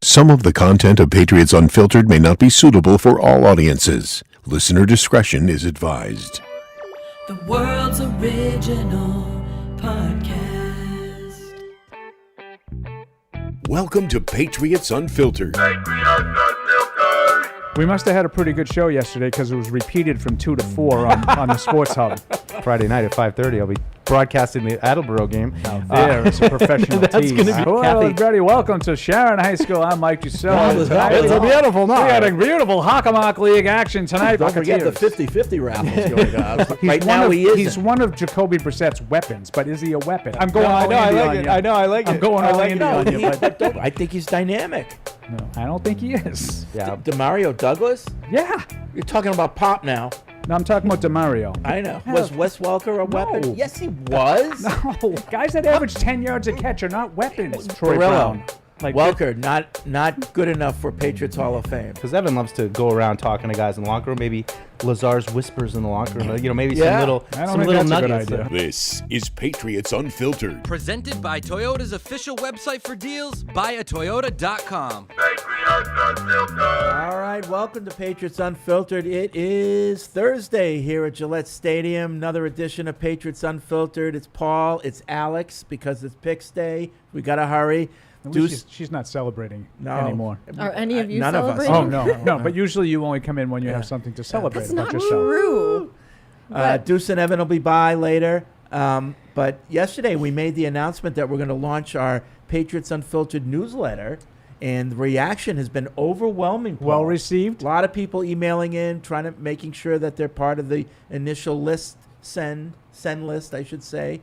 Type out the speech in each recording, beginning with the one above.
Some of the content of Patriots Unfiltered may not be suitable for all audiences. Listener discretion is advised. The world's original podcast. Welcome to Patriots Unfiltered. We must have had a pretty good show yesterday because it was repeated from 2 to 4 on the Sports Hub. Friday night at 5:30, I'll be broadcasting the Attleboro game. Now there is a professional That's tease. gonna be Hello, Kathy. everybody. Welcome to Sharon High School. I'm Mike Giselle. It's a beautiful We night. had a beautiful Hockomock League action tonight. Don't forget the Rocketeers. 50-50 raffles going on. He's Right one now of, he isn't. He's one of Jacoby Brissett's weapons, but is he a weapon? I'm going all I Andy like on it. you. I know, I like it. I'm going I all like Andy it. on you, but I think he's dynamic. no, I don't think he is. Yeah. Demario Douglas? Yeah. You're talking about Pop now. No, I'm talking about DeMario. I know. Was Wes Welker a weapon? Yes, he was. No, guys that average 10 yards a catch are not weapons. Troy Perillo. Brown. Like Welker, not good enough for Patriots Hall of Fame. Because Evan loves to go around talking to guys in the locker room. Maybe Lazar's whispers in the locker room. You know, maybe Yeah. some I don't some think little that's a good nuggets. idea. This is Patriots Unfiltered. Presented by Toyota's official website for deals, buyatoyota.com. All right, welcome to Patriots Unfiltered. It is Thursday here at Gillette Stadium. Another edition of Patriots Unfiltered. It's Paul, it's Alex, because it's Picks Day. We got to hurry. At least she's not celebrating anymore. Are any of you None celebrating? of us. Oh, no. But usually you only come in when you have something to celebrate That's about not yourself. true. Deuce and Evan will be by later. But yesterday we made the announcement that we're going to launch our Patriots Unfiltered newsletter, and the reaction has been overwhelming. Paul. Well received. A lot of people emailing in, making sure that they're part of the initial list, send list, I should say.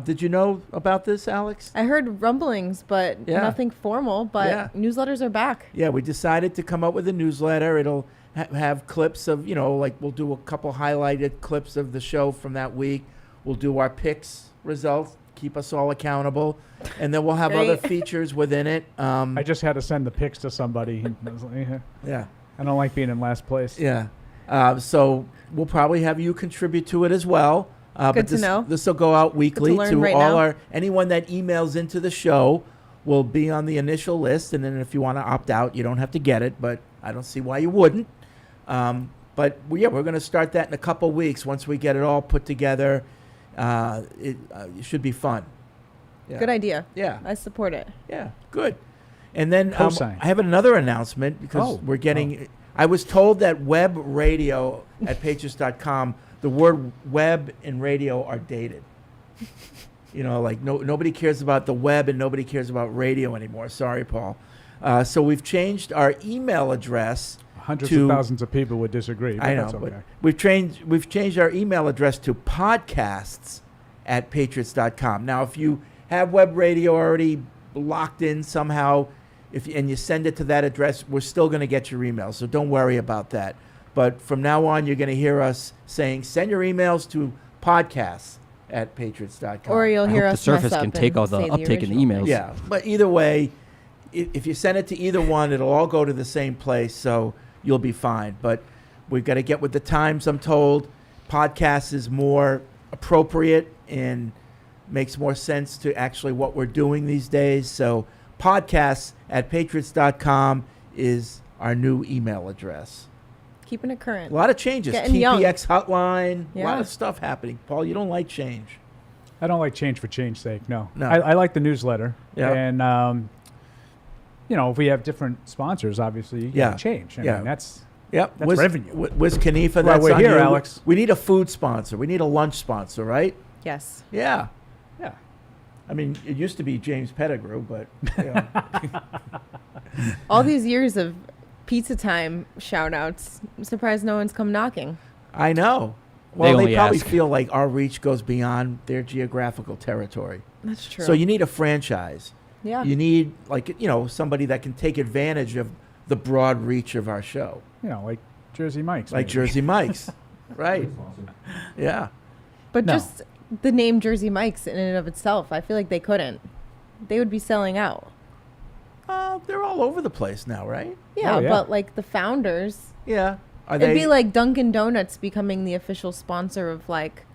Did you know about this, Alex? I heard rumblings, but Yeah. nothing formal. But Yeah. newsletters are back. Yeah, we decided to come up with a newsletter. It'll have clips of, like we'll do a couple highlighted clips of the show from that week. We'll do our picks results, keep us all accountable, and then we'll have other Great. features within it. I just had to send the picks to somebody. I was like, Yeah, I don't like being in last place. yeah. So we'll probably have you contribute to it as well. Good but to know. This will go out weekly learn to right all now. anyone that emails into the show will be on the initial list, and then if you want to opt out, you don't have to get it. But I don't see why you wouldn't. But we're going to start that in a couple weeks once we get it all put together. It should be fun. Yeah. Good idea. Yeah. I support it. Yeah, good. And then Cosign. I have another announcement because we're getting. I was told that web radio at Patriots.com, the word web and radio are dated. Like nobody cares about the web and nobody cares about radio anymore. Sorry, Paul. So we've changed our email address. Hundreds to- of thousands of people would disagree. But I know, that's okay. but we've changed our email address to podcasts@patriots.com. Now, if you have web radio already locked in somehow, and you send it to that address, we're still going to get your emails, so don't worry about that. But from now on, you're going to hear us saying, send your emails to podcasts@patriots.com. Or you'll hear I hope us the Surface mess up can take and all the say uptake in the original. emails. Yeah, but either way, if you send it to either one, it'll all go to the same place, so you'll be fine. But we've got to get with the times, I'm told. Podcast is more appropriate and makes more sense to actually what we're doing these days. So podcasts@patriots.com is our new email address. Keeping it current. A lot of changes. Getting young. TPX hotline, a lot Yeah. of stuff happening. Paul, you don't like change. I don't like change for change's sake. No. No. I like the newsletter. Yeah. And, if we have different sponsors, obviously, you Yeah. can change. I Yeah. mean, that's Yep. That's revenue. Wiz Khalifa, Why that's we're on here, you. Alex. We need a food sponsor. We need a lunch sponsor, right? Yes. Yeah. yeah. I mean, it used to be James Pettigrew, but All these years of pizza time shout outs. I'm surprised no one's come knocking. I know. Well, they only probably ask. feel like our reach goes beyond their geographical territory. That's true. So you need a franchise. yeah. You need, somebody that can take advantage of the broad reach of our show, Like Jersey Mike's. like maybe. Jersey Mike's. Right. Yeah. But No. just the name Jersey Mike's in and of itself, I feel like they couldn't. They would be selling out. They're all over the place now, right? Yeah, Oh, yeah. but like the founders, Yeah. Are it'd they be like Dunkin' Donuts becoming the official sponsor of like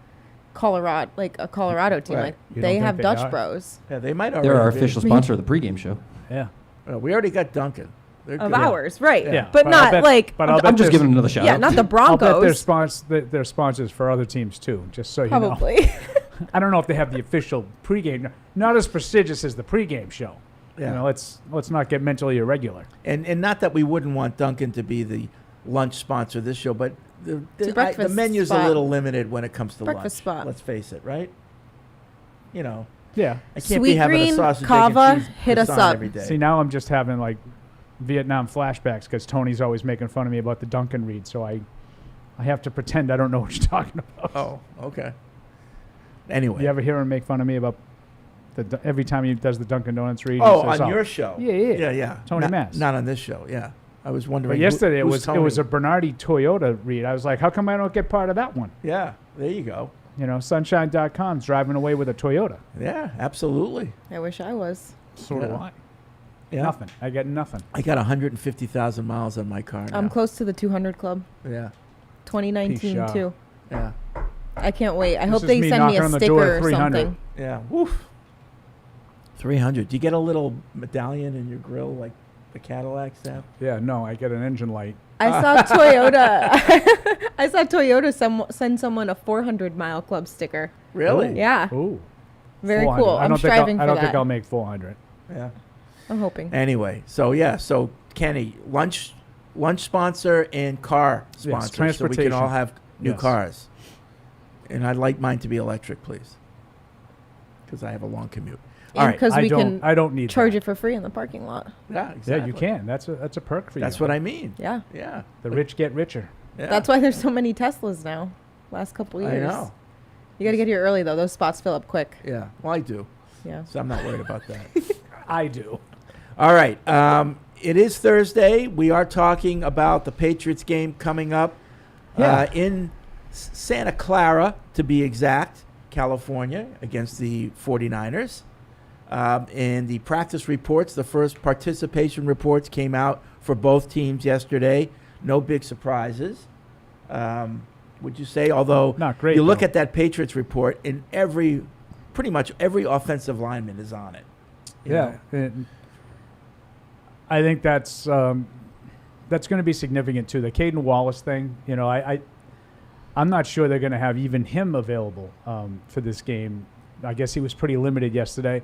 Colorado, like a Colorado team. Right. Like You they don't have think they Dutch are? Bros. Yeah, they might already They're our be. official sponsor of the pregame show. Yeah. We already got Duncan. They're Of good. ours, right? Yeah. But I'll not bet- like. But I'll bet I'm just there's- giving another shout Yeah, out. not the I'll bet Broncos. they're sponsors for other teams too. Just so you know. Probably. I don't know if they have the official pregame. Not as prestigious as the pregame show. Yeah. You know, let's not get mentally irregular. And not that we wouldn't want Duncan to be the lunch sponsor of this show, but the breakfast menu's spot. a little limited when it comes to Breakfast lunch. spot. Let's face it, right? You know, Yeah. I can't be Sweet having a green, sausage kava, egg and cheese hit us croissant up. every day. See, now I'm just having like Vietnam flashbacks because Tony's always making fun of me about the Duncan read, so I have to pretend I don't know what you're talking about. Oh, okay. Anyway. You ever hear him make fun of me about every time he does the Dunkin' Donuts read? he Oh, says, on your show. Yeah. Yeah. Tony not, Mass. Not on this show. Yeah. I was wondering. But yesterday who's it was a Tony? Bernardi Toyota read. I was like, how come I don't get part of that one? Yeah. There you go. You know, Sunshine.com's driving away with a Toyota. Yeah. Absolutely. I wish I was. So do I. Yeah. Nothing. I get nothing. I got 150,000 miles on my car now. I'm close to the 200 club. Yeah. 2019 Peace, too. Yeah. I can't wait. I This hope is they me send me knocking a on the door sticker at or 300. something. Yeah. Woof. 300. Do you get a little medallion in your grill like the Cadillacs have? Yeah, no, I get an engine light. I saw Toyota. I saw Toyota send someone a 400-mile club sticker. Really? Yeah, Ooh. very 400. cool. I'm striving I for don't that. think I'll make 400. Yeah. I'm hoping. Anyway, so Kenny, lunch sponsor and car sponsor, so we can transportation. all have new Yes. cars. And I'd like mine to be electric, please, because I have a long commute. All And right. because we can I don't need charge that. it for free in the parking lot. Yeah, exactly. Yeah, you can. That's a perk for you. That's what I mean. Yeah. Yeah. The rich get richer. Yeah. That's why there's so many Teslas now. Last couple I years. know. You got to get here early though. Those spots fill up quick. Yeah. Well, I do, Yeah. so I'm not worried about that. I do. All right. It is Thursday. We are talking about the Patriots game coming up in Santa Clara, to be exact, California, against the 49ers. And the practice reports, the first participation reports came out for both teams yesterday. No big surprises, would you say? Although Not great, you look though. at that Patriots report, and pretty much every offensive lineman is on it. you know? And I think that's going to be significant too. The Caden Wallace thing, you know, I'm not sure they're going to have even him available for this game. I guess he was pretty limited yesterday.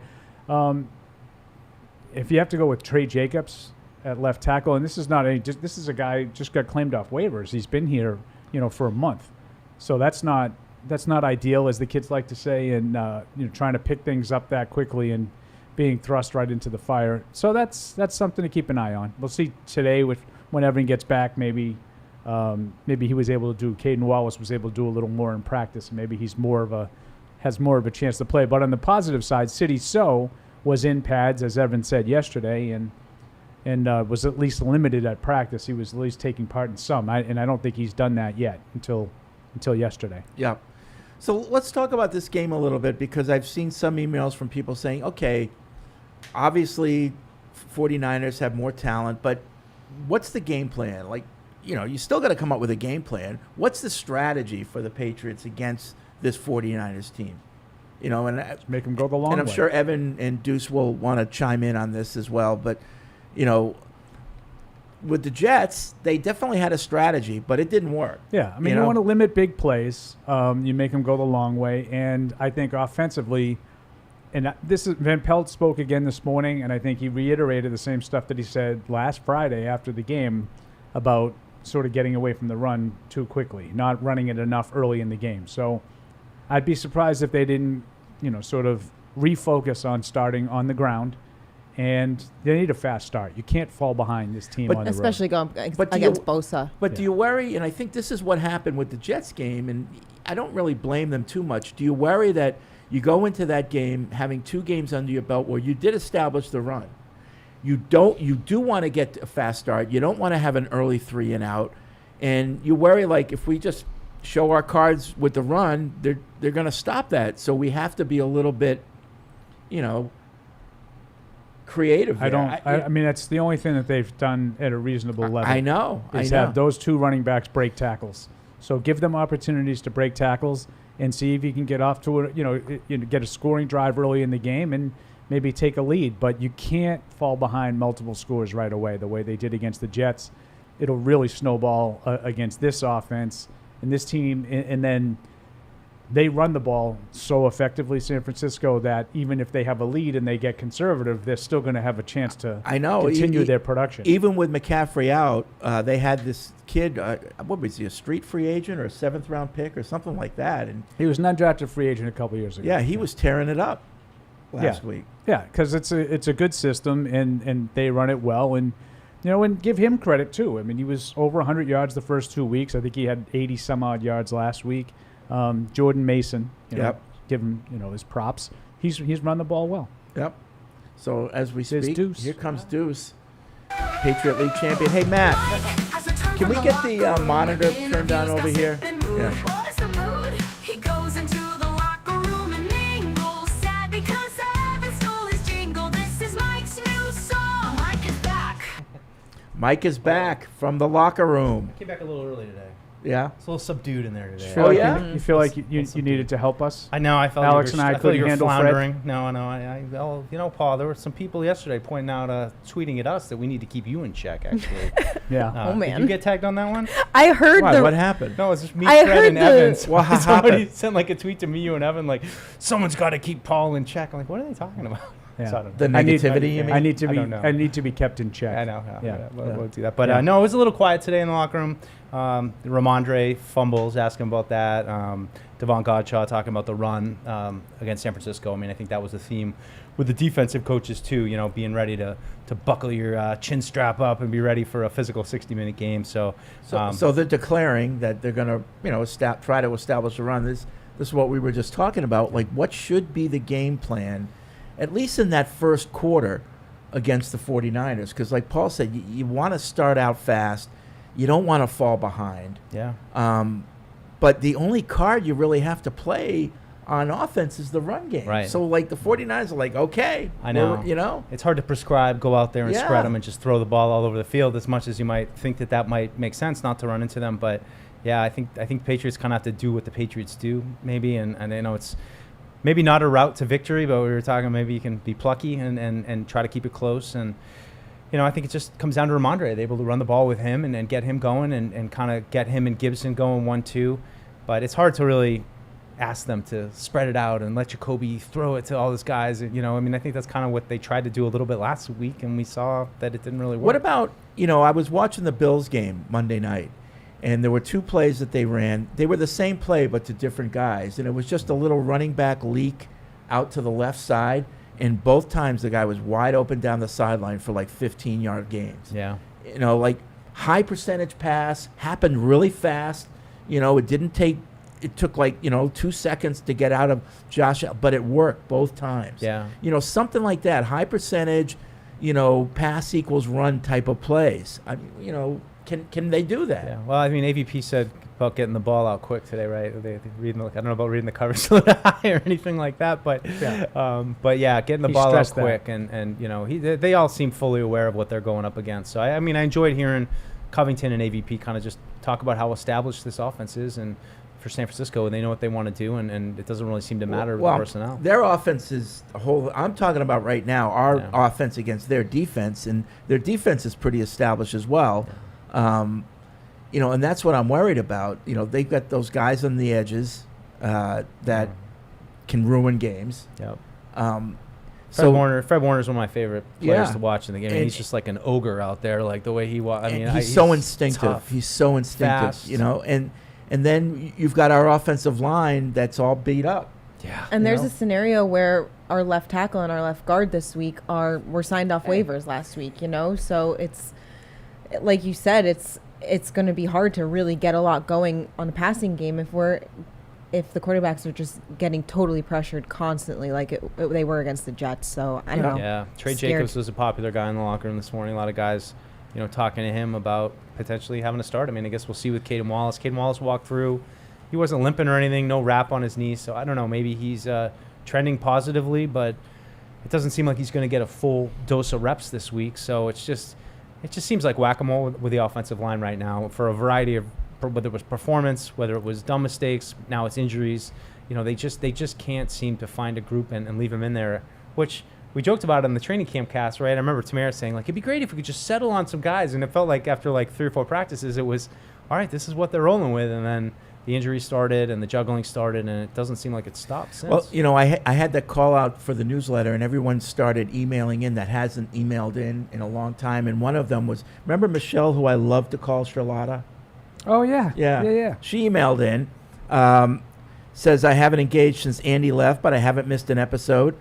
If you have to go with Trey Jacobs at left tackle, and this is this is a guy just got claimed off waivers. He's been here, you know, for a month, so that's not ideal, as the kids like to say, and you know, trying to pick things up that quickly and being thrust right into the fire. So that's something to keep an eye on. We'll see today when Evan gets back. Maybe he was able to do. Caden Wallace was able to do a little more in practice. Maybe he's has more of a chance to play. But on the positive side, City So was in pads, as Evan said yesterday, and was at least limited at practice. He was at least taking part in some, and I don't think he's done that yet until yesterday. Yeah. So let's talk about this game a little bit, because I've seen some emails from people saying, okay, obviously 49ers have more talent, but what's the game plan? Like, you know, you still got to come up with a game plan. What's the strategy for the Patriots against this 49ers team? You know, and Make him go the long way. and I'm sure Evan and Deuce will want to chime in on this as well. But, you know, with the Jets, they definitely had a strategy, but it didn't work. Yeah, I mean, you want to limit big plays. You make them go the long way, and I think offensively, and Van Pelt spoke again this morning, and I think he reiterated the same stuff that he said last Friday after the game about sort of getting away from the run too quickly, not running it enough early in the game. So I'd be surprised if they didn't, you know, sort of refocus on starting on the ground. And they need a fast start. You can't fall behind this team But on the road. Especially going But do against you- Bosa. But do you worry, and I think this is what happened with the Jets game, and I don't really blame them too much. Do you worry that you go into that game having 2 games under your belt where you did establish the run? You do want to get a fast start. You don't want to have an early 3 and out. And you worry, like, if we just show our cards with the run, they're going to stop that. So we have to be a little bit, you know, creative there. I mean, that's the only thing that they've done at a reasonable level. I know. Is have those 2 running backs break tackles. So give them opportunities to break tackles and see if you can get off to get a scoring drive early in the game, and maybe take a lead, but you can't fall behind multiple scores right away the way they did against the Jets. It'll really snowball against this offense and this team, and then they run the ball so effectively, San Francisco, that even if they have a lead and they get conservative, they're still going to have a chance to continue their production. Even with McCaffrey out, they had this kid, what was he, a street free agent or a 7th-round pick or something like that? And he was an undrafted free agent a couple years ago. yeah, he was tearing it up last week. Yeah, because it's a good system, and they run it well. And, and give him credit, too. I mean, he was over 100 yards the first 2 weeks. I think he had 80-some-odd yards last week. Jordan Mason, give him, his props. He's run the ball well. Yep. So as we There's speak, Deuce. here comes Deuce, Patriot League champion. Hey, Matt, can we get the monitor turned on over here? Yeah. Mike is back from the locker room. I came back a little early today. Yeah. It's a little subdued in there today. Oh, yeah? You feel like you needed to help us? I know. I felt Alex like and I couldn't you were handle Fred? floundering. No. Paul, there were some people yesterday pointing out, tweeting at us that we need to keep you in check, actually. Yeah. Oh, man. Did you get tagged on that one? I heard Why? What happened? No, it's just me, I Fred, heard and the- Evans. What Somebody happened? sent like a tweet to me, you and Evan, like, someone's got to keep Paul in check. I'm like, what are they talking about? Yeah. So I don't The know. negativity, you mean? I need to I be. don't know. I need to be kept in check. I know. Yeah. We'll do that. But Yeah. no, it was a little quiet today in the locker room. Ramondre fumbles, asking about that. Devon Godshaw talking about the run against San Francisco. I mean, I think that was the theme with the defensive coaches too. Being ready to buckle your chin strap up and be ready for a physical 60-minute game. So they're declaring that they're going to, try to establish a run. This is what we were just talking about. Like, what should be the game plan, at least in that first quarter against the 49ers? Because like Paul said, you want to start out fast. You don't want to fall behind. yeah. But the only card you really have to play on offense is the run game. Right. So, like, the 49ers are like, okay. I know. We're. It's hard to prescribe, go out there and Yeah. spread them and just throw the ball all over the field, as much as you might think that might make sense not to run into them. But yeah, I think Patriots kind of have to do what the Patriots do, maybe. And I know it's maybe not a route to victory, but we were talking maybe you can be plucky and try to keep it close. And I think it just comes down to Ramondre. They're able to run the ball with him and get him going and kind of get him and Gibson going 1-2. But it's hard to really ask them to spread it out and let Jacoby throw it to all these guys. I think that's kind of what they tried to do a little bit last week, and we saw that it didn't really work. What about, I was watching the Bills game Monday night, and there were 2 plays that they ran. They were the same play, but to different guys. And it was just a little running back leak out to the left side. And both times the guy was wide open down the sideline for like 15-yard gains. Yeah. Like high percentage pass, happened really fast. It took like, 2 seconds to get out of Josh, but it worked both times. Yeah. Something like that, high percentage, pass equals run type of plays. Can they do that? Yeah. Well, AVP said about getting the ball out quick today, right? They reading. I don't know about reading the coverage a little high or anything like that, but getting the ball out quick, and they all seem fully aware of what they're going up against. So I enjoyed hearing Covington and AVP kind of just talk about how established this offense is, and for San Francisco, and they know what they want to do, and it doesn't really seem to matter with the personnel. Their offense is a whole. I'm talking about right now our offense against their defense, and their defense is pretty established as well. Yeah. And that's what I'm worried about. They've got those guys on the edges that can ruin games. Yep. Fred Warner's one of my favorite players to watch in the game. And he's just like an ogre out there, like the way he he's so instinctive. Tough, he's so instinctive, fast. And then you've got our offensive line that's all beat up. Yeah. And there's a scenario where our left tackle and our left guard this week were signed off waivers last week, So it's like you said, it's going to be hard to really get a lot going on the passing game if the quarterbacks are just getting totally pressured constantly like they were against the Jets. So I don't know. Yeah. Trey Jacobs was a popular guy in the locker room this morning. A lot of guys, talking to him about potentially having to start. I guess we'll see with Caden Wallace. Caden Wallace walked through. He wasn't limping or anything, no wrap on his knee. So I don't know. Maybe he's trending positively, but it doesn't seem like he's going to get a full dose of reps this week. So it just seems like whack-a-mole with the offensive line right now for a variety of, whether it was performance, whether it was dumb mistakes, now it's injuries. They just can't seem to find a group and leave him in there, which we joked about it in the training camp cast, right? I remember Tamara saying, like, it'd be great if we could just settle on some guys. And it felt like after like 3 or 4 practices, it was, all right, this is what they're rolling with. And then the injuries started and the juggling started, and it doesn't seem like it stopped since. Well, you know, I had that call out for the newsletter, and everyone started emailing in that hasn't emailed in a long time. And one of them was, remember Michelle, who I love to call Charlotta? Oh, yeah. Yeah. Yeah. She emailed in, says, I haven't engaged since Andy left, but I haven't missed an episode.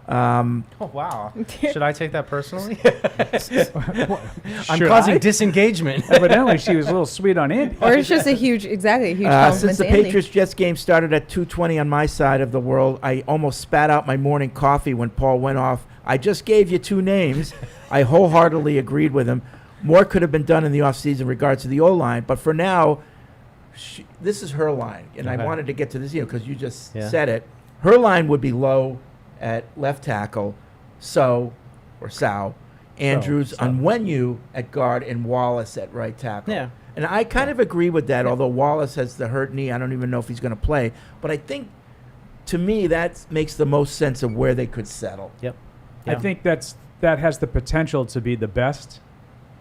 Oh, wow. Should I take that personally? I'm Should causing I? disengagement. Evidently, she was a little sweet on Andy. Or it's just a huge compliment Since the to Andy. Patriots-Jets game started at 2:20 on my side of the world, I almost spat out my morning coffee when Paul went off. I just gave you 2 names. I wholeheartedly agreed with him. More could have been done in the offseason in regards to the O-line, but for now, this is her line, and I wanted to get to this, because you just said it. Her line would be low at left tackle, Sow, Andrews, Onwenu at guard, and Wallace at right tackle. Yeah. And I kind of agree with that, although Wallace has the hurt knee. I don't even know if he's going to play. But I think, to me, that makes the most sense of where they could settle. Yep. I think that has the potential to be the best,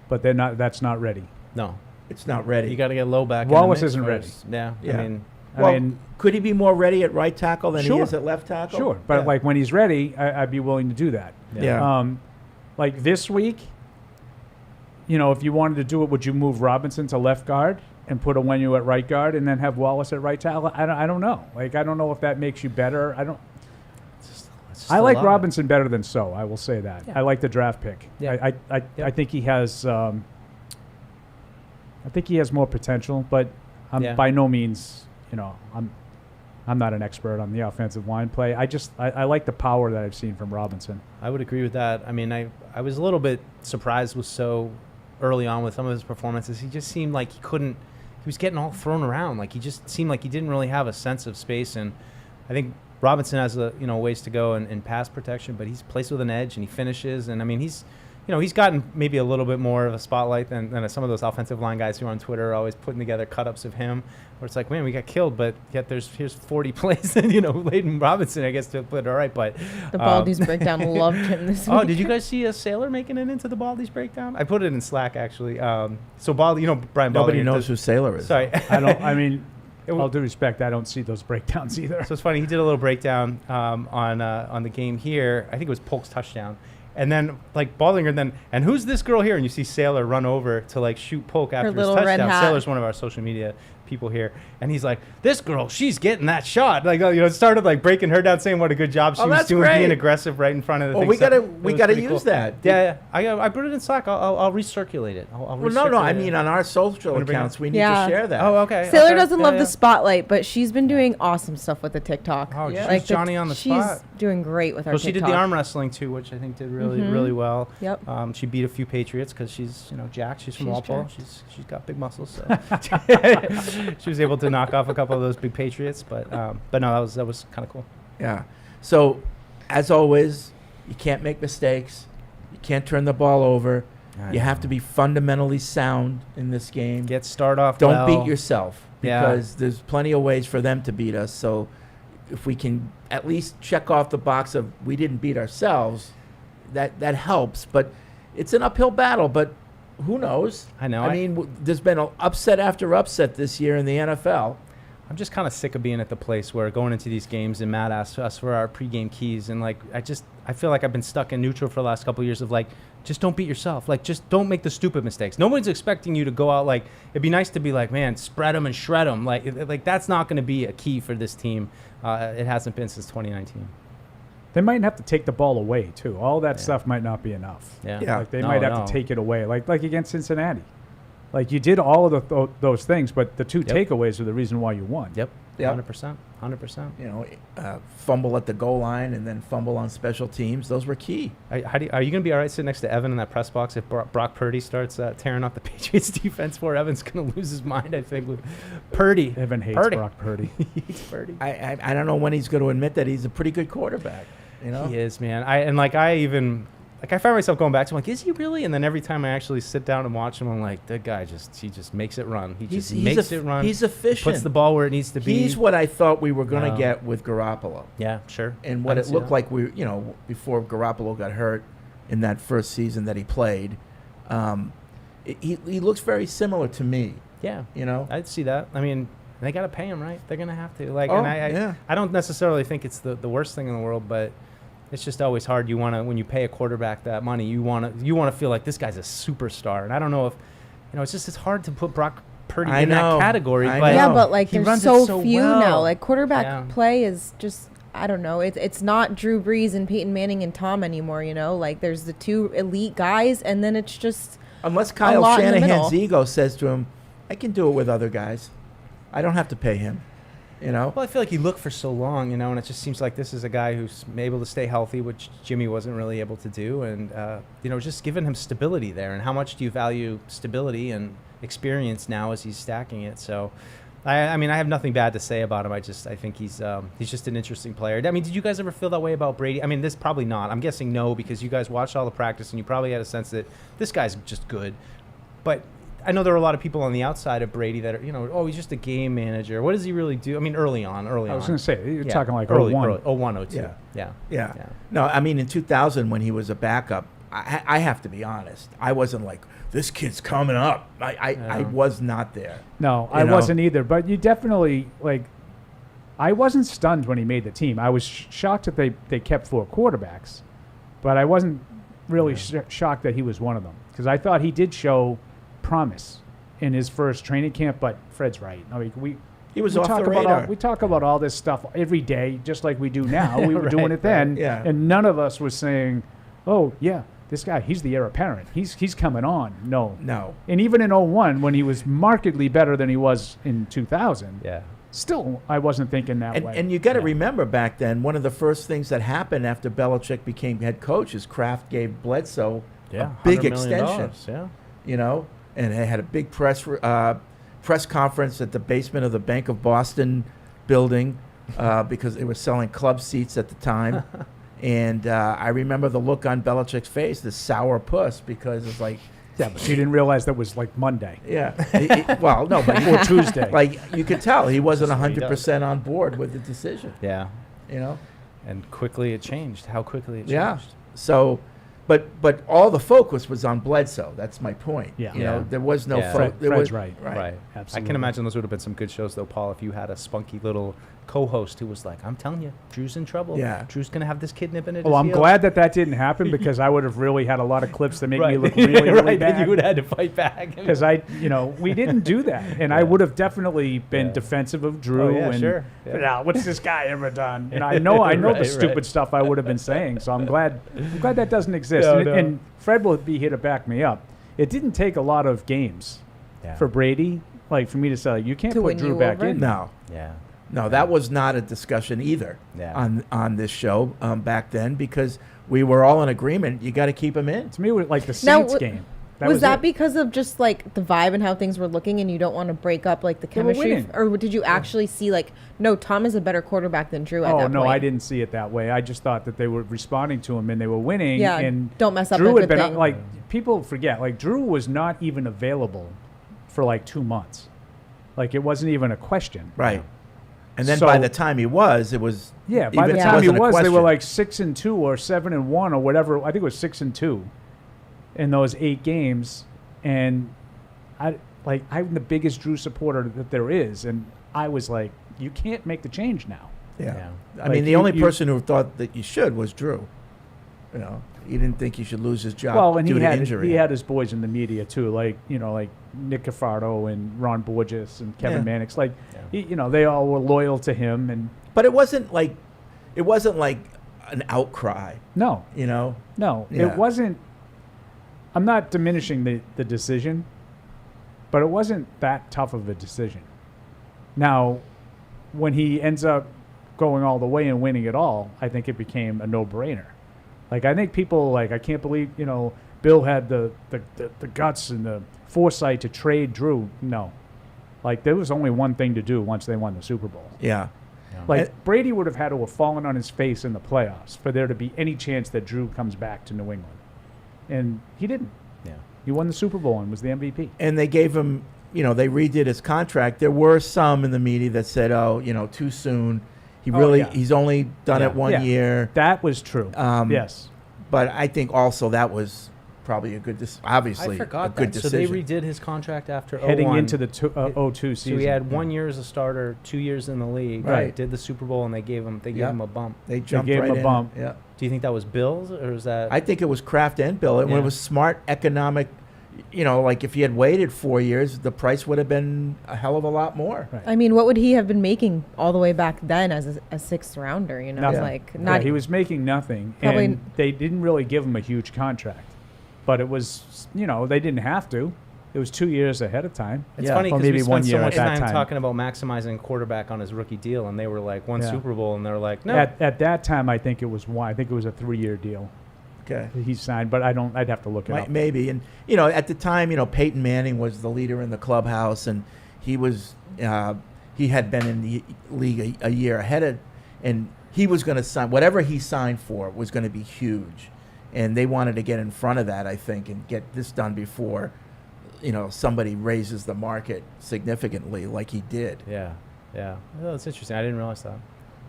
but they're not. That's not ready. No. It's not ready. You got to get Low back. Wallace in the mix isn't first. Yeah. Yeah. I mean, could he be more ready at right tackle than he Sure. is at left tackle? sure, but like when he's ready, I'd be willing to do that. Yeah. Like this week, if you wanted to do it, would you move Robinson to left guard and put Onwenu at right guard and then have Wallace at right tackle? I don't know. Like, I don't know if that makes you better. I like Robinson better than So. I will say that. I like the draft pick. Yeah. I think he has. I think he has more potential, but I'm by no means. I'm not an expert on the offensive line play. I like the power that I've seen from Robinson. I would agree with that. I mean, I was a little bit surprised with So early on with some of his performances. He just seemed like he was getting all thrown around. Like, he just seemed like he didn't really have a sense of space. And I think Robinson has ways to go in pass protection, but he's plays with an edge and he finishes. And I mean, he's gotten maybe a little bit more of a spotlight than some of those offensive line guys who are on Twitter are always putting together cut-ups of him, where it's like, man, we got killed, but yet here's 40 plays, and Layden Robinson, I guess, to put it all right. But the Baldy's breakdown loved him this week. Oh, did you guys see a Sailor making it into the Baldy's breakdown? I put it in Slack, actually. So Baldy, Brian Baldy. Nobody knows who Sailor is. Sorry. All due respect, I don't see those breakdowns either. So it's funny. He did a little breakdown on the game here. I think it was Polk's touchdown. And then, like, Baldinger, and who's this girl here? And you see Sailor run over to, like, shoot Polk after his little red touchdown. hat. Sailor's one of our social media people here. And he's like, this girl, she's getting that shot. Like, it started, like, breaking her down, saying what a good job she was doing, being aggressive right in front of the thing. We gotta use that. Yeah. I put it in Slack. I'll recirculate it. No. I mean, on our social accounts, we need to share that. Oh, okay. Sailor doesn't love the spotlight, but she's been doing awesome stuff with the TikTok. Oh, yeah. She's Johnny on the spot. She's doing great with her TikTok. She did the arm wrestling, too, which I think did really well. Yep. She beat a few Patriots because she's, jacked. She's from Walpole. She's got big muscles, so she was able to knock off a couple of those big Patriots. But no, that was kind of cool. Yeah. So, as always, you can't make mistakes. You can't turn the ball over. You have to be fundamentally sound in this game. Start off. Don't beat yourself, because there's plenty of ways for them to beat us. So, if we can at least check off the box of we didn't beat ourselves, that helps. But it's an uphill battle. But who knows? I know. I mean, there's been an upset after upset this year in the NFL. I'm just kind of sick of being at the place where going into these games and Matt asks us for our pregame keys, and like I feel like I've been stuck in neutral for the last couple of years of like, just don't beat yourself. Like, just don't make the stupid mistakes. Nobody's expecting you to go out like, it'd be nice to be like, man, spread them and shred them. Like that's not going to be a key for this team. It hasn't been since 2019. They might have to take the ball away too. All that stuff might not be enough. Yeah. Like they might have to take it away, like against Cincinnati. Like you did all of those things, but the two takeaways are the reason why you won. Yep. 100%. Fumble at the goal line and then fumble on special teams. Those were key. Are you going to be all right sitting next to Evan in that press box if Brock Purdy starts tearing up the Patriots defense? Evan's going to lose his mind, I think, with Purdy. Evan hates Brock Purdy. He hates Purdy. I don't know when he's going to admit that he's a pretty good quarterback. He is, man. like I find myself going back to him like, is he really? And then every time I actually sit down and watch him, I'm like, that guy he just makes it run. He just makes it run. He's efficient. Puts the ball where it needs to be. He's what I thought we were going to get with Garoppolo. Yeah, sure. And what it looked like before Garoppolo got hurt in that first season that he played, he looks very similar to me. Yeah, I'd see that. I mean, they got to pay him, right? They're going to have to. Like, yeah. I don't necessarily think it's the worst thing in the world, but it's just always hard. You want to, when you pay a quarterback that money, you want to feel like this guy's a superstar. And I don't know if, it's hard to put Brock Purdy in that category. But like there's so few well. now. Like quarterback play is just, I don't know. It's not Drew Brees and Peyton Manning and Tom anymore. Like there's the two elite guys, and then it's just unless Kyle Shanahan's ego says to him, "I can do it with other guys. I don't have to pay him." Well, I feel like he looked for so long, and it just seems like this is a guy who's able to stay healthy, which Jimmy wasn't really able to do, and just giving him stability there. And how much do you value stability and experience now as he's stacking it? So, I mean, I have nothing bad to say about him. I think he's just an interesting player. I mean, did you guys ever feel that way about Brady? I mean, this probably not. I'm guessing no, because you guys watched all the practice and you probably had a sense that this guy's just good. But I know there are a lot of people on the outside of Brady that are, he's just a game manager. What does he really do? I mean, early on. I was going to say, you're talking like early 01. 02. Yeah. No, I mean, in 2000 when he was a backup, I have to be honest. I wasn't like, this kid's coming up. I was not there. No, I wasn't either. But you definitely, I wasn't stunned when he made the team. I was shocked that they kept 4 quarterbacks. But I wasn't really shocked that he was one of them. Because I thought he did show promise in his first training camp, but Fred's right. I mean, he was off the radar. We talk about all this stuff every day, just like we do now. We were doing it then, and none of us was saying, "Oh, yeah, this guy, he's the heir apparent. He's coming on." No. And even in 01, when he was markedly better than he was in 2000, still I wasn't thinking that way. And you got to remember back then, one of the first things that happened after Belichick became head coach is Kraft gave Bledsoe a big extension. And they had a big press conference at the basement of the Bank of Boston building because they were selling club seats at the time. And I remember the look on Belichick's face, this sour puss, because it's like... Yeah, but she didn't realize that was like Monday. Yeah. Well, no, but... Or Tuesday. Like, you could tell he wasn't 100% on board with the decision. Yeah. And quickly it changed. How quickly it changed. Yeah. So... But all the focus was on Bledsoe. That's my point. Yeah. There was no focus. Fred's right. Absolutely. I can imagine those would have been some good shows, though, Paul, if you had a spunky little co-host who was like, I'm telling you, Drew's in trouble. Yeah. Drew's going to have this kid nipping at his Well, I'm heel. glad that didn't happen because I would have really had a lot of clips that make me look really bad. You would have had to fight back. Because we didn't do that. And I would have definitely been defensive of Drew. What's this guy ever done? And I know the stupid stuff I would have been saying. So I'm glad that doesn't exist. And Fred will be here to back me up. It didn't take a lot of games for Brady, for me to say, you can't put Drew back in. No. Yeah. No, that was not a discussion either on this show back then because we were all in agreement. You got to keep him in. To me, it was like the Saints game. Was that because of just the vibe and how things were looking, and you don't want to break up the chemistry, or did you actually see no, Tom is a better quarterback than Drew at that point? Oh no, I didn't see it that way. I just thought that they were responding to him and they were winning. Yeah, and don't mess up. Drew a had good been thing. People forget Drew was not even available for 2 months. It wasn't even a question. Right. And then by the time he was, it was by the time he was, they were 6-2 or 7-1 or whatever. I think it was 6-2 in those 8 games, and I'm the biggest Drew supporter that there is, and I was like, you can't make the change now. Yeah. I mean, the only person who thought that you should was Drew. He didn't think he should lose his job due to injury. He had his boys in the media too, like Nick Cafardo and Ron Borges and Kevin Mannix. They all were loyal to him, but it wasn't like an outcry. No. No, it wasn't. I'm not diminishing the decision, but it wasn't that tough of a decision. Now, when he ends up going all the way and winning it all, I think it became a no-brainer. I think people I can't believe Bill had the guts and the foresight to trade Drew. No, there was only one thing to do once they won the Super Bowl. Yeah. Brady would have had to have fallen on his face in the playoffs for there to be any chance that Drew comes back to New England. and he didn't. Yeah. He won the Super Bowl and was the MVP. And they gave him, they redid his contract. There were some in the media that said, too soon. He's only done it 1 year. That was true. Yes. But I think also that was probably a good, obviously, I forgot a good that. So decision. they redid his contract after Heading 01. into the 02 season. So he had 1 year as a starter, 2 years in the league. Right. Did the Super Bowl, and they gave him a bump. They jumped gave him right a in. bump. Yeah. Do you think that was Bill's, or is that? I think it was Kraft and Bill. And when it Yeah. was smart economic, like if he had waited 4 years, the price would have been a hell of a lot more. Right. I mean, what would he have been making all the way back then as a sixth rounder? Nothing. Like Yeah, not. he was making nothing, Probably and they didn't really give him a huge contract. But it was, they didn't have to. It was 2 years ahead of time. It's Yeah. funny Or because maybe we 1 spent so year much at that time time. talking about maximizing quarterback on his rookie deal, and they were like, one Yeah. Super Bowl, and they're like, no. At that time, I think it was one. I think it was a 3-year deal Okay. that he signed, but I'd have to look it up. Maybe. And, at the time, Peyton Manning was the leader in the clubhouse, and he had been in the league a year ahead and he was going to sign, whatever he signed for was going to be huge. And they wanted to get in front of that, I think, and get this done before, somebody raises the market significantly like he did. Yeah. Oh, that's interesting. I didn't realize that.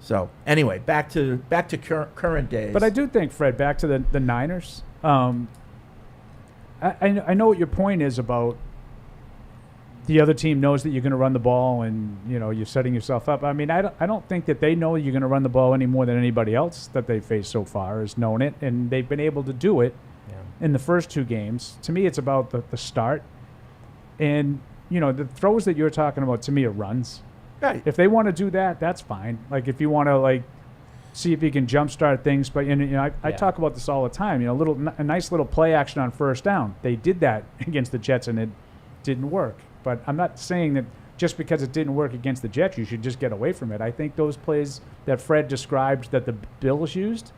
So anyway, back to current days. But I do think, Fred, back to the Niners. I know what your point is about the other team knows that you're going to run the ball and, you're setting yourself up. I mean, I don't think that they know you're going to run the ball any more than anybody else that they've faced so far has known it, and they've been able to do it in the first two games. To me, it's about the start. And, the throws that you're talking about, to me, are runs. Right. If they want to do that, that's fine. Like, if you want to, see if you can jumpstart things. But, I talk about this all the time. A nice little play action on first down. They did that against the Jets, and it didn't work. But I'm not saying that just because it didn't work against the Jets, you should just get away from it. I think those plays that Fred described that the Bills used,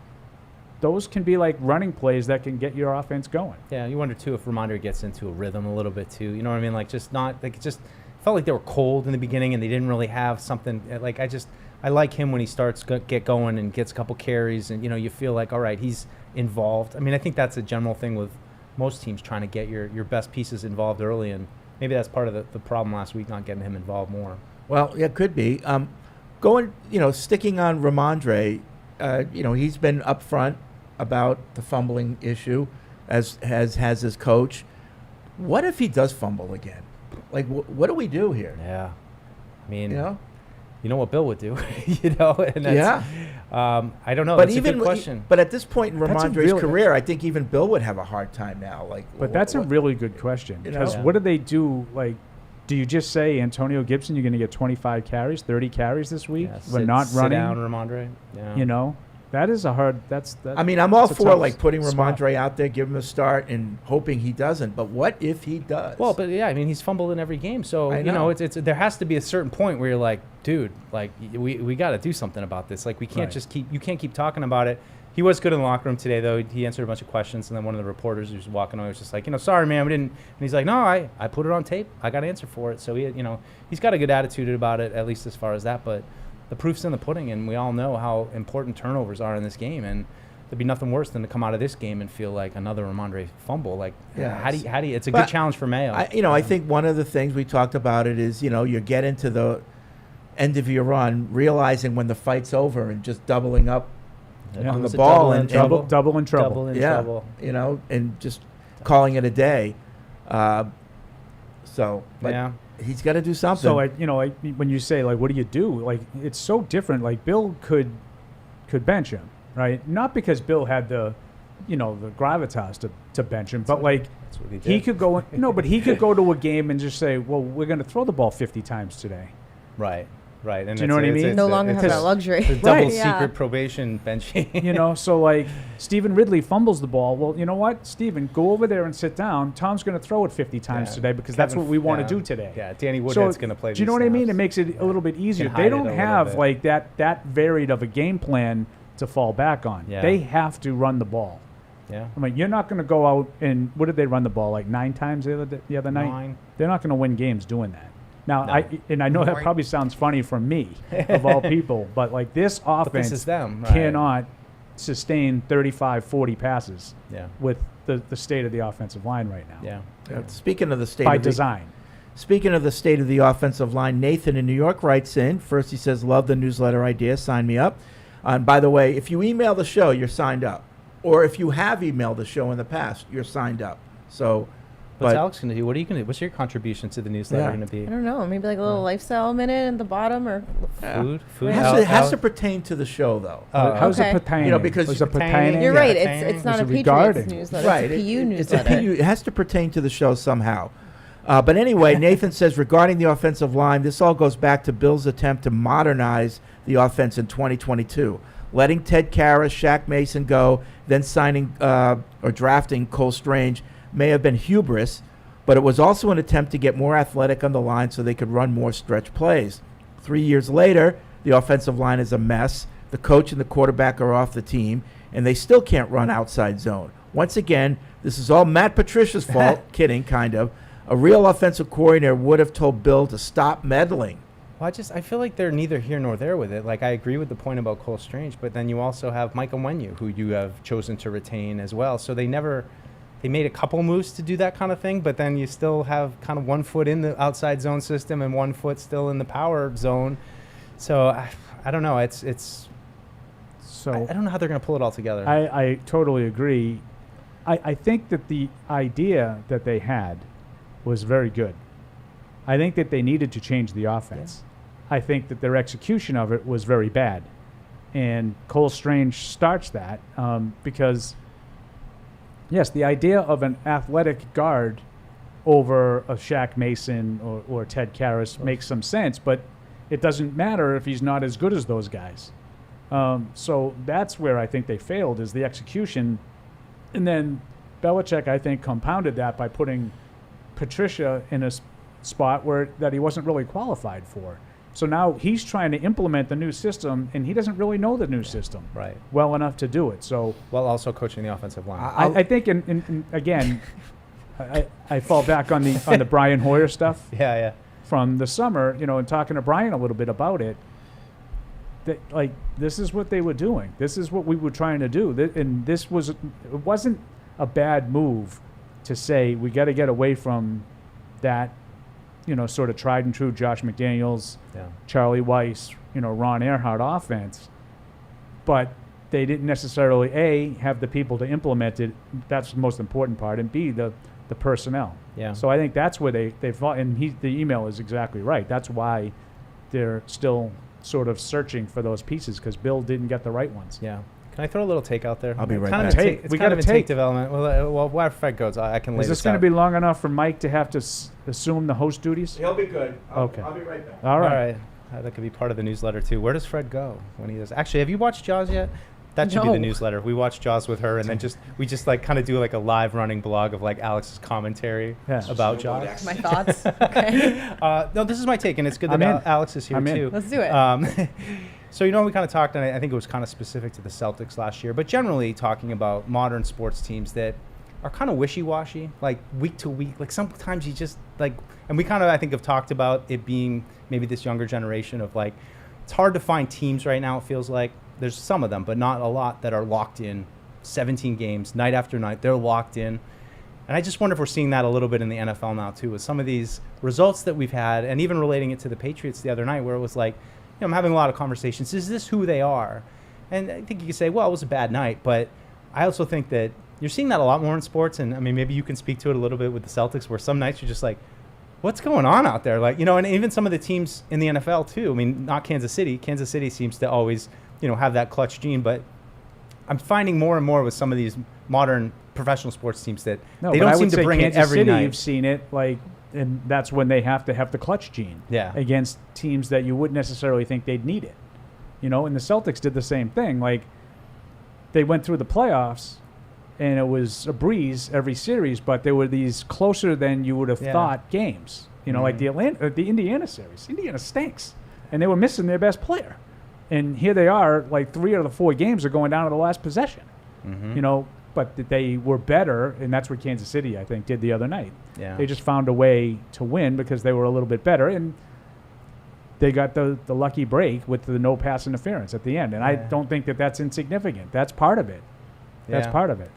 those can be like running plays that can get your offense going. Yeah, you wonder, too, if Ramondre gets into a rhythm a little bit, too. You know what I mean? Like, just not – like, it just felt like they were cold in the beginning and they didn't really have something – like, I like him when he starts get going and gets a couple carries and, you feel like, all right, he's involved. I mean, I think that's a general thing with most teams, trying to get your best pieces involved early, and maybe that's part of the problem last week, not getting him involved more. Well, yeah, it could be. Sticking on Ramondre, he's been upfront about the fumbling issue, as has his coach. What if he does fumble again? Like, what do we do here? Yeah. I mean, you know what Bill would do, and that's, I don't know. But that's a good question. But at this point in That's a Ramondre's really- career, I think even Bill would have a hard time now. But that's a really good question. Because Yeah. what do they do? Like, do you just say, Antonio Gibson, you're going to get 25 carries, 30 carries this week? We're not sit running. down, Ramondre. Yeah. That is a hard. I mean, I'm all that's a for tough putting spot. Ramondre out there, give him a start, and hoping he doesn't. But what if he does? Well, but yeah, I mean, he's fumbled in every game, so I know. it's there has to be a certain point where you're like, dude, like we got to do something about this. Like, we can't just keep talking about it. He was good in the locker room today, though. He answered a bunch of questions, and then one of the reporters who was walking away was just like, sorry, man, we didn't. And he's like, no, I put it on tape. I got an answer for it. So he's got a good attitude about it, at least as far as that. But the proof's in the pudding, and we all know how important turnovers are in this game. And there'd be nothing worse than to come out of this game and feel like another Ramondre fumble. Like, how do you? It's a good challenge for Mayo. I think one of the things we talked about it is, you get into the end of your run, realizing when the fight's over and just doubling up on the ball and Double in trouble. Double in trouble. And just calling it a day. He's got to do something. So, when you say, what do you do? Like, it's so different. Like, Bill could bench him, right? Not because Bill had the gravitas to bench him, but that's what he did. he could go. No, but he could go to a game and just say, well, we're going to throw the ball 50 times today. Right. And Do you know what I mean? No longer have that luxury. The double Right. secret probation benching. So Stephen Ridley fumbles the ball. Well, you know what, Stephen, go over there and sit down. Tom's going to throw it 50 times today because that's what we want to do today. Yeah, Danny Woodhead's going to play. Do you know what I mean? It makes it a little bit easier. They don't have that varied of a game plan to fall back on. Yeah. They have to run the ball. Yeah. I mean, you're not going to go out and what did they run the ball like 9 times the other night? 9. They're not going to win games doing that. Now, No. I know that probably sounds funny from me, of all people, but this offense this is them, right. cannot sustain 35, 40 passes Yeah. with the state of the offensive line right now. Yeah. Speaking of the state By of the, design. Speaking of the state of the offensive line, Nathan in New York writes in. First, he says, "Love the newsletter idea. Sign me up." And by the way, if you email the show, you're signed up. Or if you have emailed the show in the past, you're signed up. So, What's Alex going to do? What are you going to do? What's your contribution to the newsletter Yeah. going to be? I don't know. Maybe like a little lifestyle minute at the bottom, or Food? it has to pertain to the show, though. How's Okay. it pertaining? You know, because Was it pertaining- pertaining? you're Yeah, right. pertaining. It's not Was a it Patriots regarding? newsletter. Right. It's a PU It's a newsletter. PU. It has to pertain to the show somehow. But anyway, Nathan says, regarding the offensive line, this all goes back to Bill's attempt to modernize the offense in 2022. Letting Ted Karras, Shaq Mason go, then signing or drafting Cole Strange may have been hubris, but it was also an attempt to get more athletic on the line so they could run more stretch plays. 3 years later, the offensive line is a mess. The coach and the quarterback are off the team, and they still can't run outside zone. Once again, this is all Matt Patricia's fault. Kidding, kind of. A real offensive coordinator would have told Bill to stop meddling. Well, I feel like they're neither here nor there with it. Like, I agree with the point about Cole Strange, but then you also have Micah Wenyu, who you have chosen to retain as well. So they made a couple moves to do that kind of thing, but then you still have kind of 1 foot in the outside zone system and 1 foot still in the power zone. So I don't know. So I don't know how they're going to pull it all together. I totally agree. I think that the idea that they had was very good. I think that they needed to change the offense. I think that their execution of it was very bad. And Cole Strange starts that because, yes, the idea of an athletic guard over a Shaq Mason or Ted Karras makes some sense, but it doesn't matter if he's not as good as those guys. So that's where I think they failed, is the execution. And then Belichick, I think, compounded that by putting Patricia in a spot that he wasn't really qualified for. So now he's trying to implement the new system, and he doesn't really know the new system Right. well enough to do it. So While also coaching the offensive line. I think, again, I fall back on the Brian Hoyer stuff yeah. from the summer, and talking to Brian a little bit about it. That, like, this is what they were doing. This is what we were trying to do. And it wasn't a bad move to say we got to get away from that, sort of tried and true Josh McDaniels, Yeah. Charlie Weiss, Ron Earhart offense. But they didn't necessarily, A, have the people to implement it. That's the most important part. And B, the personnel. Yeah. So I think that's where they fought. And the email is exactly right. That's why they're still sort of searching for those pieces, because Bill didn't get the right ones. Yeah. Can I throw a little take out there? I'll be right Kind of back. a take. It's We kind got of a a take take. development. Well, where Fred goes, I can lay Is this this going to out. be long enough for Mike to have to assume the host duties? He'll be good. Okay. I'll be right back. All All right. right. That could be part of the newsletter too. Where does Fred go when he does? Actually, have you watched Jaws yet? That should be No. the newsletter. We watch Jaws with her, and then we like kind of do like a live running blog of like Alex's commentary Yeah. about Jaws. My thoughts. Okay. No, this is my take, and it's good I'm that in. Alex is here I'm in. too. Let's do it. So, we kind of talked, and I think it was kind of specific to the Celtics last year, but generally talking about modern sports teams that are kind of wishy-washy, like week to week. Like sometimes you just like, and we kind of, I think, have talked about it being maybe this younger generation of like, it's hard to find teams right now, it feels like. There's some of them, but not a lot, that are locked in 17 games, night after night. They're locked in. And I just wonder if we're seeing that a little bit in the NFL now, too, with some of these results that we've had, and even relating it to the Patriots the other night, where it was like, I'm having a lot of conversations. Is this who they are? And I think you could say, well, it was a bad night, but I also think that you're seeing that a lot more in sports. And I mean, maybe you can speak to it a little bit with the Celtics, where some nights you're just like, what's going on out there? Like, and even some of the teams in the NFL too. I mean, not Kansas City. Kansas City seems to always, have that clutch gene, but I'm finding more and more with some of these modern professional sports teams that they don't seem to bring it every night. You've seen it, and that's when they have to have the clutch gene against teams that you wouldn't necessarily think they'd need it. And the Celtics did the same thing. Like, they went through the playoffs, and it was a breeze every series, but there were these closer than you would have thought games. Like the Indiana series. Indiana stinks, and they were missing their best player. And here they are, like 3 out of the 4 games are going down to the last possession. But they were better, and that's what Kansas City, I think, did the other night. Yeah. They just found a way to win because they were a little bit better. And they got the lucky break with the no pass interference at the end. And I don't think that's insignificant. That's part of it. That's part of it.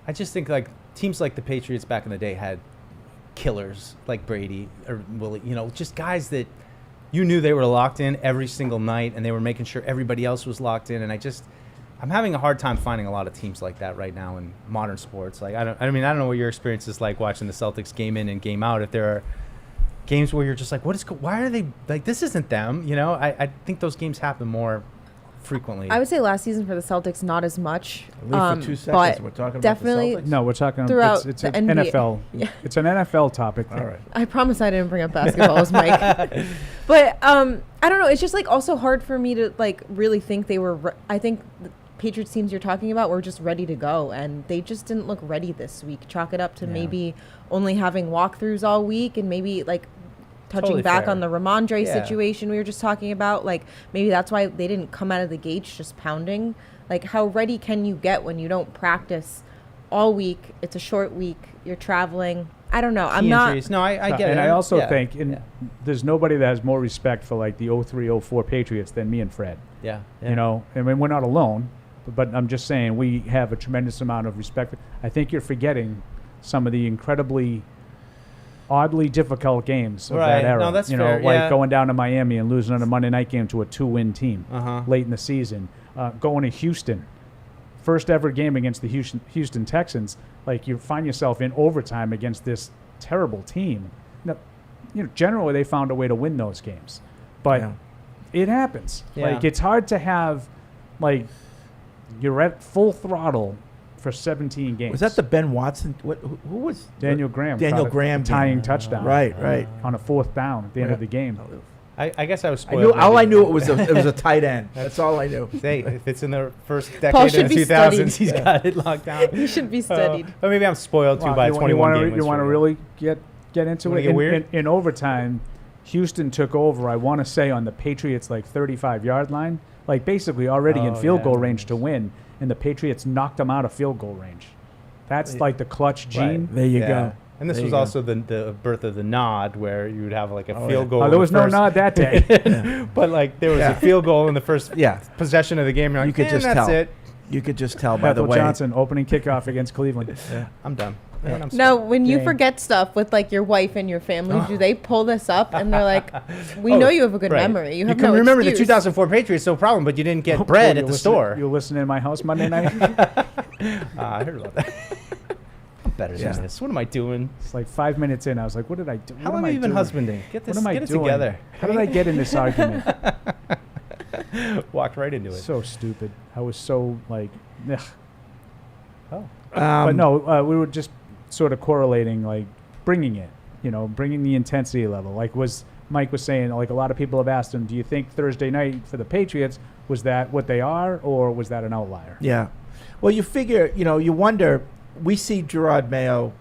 I just think like teams like the Patriots back in the day had killers like Brady or Willie, just guys that you knew they were locked in every single night and they were making sure everybody else was locked in. And I'm having a hard time finding a lot of teams like that right now in modern sports. Like I don't know what your experience is like watching the Celtics game in and game out. If there are games where you're just like, why are they like, this isn't them, I think those games happen more frequently. I would say last season for the Celtics, not as much. For 2 seconds, we're talking definitely about the Celtics? No, we're talking throughout it's the an NBA. NFL. Yeah. It's an NFL topic. All right. I promise I didn't bring up basketball as Mike. But I don't know. It's just like also hard for me to like really think they were. I think the Patriots teams you're talking about were just ready to go, and they just didn't look ready this week. Chalk it up to maybe only having walkthroughs all week, and maybe like touching Totally back fair. on the Ramondre situation we were just talking about. Like maybe that's why they didn't come out of the gates just pounding. Like how ready can you get when you don't practice all week? It's a short week. You're traveling. I don't know. I'm not. Injuries. No, I get it. And I also think there's nobody that has more respect for like the 03-04 Patriots than me and Fred. Yeah. I mean, we're not alone, but I'm just saying we have a tremendous amount of respect. I think you're forgetting some of the incredibly oddly difficult games of that era. No, that's fair. Like going down to Miami and losing on a Monday night game to a 2-win team late in the season. Going to Houston, first ever game against the Houston Texans. Like you find yourself in overtime against this terrible team. Now, generally they found a way to win those games, but it happens. Yeah. Like it's hard to have, like, you're at full throttle for 17 games. Was that the Ben Watson? Who was Daniel Graham? Daniel caught a Graham tying game. touchdown. Right. On a 4th down at the end of the game. I guess I was I spoiled. knew, all I knew it was a tight end. That's all I knew. Hey, if it's in the first Paul decade should of the be 2000s, studied. he's got it locked down. You should be studied. But maybe I'm spoiled too by a 21 game. You want to really get into Wanna it? get weird? In overtime, Houston took over, I want to say, on the Patriots' 35-yard line. Like basically already in field goal range to win, and the Patriots knocked them out of field goal range. That's like the clutch gene. There you go. And this There was you go. also the birth of the nod, where you would have like a field goal. Oh, there was no nod that day. But like there was a field goal in the first possession of the game. You're like, You could just that's tell. it. You could just tell by the Bethel way. Johnson opening kickoff against Cleveland. I'm done. No, when you Game. forget stuff with like your wife and your family, do they pull this up and they're like, "We know you have a good memory. You have can no remember excuse." the 2004 Patriots, no problem, but you didn't get bread at the store. You listening in my house Monday night? I heard about that. I'm better than this. What am I doing? It's like 5 minutes in. I was like, what did I do? How What long am have you been doing? husbanding? Get this. What am I Get it doing? together. How did I get in this argument? Walked right into it. So stupid. I was so like, ugh. Oh. But no, we were just sort of correlating, like bringing it, bringing the intensity level. Like Mike was saying, like a lot of people have asked him, do you think Thursday night for the Patriots, was that what they are, or was that an outlier? Yeah. Well, you figure, you wonder, we see Gerard Mayo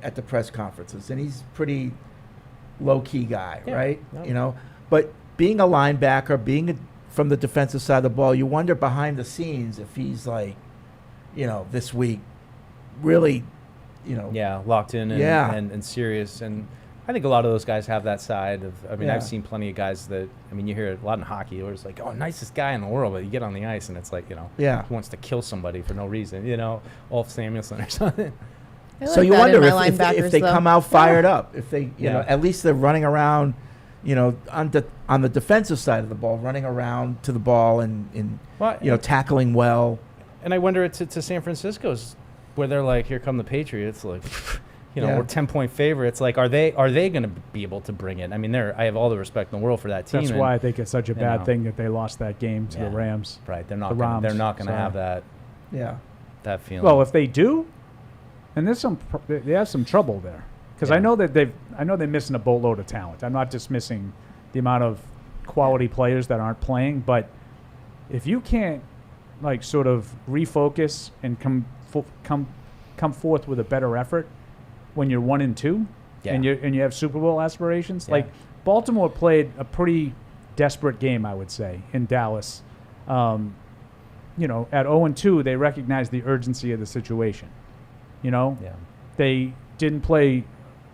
at the press conferences, and he's pretty low-key guy, right? Yeah. But being a linebacker, from the defensive side of the ball, you wonder behind the scenes if he's like, this week really, locked in and, and serious. And I think a lot of those guys have that side of, I've seen plenty of guys that, you hear it a lot in hockey where it's like, oh, nicest guy in the world, but you get on the ice and it's like, he wants to kill somebody for no reason, Ulf Samuelson or something. I So like you that wonder in my if linebackers, they though. come out fired up, if they, Yeah. at least they're running around, on the defensive side of the ball, running around to the ball and Well, tackling well. And I wonder to San Francisco's, where they're like, here come the Patriots, like, Yeah. we're 10-point favorites. Like, are they going to be able to bring it? I have all the respect in the world for that team. That's and, why I think it's such a you bad know. thing that they lost that game to the Rams. Right, they're The not gonna, Rams, they're not going to sorry. have that feeling. Well, if they do, and they have some trouble there, because I know that they're missing a boatload of talent. I'm not dismissing the amount of quality players that aren't playing, but if you can't sort of refocus and come forth with a better effort when you're 1-2 and you have Super Bowl aspirations, like Baltimore played a pretty desperate game, I would say, in Dallas. At 0-2, they recognized the urgency of the situation. They didn't play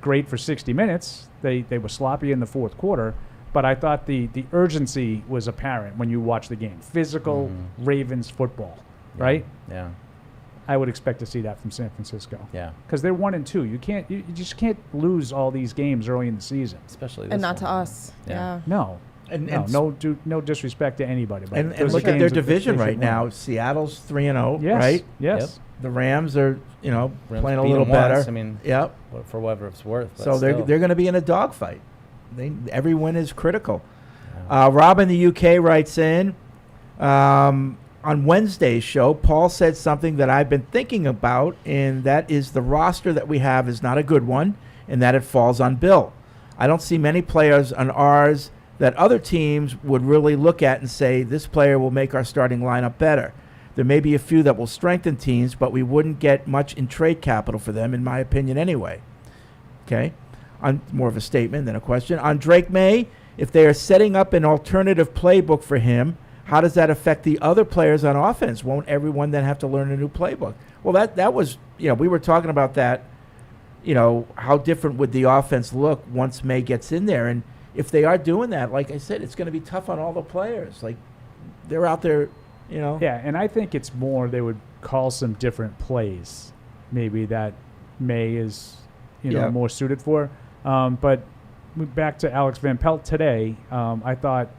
great for 60 minutes. They were sloppy in the fourth quarter, but I thought the urgency was apparent when you watch the game. Physical Ravens football, right? Yeah. I would expect to see that from San Francisco. Yeah. Because they're 1-2. You just can't lose all these games early in the season. Especially this And not one. to us. Yeah. No. And No disrespect to anybody. But And those look are at their games that division they right should win. now. Seattle's 3-0, Yes. right? Yes. The Rams are, Rams playing a beat little them once. better. I mean, Yep. for whatever it's worth. But So they're still. going to be in a dogfight. Every win is critical. Rob in the UK writes in, on Wednesday's show, Paul said something that I've been thinking about, and that is the roster that we have is not a good one, and that it falls on Bill. I don't see many players on ours that other teams would really look at and say, this player will make our starting lineup better. There may be a few that will strengthen teams, but we wouldn't get much in trade capital for them, in my opinion, anyway. Okay? On more of a statement than a question. On Drake Maye, if they are setting up an alternative playbook for him, how does that affect the other players on offense? Won't everyone then have to learn a new playbook? Well, that was, we were talking about that, how different would the offense look once Maye gets in there? And if they are doing that, like I said, it's going to be tough on all the players. Like, they're out there, Yeah, and I think it's more they would call some different plays, maybe that Maye is, more suited for. But back to Alex Van Pelt today, I thought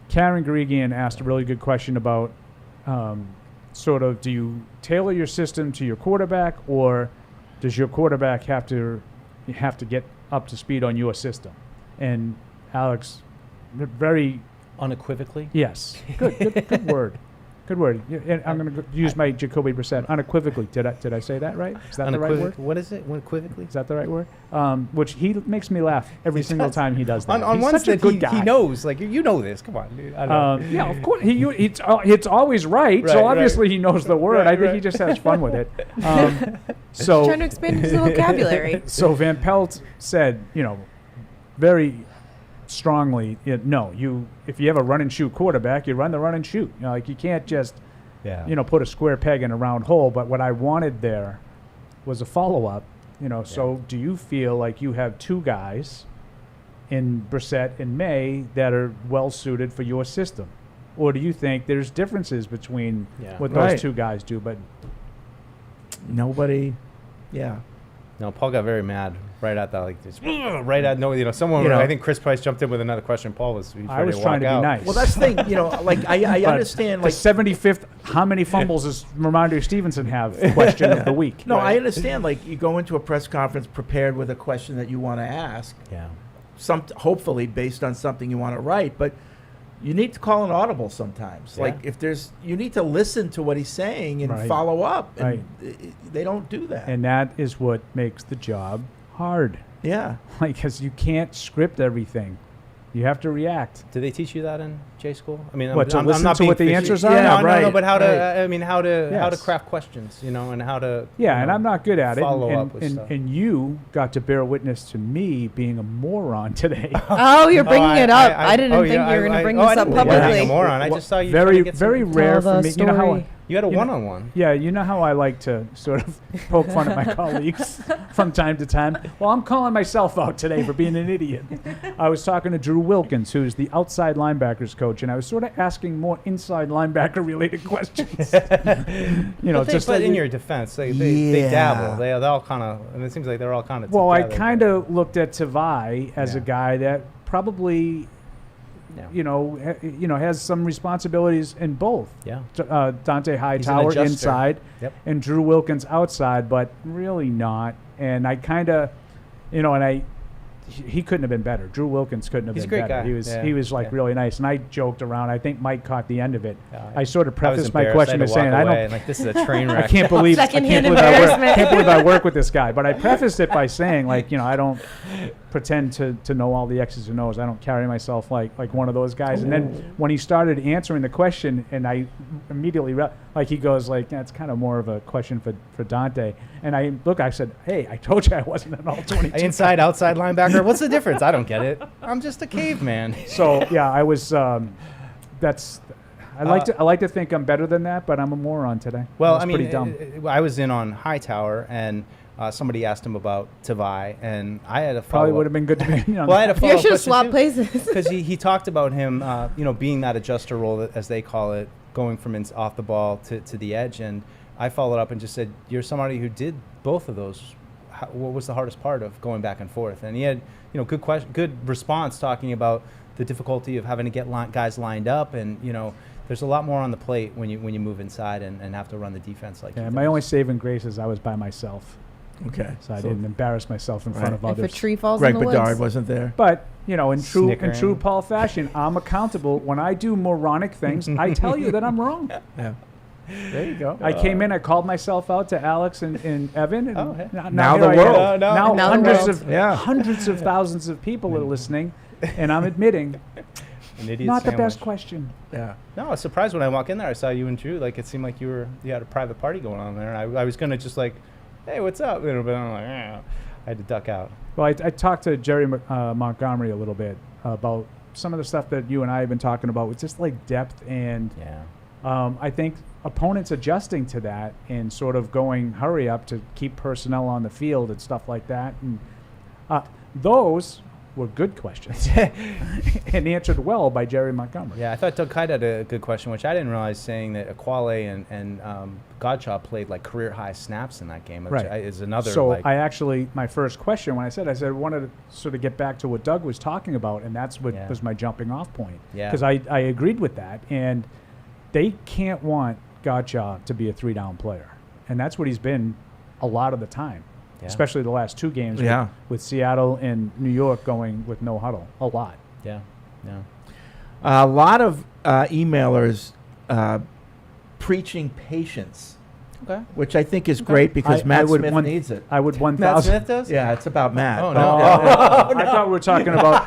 Karen Gregian asked a really good question about sort of, do you tailor your system to your quarterback, or does your quarterback have to get up to speed on your system? And Alex, very unequivocally. yes, good word. Good word. And I'm going to use my Jacoby Brissett unequivocally. Did I say that right? Is that the right word? What is it? Unequivocally? Is that the right word? Which he makes me laugh every single time he does that. On He's one such a side, good guy. he knows. Like, you know this. Come on, dude. I know. Yeah, of course. It's always right. So Right, obviously he knows the word. Right, I think right. he just has fun with it. So Trying to expand his vocabulary. So Van Pelt said, very strongly, no, if you have a run and shoot quarterback, you run the run and shoot. Like, you can't just put a square peg in a round hole. But what I wanted there was a follow-up. So do you feel like you have two guys in Brissett and Maye that are well-suited for your system? Or do you think there's differences between what Right. those two guys do? But Nobody, yeah. No, Paul got very mad right at that. Like, just, right at someone. I think Chris Price jumped in with another question. Paul was. I was trying to be nice. Well, that's the thing, like, I But understand, the like, 75th, how many fumbles does Ramondre Stevenson have? Question of the week. no, I understand, like, you go into a press conference prepared with a question that you want to ask, Yeah. hopefully based on something you want to write, but you need to call an audible sometimes. Yeah. Like, you need to listen to what he's saying and Right. follow up, and Right. they don't do that. And that is what makes the job hard. yeah. Like, because you can't script everything. You have to react. Did they teach you that in J school? I mean, What, to I'm listen not to being what the fishy. answers are? Yeah, No, right, no, but how to, right. I mean, how to Yes. craft questions, and how to. Yeah, and I'm not good at it. follow And, up with and, stuff. and you got to bear witness to me being a moron today. Oh, you're bringing it up. I didn't oh, think yeah, you were going to bring I this up didn't think you were being publicly. a moron. I just saw you. very, trying to get very some, rare Tell for the me. You know how story. You had a you know- one-on-one. Yeah, you know how I like to sort of poke fun at my colleagues from time to time. Well, I'm calling myself out today for being an idiot. I was talking to Drew Wilkins, who's the outside linebackers coach, and I was sort of asking more inside linebacker related questions. But in your defense, they Yeah. dabble. They all kind of, and it seems like they're all kind of. Well, I kind of looked at Tavai as a Yeah. guy that probably, has some responsibilities in both. Yeah. Dante Hightower adjuster. inside Yep. and Drew Wilkins outside, but really not. And I kind of, he couldn't have been better. Drew Wilkins couldn't have He's a been great better. guy. He was Yeah. really nice, and I joked around. I think Mike caught the end of it. Yeah. I sort of I was prefaced my embarrassed. question I by had to saying, walk I away, don't. and, like, this is a train wreck. I can't believe Secondhand I embarrassment. can't believe I work with this guy. But I prefaced it by saying, I don't pretend to know all the X's and O's. I don't carry myself like one of those guys. And then when he started answering the question, and I immediately he goes that's kind of more of a question for Dante. And I said, hey, I told you I wasn't an all 22. Inside, outside linebacker. What's the difference? I don't get it. I'm just a caveman. So yeah, I was. I I like to think I'm better than that, but I'm a moron today. Well, That's pretty dumb. I was in on Hightower, and somebody asked him about Tavai, and I had a Probably would have been good to be. Well, I had a You follow-up should have question swapped too, places. because he talked about him, being that adjuster role, as they call it, going from off the ball to the edge. And I followed up and just said, "You're somebody who did both of those. What was the hardest part of going back and forth?" And he had, good response, talking about the difficulty of having to get guys lined up, and there's a lot more on the plate when you move inside and have to run the defense like. Yeah, my only saving grace is I was by myself. Okay. So I didn't embarrass myself in front of If a others. tree falls Greg in the Bedard woods. wasn't there. But in true Snickering. Paul fashion, I'm accountable. When I do moronic things, I tell you that I'm wrong. Yeah. There you go. I came in, I called myself out to Alex and Evan, and Oh, hey. Now here the I am. world. Now Now the hundreds world. of hundreds of thousands of people are listening, and I'm admitting An idiot not the sandwich. best question. Yeah. No, I was surprised when I walked in there. I saw you and Drew. Like, it seemed like you had a private party going on there. And I was gonna just like, "Hey, what's up?" But I'm like, I had to duck out. Well, I talked to Jerry Montgomery a little bit about some of the stuff that you and I have been talking about with just like depth, and Yeah. I think opponents adjusting to that and sort of going hurry up to keep personnel on the field and stuff like that. And those were good questions and answered well by Jerry Montgomery. Yeah, I thought Doug Kite had a good question, which I didn't realize, saying that Aquale and Godshaw played like career high snaps in that game, which Right. is another. So like, I actually, my first question when I said I wanted to sort of get back to what Doug was talking about, and that's what Yeah. was my jumping off point. Yeah. Because I agreed with that, and they can't want Godshaw to be a 3-down player, and that's what he's been a lot of the time. Yeah. Especially the last 2 games Yeah. with Seattle and New York going with no huddle a lot. yeah. A lot of emailers preaching patience, Okay. which I think is great because I Matt would Smith want- needs it. I would Matt 1,000. Smith does? Yeah, it's about Matt. Oh, but- no. I thought we were talking about.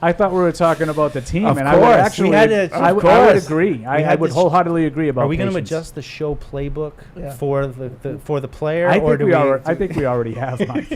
I thought we were talking about the team, Of and I would course. actually. We had to- I of would- I would course. agree. I had would this- wholeheartedly agree about. Are we going to patience. adjust the show playbook Yeah. for the player? I or think do we are. I do- think we already have, Mike.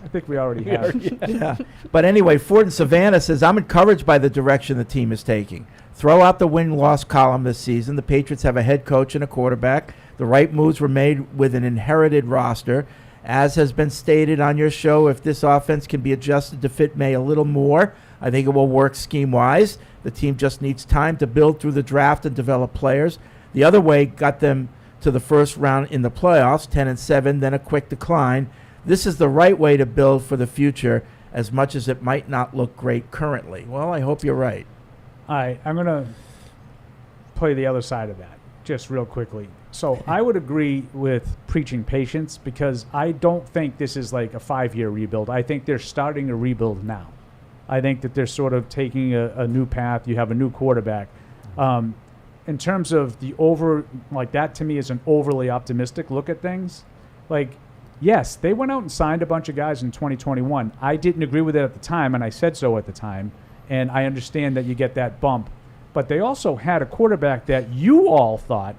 I think we already have. Yeah. But anyway, Ford in Savannah says, I'm encouraged by the direction the team is taking. Throw out the win-loss column this season. The Patriots have a head coach and a quarterback. The right moves were made with an inherited roster. As has been stated on your show, if this offense can be adjusted to fit Maye a little more, I think it will work scheme-wise. The team just needs time to build through the draft and develop players. The other way got them to the first round in the playoffs, 10-7, then a quick decline. This is the right way to build for the future, as much as it might not look great currently. Well, I hope you're right. All right, I'm going to play the other side of that just real quickly. So I would agree with preaching patience because I don't think this is like a 5-year rebuild. I think they're starting a rebuild now. I think that they're sort of taking a new path. You have a new quarterback. In terms of that to me is an overly optimistic look at things. Like, yes, they went out and signed a bunch of guys in 2021. I didn't agree with it at the time, and I said so at the time. And I understand that you get that bump. But they also had a quarterback that you all thought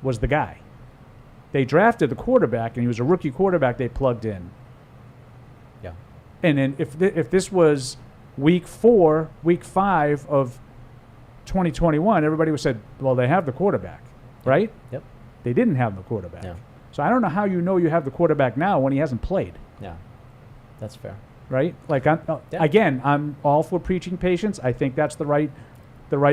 was the guy. They drafted the quarterback, and he was a rookie quarterback they plugged in. Yeah. And then if this was week 4, week 5 of 2021, everybody would have said, well, they have the quarterback, right? Yep. They didn't have the quarterback. Yeah. So I don't know how you know you have the quarterback now when he hasn't played, Yeah. That's fair. right? Like, Yeah. again, I'm all for preaching patience. I think that's the right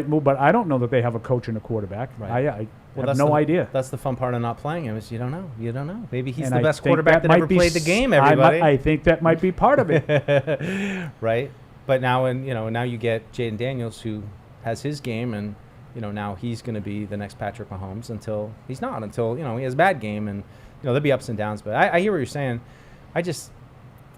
move, but I don't know that they have a coach and a quarterback. Right. I Well, have that's no idea. That's the fun part of not playing him, is you don't know. You don't know. Maybe he's And the I best think quarterback that might ever be played the game, I everybody. I think that might be part of it. Right? But now, now you get Jaden Daniels, who has his game, and now he's going to be the next Patrick Mahomes until he's not. Until he has a bad game, and there'll be ups and downs. But I hear what you're saying. I just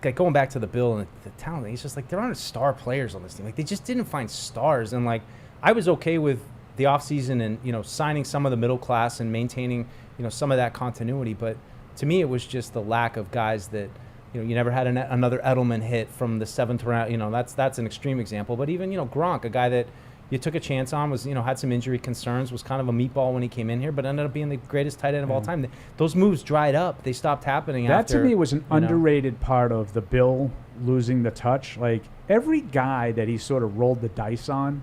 like going back to the Bill and the talent. It's just like there aren't star players on this team. Like they just didn't find stars, and like I was okay with the offseason and signing some of the middle class and maintaining some of that continuity. But to me, it was just the lack of guys that. You never had another Edelman hit from the 7th round. That's an extreme example. But even, Gronk, a guy that you took a chance on, was, had some injury concerns, was kind of a meatball when he came in here, but ended up being the greatest tight end of all time. Those moves dried up. They stopped happening That after. to me was an underrated part of the Bill losing the touch. Like every guy that he sort of rolled the dice on,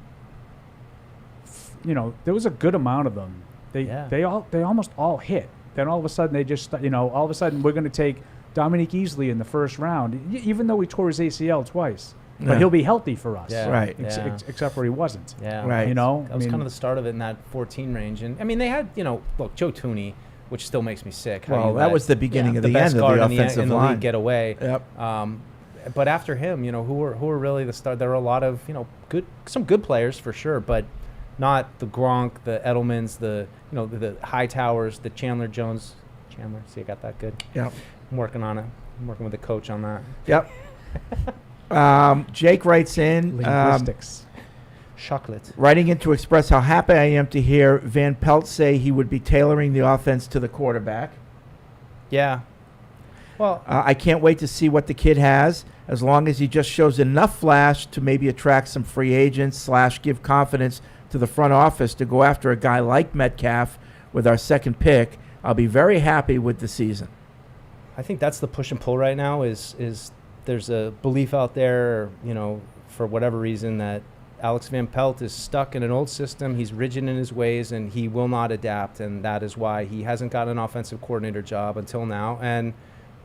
there was a good amount of them. They almost all hit. Then all of a sudden they just, all of a sudden we're going to take Dominique Easley in the first round, even though he tore his ACL twice. But he'll be healthy for us. Yeah. Right. Except for he wasn't. Yeah. Right. That was kind of the start of it in that 14 range. And I mean, they had, look, Joe Tooney, which still makes me sick. Well, that was the beginning of the best end of guard the in offensive in the line. league get away. Yep. But after him, who were really the start? There were a lot of some good players for sure, but not the Gronk, the Edelmans, the Hightowers, the Chandler Jones. Chandler, see, I got that good. Yep. I'm working on it. I'm working with the coach on that. Yep. Jake writes in. Linguistics. Chocolate. Writing in to express how happy I am to hear Van Pelt say he would be tailoring the offense to the quarterback. Yeah. Well, I can't wait to see what the kid has, as long as he just shows enough flash to maybe attract some free agents / give confidence to the front office to go after a guy like Metcalf with our second pick. I'll be very happy with the season. I think that's the push and pull right now is there's a belief out there, for whatever reason, that Alex Van Pelt is stuck in an old system. He's rigid in his ways, and he will not adapt, and that is why he hasn't got an offensive coordinator job until now. And,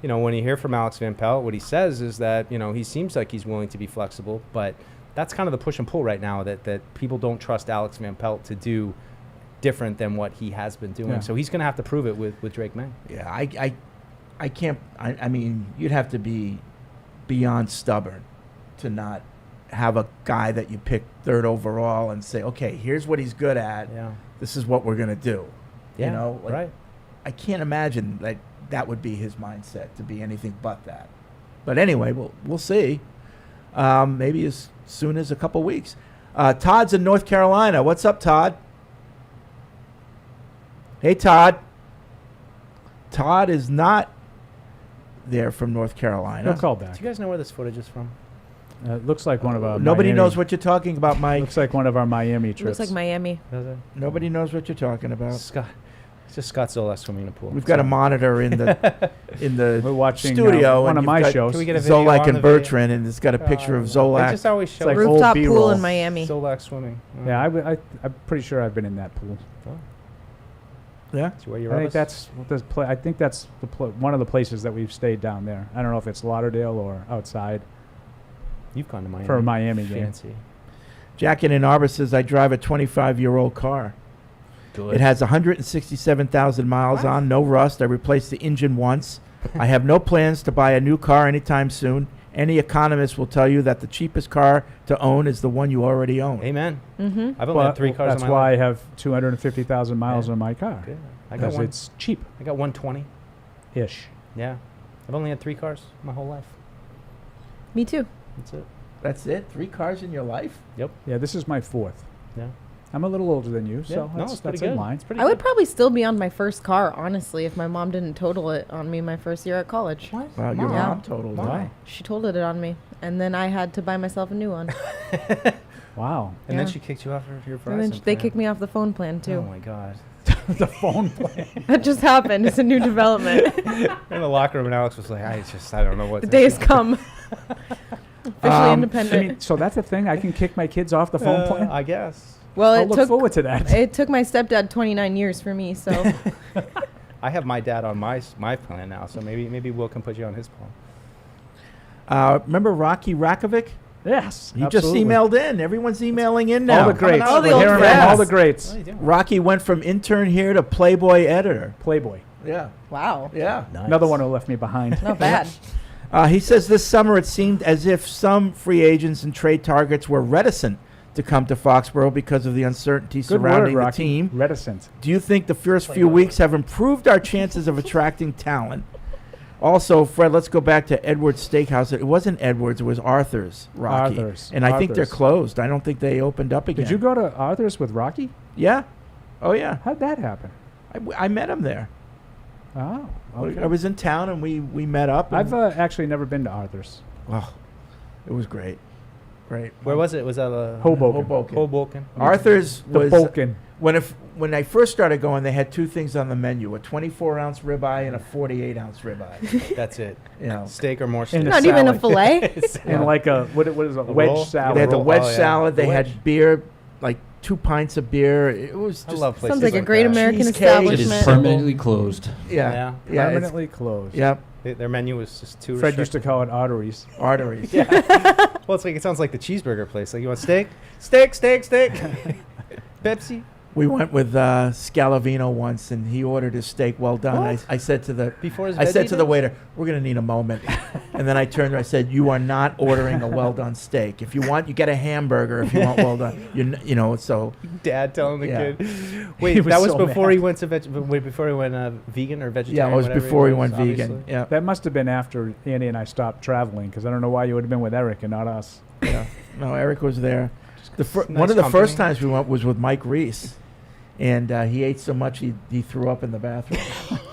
when you hear from Alex Van Pelt, what he says is that, he seems like he's willing to be flexible, but that's kind of the push and pull right now, that people don't trust Alex Van Pelt to do different than what he has been doing. Yeah. So he's going to have to prove it with Drake May. Yeah, I can't. I mean, you'd have to be beyond stubborn to not have a guy that you pick third overall and say, okay, here's what he's good at. Yeah. This is what we're going to do. Yeah, right. I can't imagine that would be his mindset, to be anything but that. But anyway, we'll see. Maybe as soon as a couple weeks. Todd's in North Carolina. What's up, Todd? Hey, Todd. Todd is not there from North Carolina. He'll call back. Do you guys know where this footage is from? It looks like one of our Nobody Miami. knows what you're talking about, Mike. Looks like one of our Miami trips. Looks like Miami. Does it? Nobody knows what you're talking about. Scott. It's just Scott Zola swimming in a pool. We've got a monitor in the We're watching studio. one and of you've my got shows. Can we get a video Zolak on and the video? Bertrand, and it's got a picture of They Zolak. just always show like us old Rooftop B-roll. pool in Miami. Zolak swimming. Yeah, I'm pretty sure I've been in that pool. Yeah. So where you I think that's one of the places that we've stayed down there. I don't know if it's Lauderdale or outside You've gone to Miami. for a Miami game. Fancy. Jack in Ann Arbor says, I drive a 25-year-old car. Good. It has 167,000 miles on, no rust. I replaced the engine once. I have no plans to buy a new car anytime soon. Any economist will tell you that the cheapest car to own is the one you already own. Amen. Mm-hmm. I've only had 3 cars That's in my why life. I have 250,000 miles Yeah. on my car. Good. I got Because one. it's cheap-ish. I got 120-ish. Yeah. I've only had 3 cars my whole life. Me too. That's it. That's it? 3 cars in your life? Yep. Yeah, this is my 4th. Yeah. I'm a little older than you, Yeah. so No, that's, it's pretty that's good. in line. It's pretty I would good. probably still be on my first car, honestly, if my mom didn't total it on me my first year at college. What? Wow, your Yeah. mom totaled Why? it. She totaled it on me, and then I had to buy myself a new one. Wow. And then Yeah. she kicked you off of your Verizon And then they plan. kicked me off the phone plan, Oh too. my God. The phone plan. That just happened. It's a new development. In the locker room, and Alex was like, I don't know what The to day has do." come. Officially I independent. mean, so that's a thing? I can kick my kids off the phone plan? I guess. Well, I'll it look took forward to that. it took my stepdad 29 years for me, so I have my dad on my plan now, so maybe Will can put you on his plan. Remember Rocky Rakovic? Yes. He absolutely. just emailed in. Everyone's emailing in now. All the greats. All the We're old hearing friends. from all the greats. What are you doing? Rocky went from intern here to Playboy editor. Playboy. Yeah. wow, Yeah. Another one who left me behind. not bad. He says this summer it seemed as if some free agents and trade targets were reticent to come to Foxborough because of the uncertainty Good word, surrounding the Rocky. team. Reticent. Do you think the first few weeks have improved our chances of attracting talent? Also, Fred, let's go back to Edwards Steakhouse. It wasn't Edwards, it was Arthur's, Rocky. Arthur's. And I think they're Arthur's. closed. I don't think they opened up again. Did you go to Arthur's with Rocky? Yeah. Oh, yeah. How'd that happen? I met him there. Oh, okay. I was in town and we met up. and- I've actually never been to Arthur's. Oh, it was great. Great. Where was it? Was that Hoboken. Hoboken. Hoboken. Arthur's The was Bolkin. when I first started going, they had 2 things on the menu: a 24-ounce ribeye and a 48-ounce ribeye. That's it. You know, Steak or more steak. And a Not even a salad. fillet. And like what is a roll? wedge salad. they had the roll. wedge Oh, yeah. salad. They The had wedge. beer, like 2 pints of beer. It was just I love places Sounds like a like great that. American Cheesecake. It is establishment. permanently closed. yeah, it's- Permanently closed. Yep, Their menu was just too Fred used to restrictive. call it arteries. arteries. Well, it's like it sounds like the cheeseburger place. Like, you want steak? Steak, steak, steak. Pepsi. We went with Scalavino once, and he ordered his steak well done. I said to the Before his I said veggie to the dips? waiter, "We're gonna need a moment." And then I turned to her, I said, "You are not ordering a well done steak. If you want, you get a hamburger. If you want well done, you know." So Dad telling the Yeah. kid. He Wait, was that was so before mad. he went to before he went vegan or vegetarian. yeah, it was whatever before he was, went vegan. obviously. Yeah, That must have been after Andy and I stopped traveling, because I don't know why you would have been with Eric and not us. yeah. No, Eric was there. Nice One of the first company. times we went was with Mike Reese, and he ate so much he threw up in the bathroom.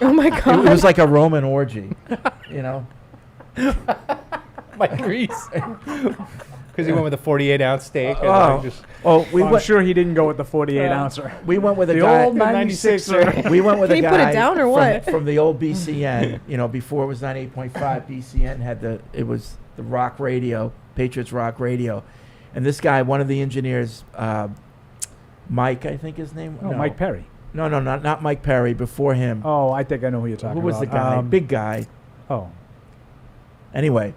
Oh my It god. was like a Roman orgy, you know. Mike Reese. Because he went with a 48-ounce steak. And Oh. like just We I'm went. sure he didn't go with the 48 ouncer. We went with a The guy. old 96er. We went with Can a you guy put it down or from, what? from the old BCN. You know, before it was 98.5, BCN had it was the rock radio, Patriots rock radio, and this guy, one of the engineers, Mike, I think his name. Oh, no. Mike Perry. No, not Mike Perry. Before him, Oh, I think I know who you're talking who was about. the guy? Big guy. Oh, Anyway,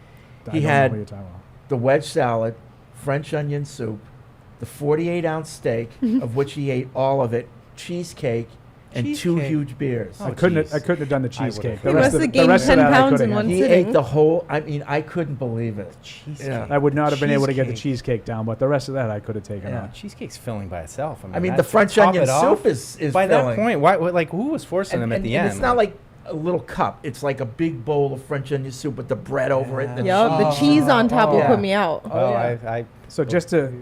I he don't know had who you're talking about. the wedge salad, French onion soup, the 48-ounce steak, of which he ate all of it, cheesecake, and 2 Cheesecake. huge beers. Oh, I couldn't geez. have done the I would've- cheesecake. He The must rest of have the gained rest of 10 that I pounds could in have one had. He sitting. ate the whole. I mean, I couldn't believe it. cheesecake. Yeah. I would not have been able to get the Cheesecake. cheesecake down, but the rest of that I could have taken Yeah. on. Cheesecake's filling by itself. I mean, that the should French top onion it off. soup is By filling. that point, why? Like, who was forcing them at the end? it's not like a little cup. It's like a big bowl of French onion soup with the bread over it. And the Yup, the cheese. cheese on top will yeah. put me out. Oh, yeah. I So just to,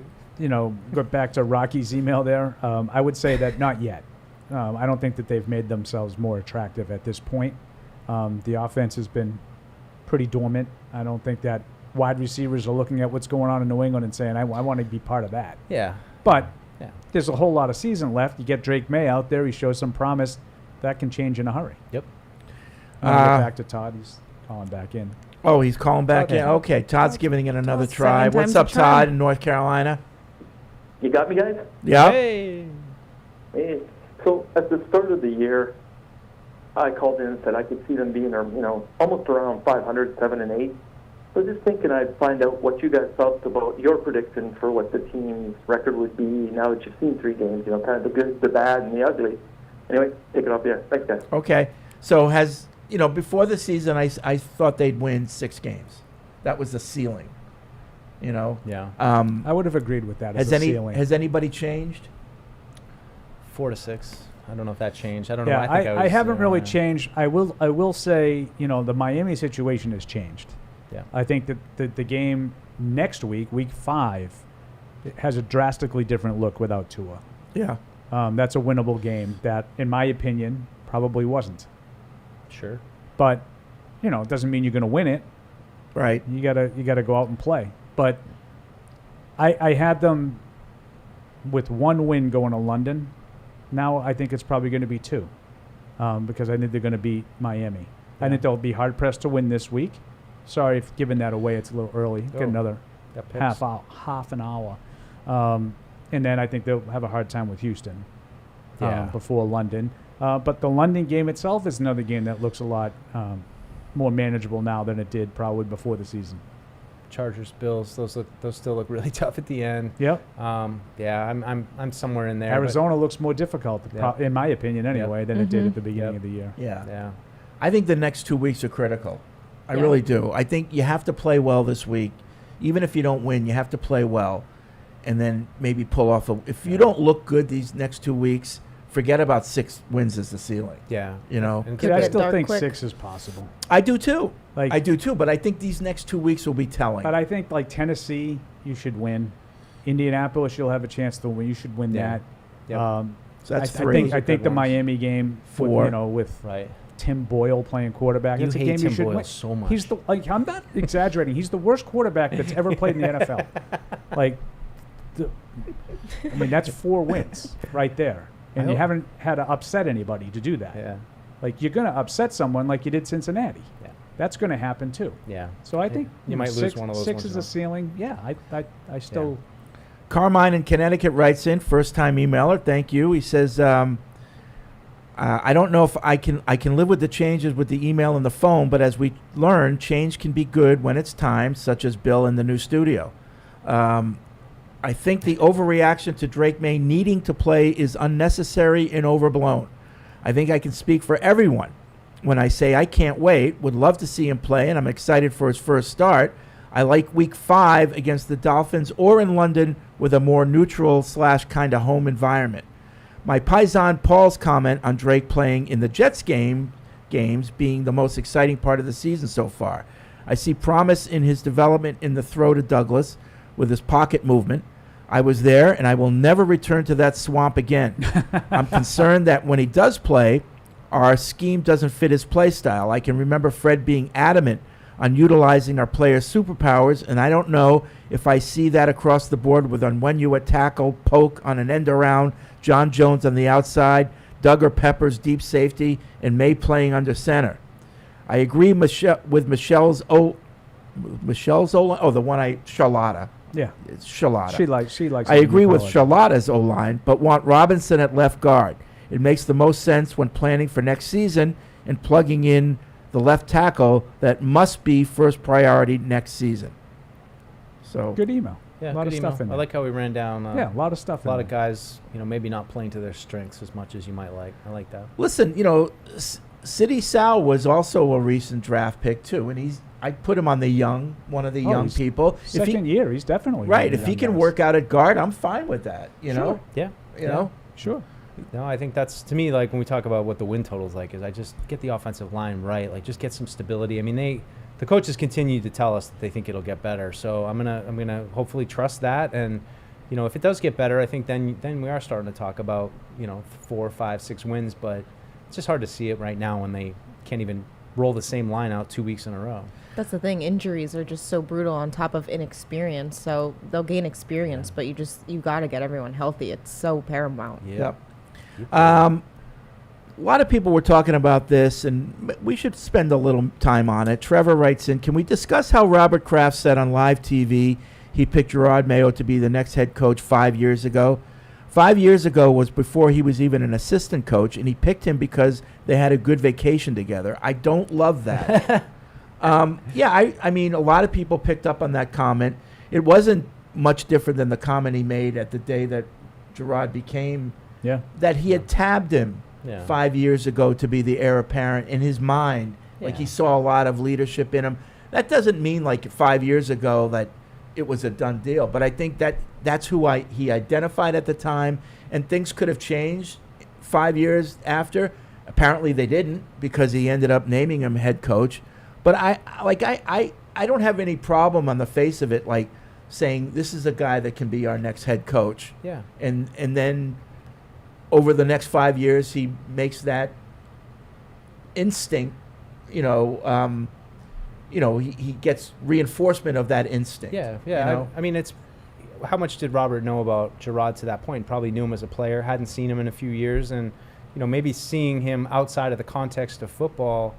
go back to Rocky's email there, I would say that not yet. I don't think that they've made themselves more attractive at this point. The offense has been pretty dormant. I don't think that wide receivers are looking at what's going on in New England and saying, I want to be part of that. yeah. But Yeah. there's a whole lot of season left. You get Drake Maye out there. He shows some promise. That can change in a hurry. Yep. I'm gonna get back to Todd. He's calling back in. Oh, he's calling back Okay. in. Okay, Todd's giving it another Todd's try. 7 What's times up, a charm. Todd, in North Carolina? You got me, guys? Yeah. Hey. Hey. So at the start of the year, I called in and said I could see them being, almost around 500, 7 and 8. So just thinking I'd find out what you guys felt about your prediction for what the team's record would be now that you've seen 3 games. Kind of the good, the bad, and the ugly. Anyway, take it off. Yeah, thanks, guys. Okay. So before the season, I thought they'd win 6 games. That was the ceiling. Yeah. I would have agreed with that as a ceiling. Has anybody changed? 4 to 6. I don't know if that changed. I don't know. Yeah, I think I was, haven't really changed. I will say, the Miami situation has changed. Yeah. I think that the game next week, week 5, it has a drastically different look without Tua. Yeah. That's a winnable game that, in my opinion, probably wasn't. Sure. But, it doesn't mean you're going to win it. Right. You gotta go out and play. But I had them with 1 win going to London. Now I think it's probably going to be 2, because I think they're going to beat Miami. I think they'll be hard pressed to win this week. Sorry if giving that away. It's a little early. Get another Got picks. half an hour, and then I think they'll have a hard time with Houston. Yeah. Before London. But the London game itself is another game that looks a lot more manageable now than it did probably before the season. Chargers, Bills. Those still look really tough at the end. Yep. Yeah. I'm somewhere in there. but- Arizona looks more difficult, in my opinion, anyway, than it did at the beginning Yep. of the year. Yeah. Yeah. I think the next 2 weeks are critical. I Yeah. really do. I think you have to play well this week. Even if you don't win, you have to play well, and then maybe pull off if you don't look good these next 2 weeks, forget about 6 wins as the ceiling. Yeah. And Could I get still dark think quick. 6 is possible. I do too. Like- I do too. But I think these next 2 weeks will be telling. But I think, like, Tennessee, you should win. Indianapolis, you'll have a chance to win. You should win Yeah. that. Yep. So that's I 3. think the good ones. Miami game, 4. with Right. Tim Boyle playing quarterback. You That's a hate game Tim you should Boyle win. so much. He's I'm not exaggerating. He's the worst quarterback that's ever played in the NFL. That's 4 wins right there, and you haven't had to upset anybody to do that. Yeah. Like, you're going to upset someone like you did Cincinnati. Yeah. That's going to happen too. Yeah. So I think You might lose 6, one of those 6 once is in a the while. ceiling. Yeah, I still. Carmine in Connecticut writes in, first-time emailer. Thank you. He says, I don't know if I can live with the changes with the email and the phone, but as we learn, change can be good when it's time, such as Bill in the new studio. I think the overreaction to Drake Maye needing to play is unnecessary and overblown. I think I can speak for everyone when I say I can't wait, would love to see him play, and I'm excited for his first start. I like week 5 against the Dolphins or in London with a more neutral / kind of home environment. My paisan Paul's comment on Drake playing in the Jets games being the most exciting part of the season so far. I see promise in his development in the throw to Douglas with his pocket movement. I was there, and I will never return to that swamp again. I'm concerned that when he does play, our scheme doesn't fit his play style. I can remember Fred being adamant on utilizing our players' superpowers, and I don't know if I see that across the board with Onwenu at tackle, Polk on an end around, John Jones on the outside, Doug or Peppers deep safety, and Maye playing under center. I agree with Michelle's the one Shalata. Yeah, it's Shalata. She likes. I agree with Shalata's O-line, but want Robinson at left guard. It makes the most sense when planning for next season and plugging in the left tackle that must be first priority next season. So good email. Yeah, a lot of stuff in there. I like how we ran down. A lot of stuff. A lot of guys, maybe not playing to their strengths as much as you might like. I like that. Listen, City Sal was also a recent draft pick too, and I put him on one of the young people. Second year, he's definitely right. If he can work out at guard, I'm fine with that. Sure. Yeah. You know. Sure. No, I think that's, to me, like when we talk about what the win total's like, is I just get the offensive line right, like just get some stability. I mean, the coaches continue to tell us that they think it'll get better, so I'm gonna hopefully trust that, and if it does get better, I think then we are starting to talk about 4, 5, 6 wins, but it's just hard to see it right now when they can't even roll the same line out 2 weeks in a row. That's the thing. Injuries are just so brutal on top of inexperience. So they'll gain experience, but you got to get everyone healthy. It's so paramount. Yep. A lot of people were talking about this, and we should spend a little time on it. Trevor writes in, can we discuss how Robert Kraft said on live TV he picked Gerard Mayo to be the next head coach 5 years ago? 5 years ago was before he was even an assistant coach, and he picked him because they had a good vacation together. I don't love that. I mean, a lot of people picked up on that comment. It wasn't much different than the comment he made at the day that Gerard became... Yeah. That he had tabbed him 5 years ago to be the heir apparent in his mind. Yeah. Like he saw a lot of leadership in him. That doesn't mean like 5 years ago that it was a done deal. But I think that's who he identified at the time. And things could have changed 5 years after. Apparently they didn't, because he ended up naming him head coach. But I don't have any problem on the face of it, like saying this is a guy that can be our next head coach. Yeah. And then over the next 5 years, he makes that instinct, he gets reinforcement of that instinct. Yeah. I mean, it's how much did Robert know about Gerard to that point? Probably knew him as a player, hadn't seen him in a few years, and maybe seeing him outside of the context of football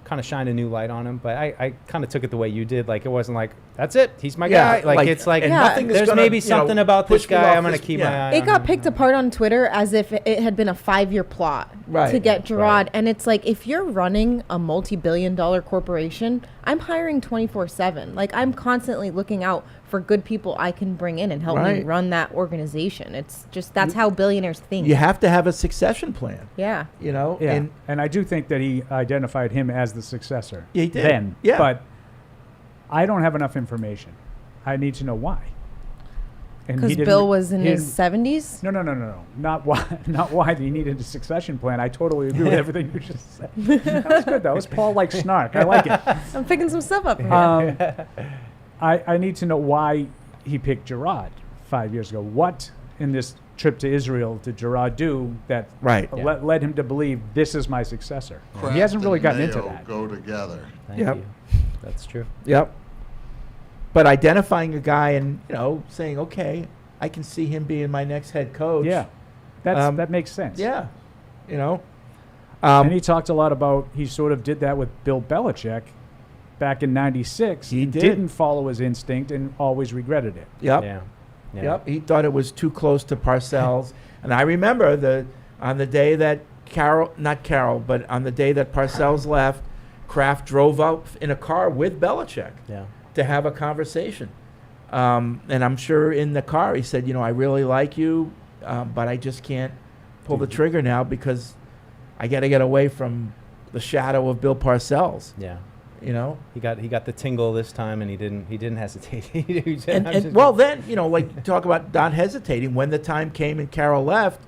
kind of shined a new light on him. But I kind of took it the way you did. Like, it wasn't like, that's it, he's my guy. Like it's like, there's maybe something about this guy I'm going to keep my eye on. It got picked apart on Twitter as if it had been a 5-year plot to get Gerard. Right. And it's like, if you're running a multi-billion-dollar corporation, I'm hiring 24/7. Like, I'm constantly looking out for good people I can bring in and help me run that organization. It's just, that's how billionaires think. You have to have a succession plan. Yeah. Yeah. And I do think that he identified him as the successor. Yeah, he did. Then. Yeah. But I don't have enough information. I need to know why. Because Bill was in his 70s? No. Not why he needed a succession plan. I totally agree with everything you just said. That was good. That was Paul-like snark. I like it. I'm picking some stuff up here. I need to know why he picked Gerard 5 years ago. What in this trip to Israel did Gerard do that led him to believe this is my successor? Kraft he hasn't really gotten and into Mayo that. Go together. Thank you. That's true. Yep. But identifying a guy and saying, okay, I can see him being my next head coach. Yeah, that makes sense. Yeah, and he talked a lot about, he sort of did that with Bill Belichick back in '96. He did. Didn't follow his instinct and always regretted it. Yep. Yeah. Yeah. Yep, he thought it was too close to Parcells. And I remember on the day that on the day that Parcells left, Kraft drove out in a car with Belichick to have a conversation. And I'm sure in the car he said, I really like you, but I just can't pull the trigger now because I got to get away from the shadow of Bill Parcells. Yeah. He got the tingle this time, and he didn't hesitate. Talk about not hesitating. When the time came and Carroll left,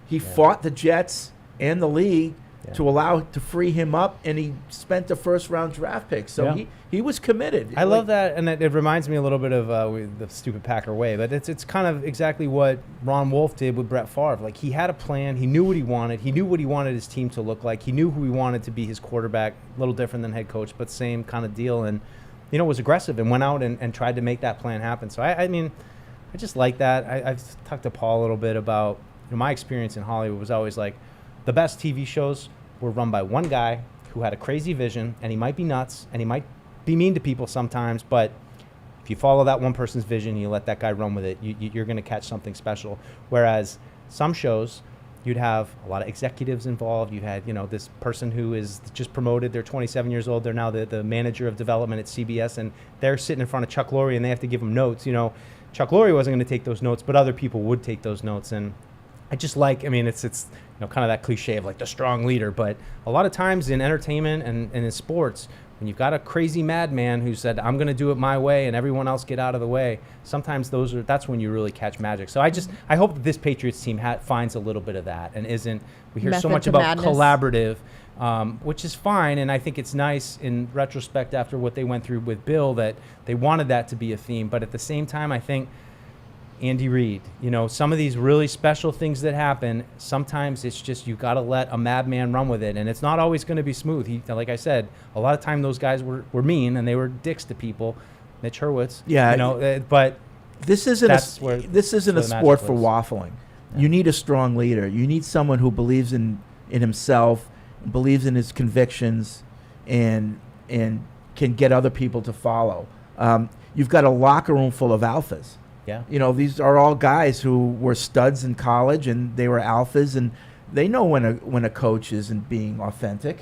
he fought the Jets and the league to free him up, and he spent the first round draft pick. So he was committed. I love that, and it reminds me a little bit of the stupid Packer way, but it's kind of exactly what Ron Wolf did with Brett Favre. Like, he had a plan, he knew what he wanted, his team to look like, he knew who he wanted to be his quarterback. A little different than head coach, but same kind of deal, and was aggressive and went out and tried to make that plan happen. So I just like that. I've talked to Paul a little bit about my experience in Hollywood was always like, the best TV shows were run by one guy who had a crazy vision, and he might be nuts, and he might be mean to people sometimes, but if you follow that one person's vision, you let that guy run with it, you're going to catch something special. Whereas some shows, you'd have a lot of executives involved. You had, this person who is just promoted. They're 27 years old. They're now the manager of development at CBS, and they're sitting in front of Chuck Lorre, and they have to give him notes. Chuck Lorre wasn't going to take those notes, but other people would take those notes, and I just like, it's kind of that cliche of like the strong leader, but a lot of times in entertainment and in sports, when you've got a crazy madman who said, I'm going to do it my way and everyone else get out of the way, sometimes that's when you really catch magic. So I hope that this Patriots team finds a little bit of that and we hear so much about collaborative, which is fine. And I think it's nice in retrospect after what they went through with Bill that they wanted that to be a theme. But at the same time, I think Andy Reid, some of these really special things that happen, sometimes it's just you got to let a madman run with it, and it's not always going to be smooth. Like I said, a lot of time those guys were mean, and they were dicks to people. Mitch Hurwitz, but this isn't a sport for waffling. Yeah. You need a strong leader. You need someone who believes in himself, believes in his convictions, and can get other people to follow. You've got a locker room full of alphas. Yeah. These are all guys who were studs in college, and they were alphas, and they know when a coach isn't being authentic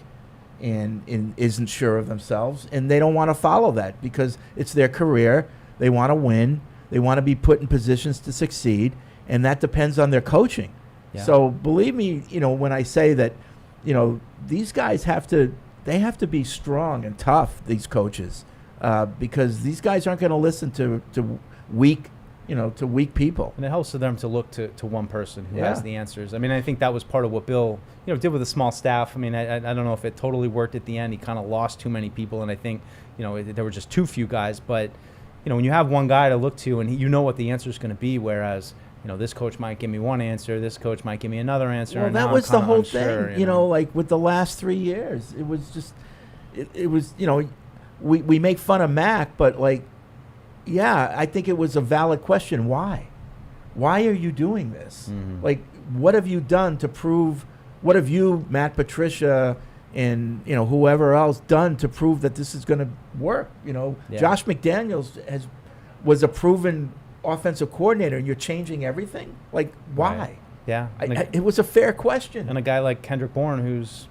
and isn't sure of themselves, and they don't want to follow that because it's their career. They want to win. They want to be put in positions to succeed, and that depends on their coaching. Yeah. So believe me, when I say that, these guys have to be strong and tough, these coaches, because these guys aren't going to listen to weak people. And it helps for them to look to one person who has the answers. I think that was part of what Bill, did with a small staff. I don't know if it totally worked at the end. He kind of lost too many people, and I think, there were just too few guys. But, when you have one guy to look to and what the answer is going to be, whereas, this coach might give me one answer, this coach might give me another answer. Well, that was the whole thing, like with the last 3 years. It was just, it was, we make fun of Mac, but like, yeah, I think it was a valid question. Why? Why are you doing this? Mm-hmm. Like, what have you done to prove? What have you, Matt Patricia, and whoever else done to prove that this is going to work? Josh McDaniels was a proven offensive coordinator, and you're changing everything. Like, why? Right. Yeah, it was a fair question. And a guy like Kendrick Bourne, who's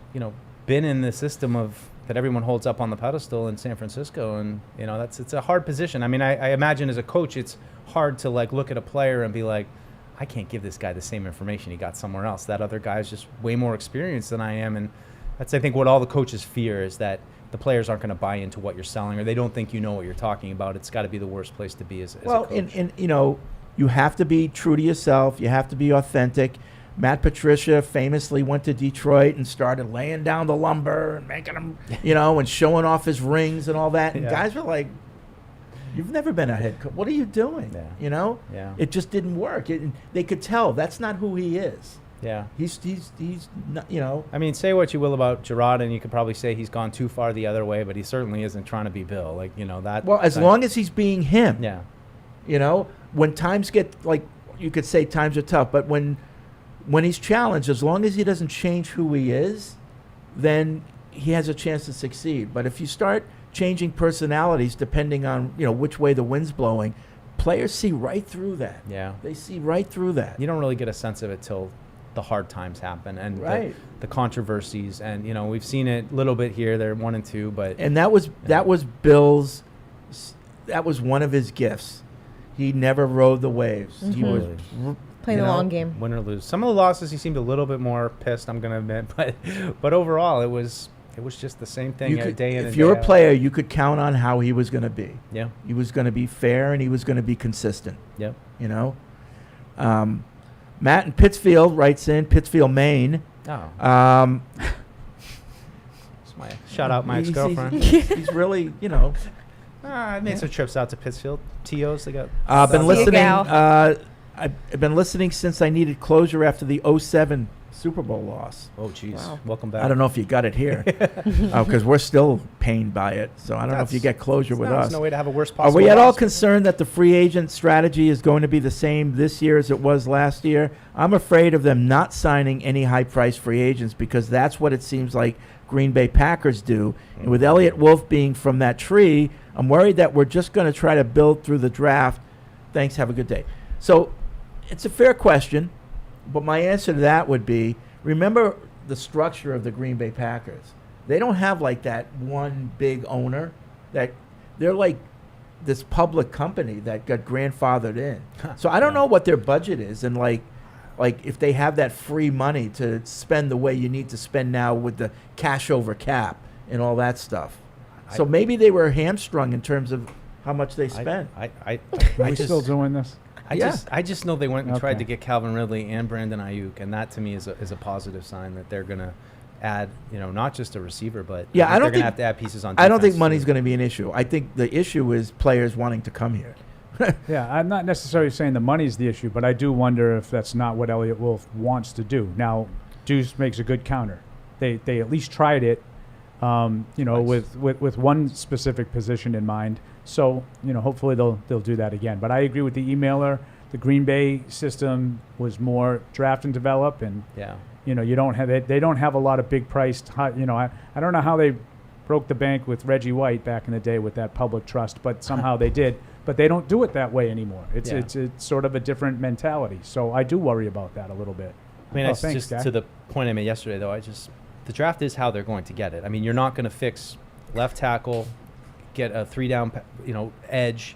been in the system of that everyone holds up on the pedestal in San Francisco, and it's a hard position. I imagine as a coach, it's hard to like look at a player and be like, I can't give this guy the same information he got somewhere else. That other guy's just way more experienced than I am, and that's I think what all the coaches fear is that the players aren't going to buy into what you're selling, or they don't think you know what you're talking about. It's got to be the worst place to be as a coach. And you have to be true to yourself. You have to be authentic. Matt Patricia famously went to Detroit and started laying down the lumber and making them, and showing off his rings and all that. And guys were like, you've never been a head coach. What are you doing? Yeah. It just didn't work. They could tell that's not who he is. Yeah. He's not, say what you will about Gerard, and you could probably say he's gone too far the other way, but he certainly isn't trying to be Bill. Like, that. Well, as long as he's being him. Yeah. When times get, like, you could say times are tough, but when he's challenged, as long as he doesn't change who he is, then he has a chance to succeed. But if you start changing personalities depending on which way the wind's blowing, players see right through that. Yeah. They see right through that. You don't really get a sense of it till the hard times happen and the controversies. And, we've seen it a little bit here. They're 1-2, but. And that was Bill's, that was one of his gifts. He never rode the waves. He was playing the long game. Win or lose. Some of the losses, he seemed a little bit more pissed, I'm going to admit. But overall, it was just the same thing day in and day out. If you're a player, you could count on how he was going to be. Yeah. He was going to be fair, and he was going to be consistent. Yep. Matt in Pittsfield writes in, Pittsfield, Maine. Oh. Shout out my ex-girlfriend. He's really, I made some trips out to Pittsfield. TOs, they got. Been listening. I've been listening since I needed closure after the 07 Super Bowl loss. Oh, jeez. Wow. Welcome back. I don't know if you got it here, because we're still pained by it. So I don't know if you get closure with us. There's no way to have a worse Are possible. we at all loss. concerned that the free agent strategy is going to be the same this year as it was last year? I'm afraid of them not signing any high-priced free agents because that's what it seems like Green Bay Packers do. And with Elliott Wolf being from that tree, I'm worried that we're just going to try to build through the draft. Thanks. Have a good day. So it's a fair question, but my answer to that would be, remember the structure of the Green Bay Packers. They don't have like that one big owner. That they're like this public company that got grandfathered in. So I don't know what their budget is, and like if they have that free money to spend the way you need to spend now with the cash over cap and all that stuff. So maybe they were hamstrung in terms of how much they spent. Are we still doing this? I just know they went and tried Okay. to get Calvin Ridley and Brandon Ayuk, and that to me is a positive sign that they're going to add, not just a receiver, but Yeah, I don't they're going think- to have to add pieces on. I don't think defense, money's too. going to be an issue. I think the issue is players wanting to come here. Yeah, I'm not necessarily saying the money's the issue, but I do wonder if that's not what Elliott Wolf wants to do. Now, Deuce makes a good counter. They at least tried it, with one specific position in mind. So, hopefully they'll do that again. But I agree with the emailer. The Green Bay system was more draft and develop, and Yeah. you don't have it. They don't have a lot of big priced. I don't know how they broke the bank with Reggie White back in the day with that public trust, but somehow they did. But they don't do it that way anymore. It's sort of a different mentality. So I do worry about that a little bit. I mean, it's thanks, just Jack. to the point I made yesterday, though. The draft is how they're going to get it. I mean, you're not going to fix left tackle, get a 3-down, edge,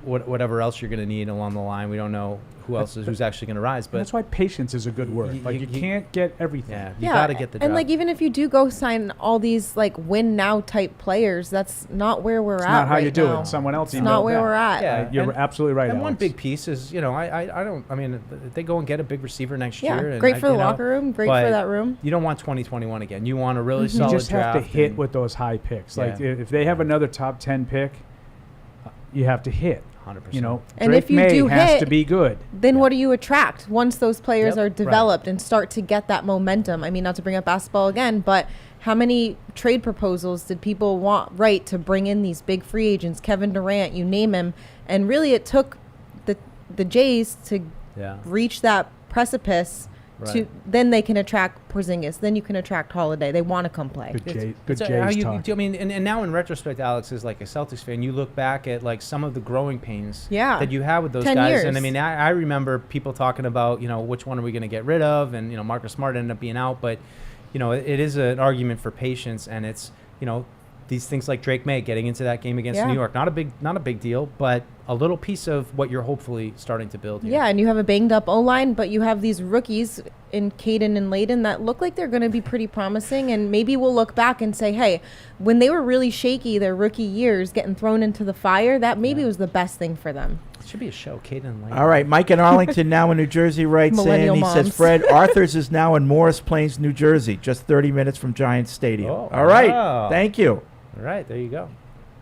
whatever else you're going to need along the line. We don't know who's actually going to rise, but That's why patience is a good word. You can't get everything. yeah, you got to get the draft. And even if you do go sign all these win now type players, that's not where we're It's at. not how right you do now. it. Someone else It's not where we're at. Yeah, You're and- absolutely right, And one Alex. big piece is, if they go and get a big receiver next Yeah, year. And great for the locker room, great but for that room. You don't want 2021 again. You want a really You solid just draft. have to hit and- with those high picks. Yeah. Like if they have another top 10 pick, you have to hit. 100%. And Drake if you May do has hit, to be good. Then what do you attract once those players Yep. are developed and start to get that momentum? I mean, not to bring up basketball again, but how many trade proposals did people want to bring in these big free agents, Kevin Durant, you name him, and really it took the Jays to Yeah. reach that precipice. Right. Then they can attract Porzingis. Then you can attract Holiday. They want to come play. Good It's how Jays you, talk. I mean, and now in retrospect, Alex, is like a Celtics fan, you look back at some of the growing pains Yeah. that you had with those 10 guys. years. And I mean, I remember people talking about, which one are we going to get rid of? And, Marcus Smart ended up being out. But, it is an argument for patience. And it's, these things like Drake May getting into that game against Yeah. New York, not a big deal, but a little piece of what you're hopefully starting to build here. Yeah, and you have a banged up O-line, but you have these rookies in Caden and Layden that look like they're going to be pretty promising, and maybe we'll look back and say, hey, when they were really shaky their rookie years, getting thrown into the fire, that maybe was the best thing for them. It should be a show, Caden Lane. All right, Mike in Arlington now in New Jersey writes in. Millennial He says, moms. Fred, Arthur's is now in Morris Plains, New Jersey, just 30 minutes from Giants Stadium. Oh, All right, wow. thank you. All right, there you go.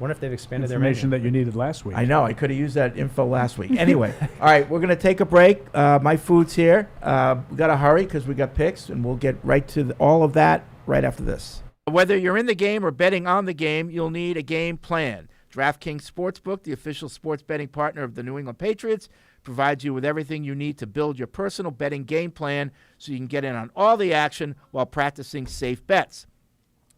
Wonder if they've expanded their Information menu. that you needed last week. I know, I could have used that info last week. Anyway, all right, we're going to take a break. My food's here. We got to hurry because we got picks, and we'll get right to all of that right after this. Whether you're in the game or betting on the game, you'll need a game plan. DraftKings Sportsbook, the official sports betting partner of the New England Patriots, provides you with everything you need to build your personal betting game plan so you can get in on all the action while practicing safe bets.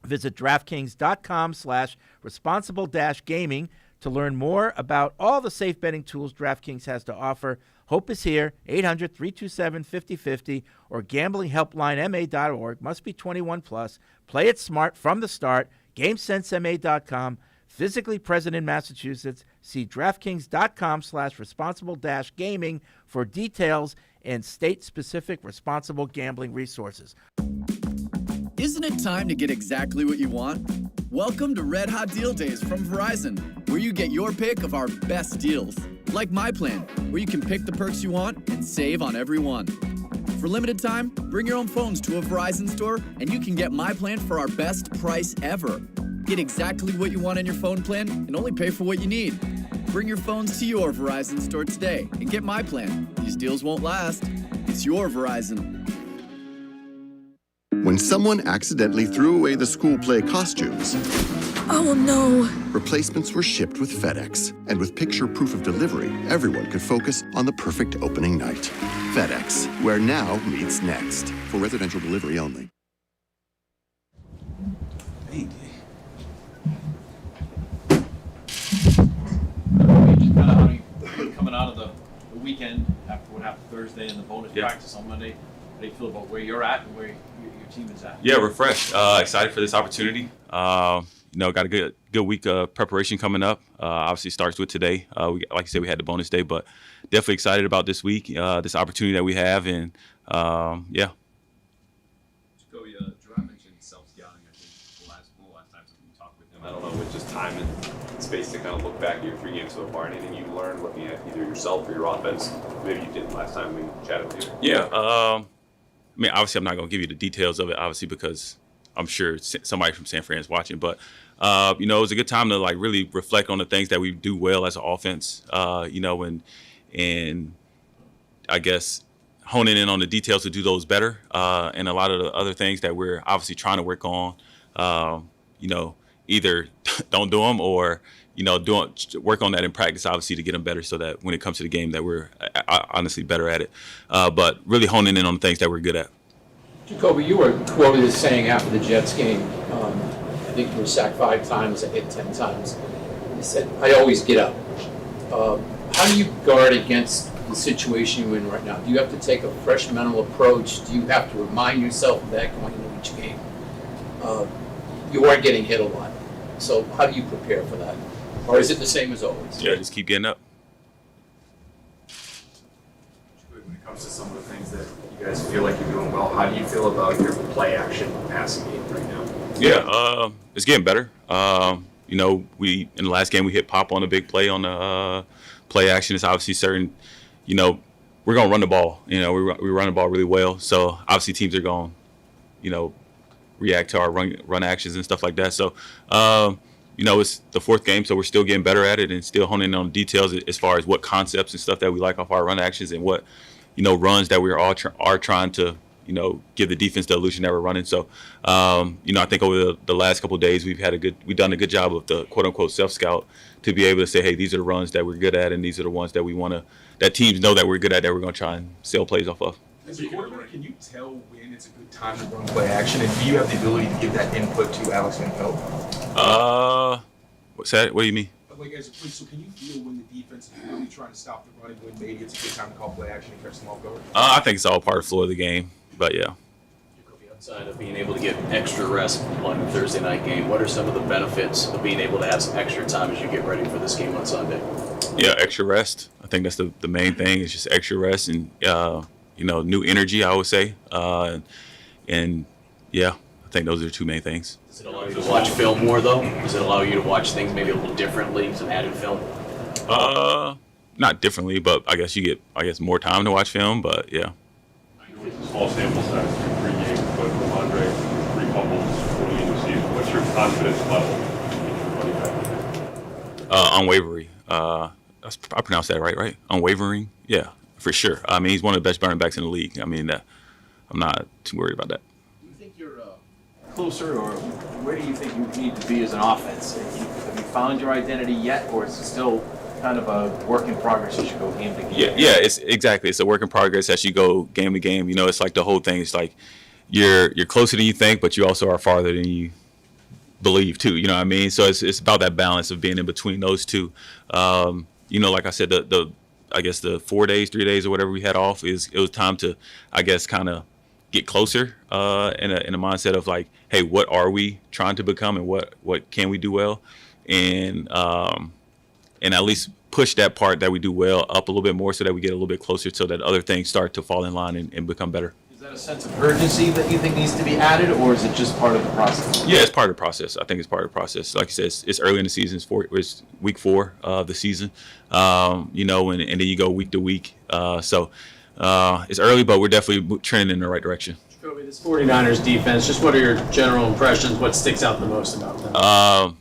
Visit DraftKings.com/responsible-gaming To learn more about all the safe betting tools DraftKings has to offer, Hope is here, 800-327-5050 or gamblinghelplinema.org. Must be 21 plus. Play it smart from the start. GameSenseMA.com. Physically present in Massachusetts. See DraftKings.com/responsible-gaming for details and state-specific responsible gambling resources. Isn't it time to get exactly what you want? Welcome to Red Hot Deal Days from Verizon, where you get your pick of our best deals. Like My Plan, where you can pick the perks you want and save on every one. For limited time, bring your own phones to a Verizon store and you can get My Plan for our best price ever. Get exactly what you want in your phone plan and only pay for what you need. Bring your phones to your Verizon store today and get My Plan. These deals won't last. It's your Verizon. When someone accidentally threw away the school play costumes, Oh no. replacements were shipped with FedEx. And with picture proof of delivery, everyone could focus on the perfect opening night. FedEx, where now meets next. For residential delivery only. Hey, just kind of how you coming out of the weekend after what happened Thursday and the bonus practice on Monday. How do you feel about where you're at and where your team is at? Yeah, refreshed. Excited for this opportunity. Got a good week of preparation coming up. Obviously starts with today. Like you said, we had the bonus day, but definitely excited about this week, this opportunity that we have, and yeah. Jacoby, Gerard mentioned self-scouting, I think, the last time we talked with him. I don't know, with just time and space to kind of look back at your 3 games so far, anything you learned looking at either yourself or your offense, maybe you didn't last time we chatted with you? Yeah. I mean, obviously, I'm not going to give you the details of it, obviously, because I'm sure somebody from San Fran is watching. But, it was a good time to, really reflect on the things that we do well as an offense, and I guess honing in on the details to do those better, and a lot of the other things that we're obviously trying to work on, either don't do them or, work on that in practice, obviously, to get them better so that when it comes to the game that we're honestly better at it. But really honing in on the things that we're good at. Jacoby, you were quoted as saying after the Jets game, I think you were sacked 5 times, I hit 10 times. You said, I always get up. How do you guard against the situation you're in right now? Do you have to take a fresh mental approach? Do you have to remind yourself of that going into each game? You are getting hit a lot. So how do you prepare for that? Or is it the same as always? Yeah, just keep getting up. When it comes to some of the things that you guys feel like you're doing well, how do you feel about your play action passing game right now? Yeah, it's getting better. We in the last game we hit pop on a big play on the play action. It's obviously certain, we're going to run the ball. We run the ball really well. So obviously teams are going, react to our run actions and stuff like that. So, it's the 4th game, so we're still getting better at it and still honing in on details as far as what concepts and stuff that we like off our run actions and what, runs that we are trying to, give the defense the illusion that we're running. So, I think over the last couple of days we've done a good job of the quote unquote self-scout to be able to say, hey, these are the runs that we're good at and these are the ones that that teams know that we're good at, that we're going to try and sell plays off of. As a quarterback, can you tell when it's a good time to run play action, and do you have the ability to give that input to Alex Van Pelt? What's that? What do you mean? So can you feel when the defense is really trying to stop the running, when maybe it's a good time to call play action and catch them off guard? I think it's all part of the flow of the game, but yeah. Outside of being able to get extra rest on the Thursday night game, what are some of the benefits of being able to have some extra time as you get ready for this game on Sunday? Yeah, extra rest. I think that's the main thing. It's just extra rest and new energy, I would say, and yeah, I think those are the 2 main things. Does it allow you to watch film more though? Does it allow you to watch things maybe a little differently, some added film? Not differently, but I guess you get more time to watch film. But yeah. Small sample size, 3 games, but from Andre, 3 fumbles, 40 in the season. What's your confidence level in running back? Unwavering. I pronounced that right? Unwavering. Yeah, for sure. I mean, he's one of the best running backs in the league. I mean, I'm not too worried about that. Do you think you're closer, or where do you think you need to be as an offense? Have you found your identity yet, or is it still kind of a work in progress as you go game to game? Yeah, it's a work in progress as you go game to game. It's like the whole thing. It's like you're closer than you think, but you also are farther than believe too. You know what I mean? So it's about that balance of being in between those two. You know, like I said, I guess the 4 days, 3 days, or whatever we had off it was time to, I guess, kind of get closer in a mindset of like, hey, what are we trying to become, and what can we do well, and at least push that part that we do well up a little bit more so that we get a little bit closer so that other things start to fall in line and become better. Is that a sense of urgency that you think needs to be added, or is it just part of the process? Yeah, it's part of the process. I think it's part of the process. Like I said, it's early in the season. It's week 4 of the season, you know, and then you go week to week. So it's early, but we're definitely trending in the right direction. Jacoby, this 49ers defense, just what are your general impressions? What sticks out the most about them?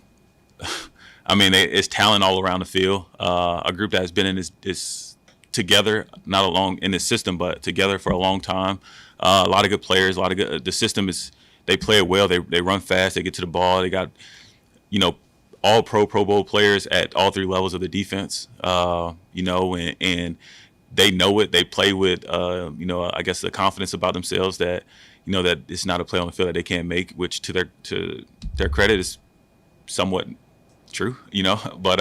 I mean, it's talent all around the field. A group that has been in this together, not along in this system, but together for a long time. A lot of good players, a lot of good. The system they play it well. They run fast. They get to the ball. They got, you know, all Pro Bowl players at all 3 levels of the defense. You know, and they know it. They play with, you know, I guess the confidence about themselves that, you know, that it's not a play on the field that they can't make, which to their credit is somewhat true, you know, but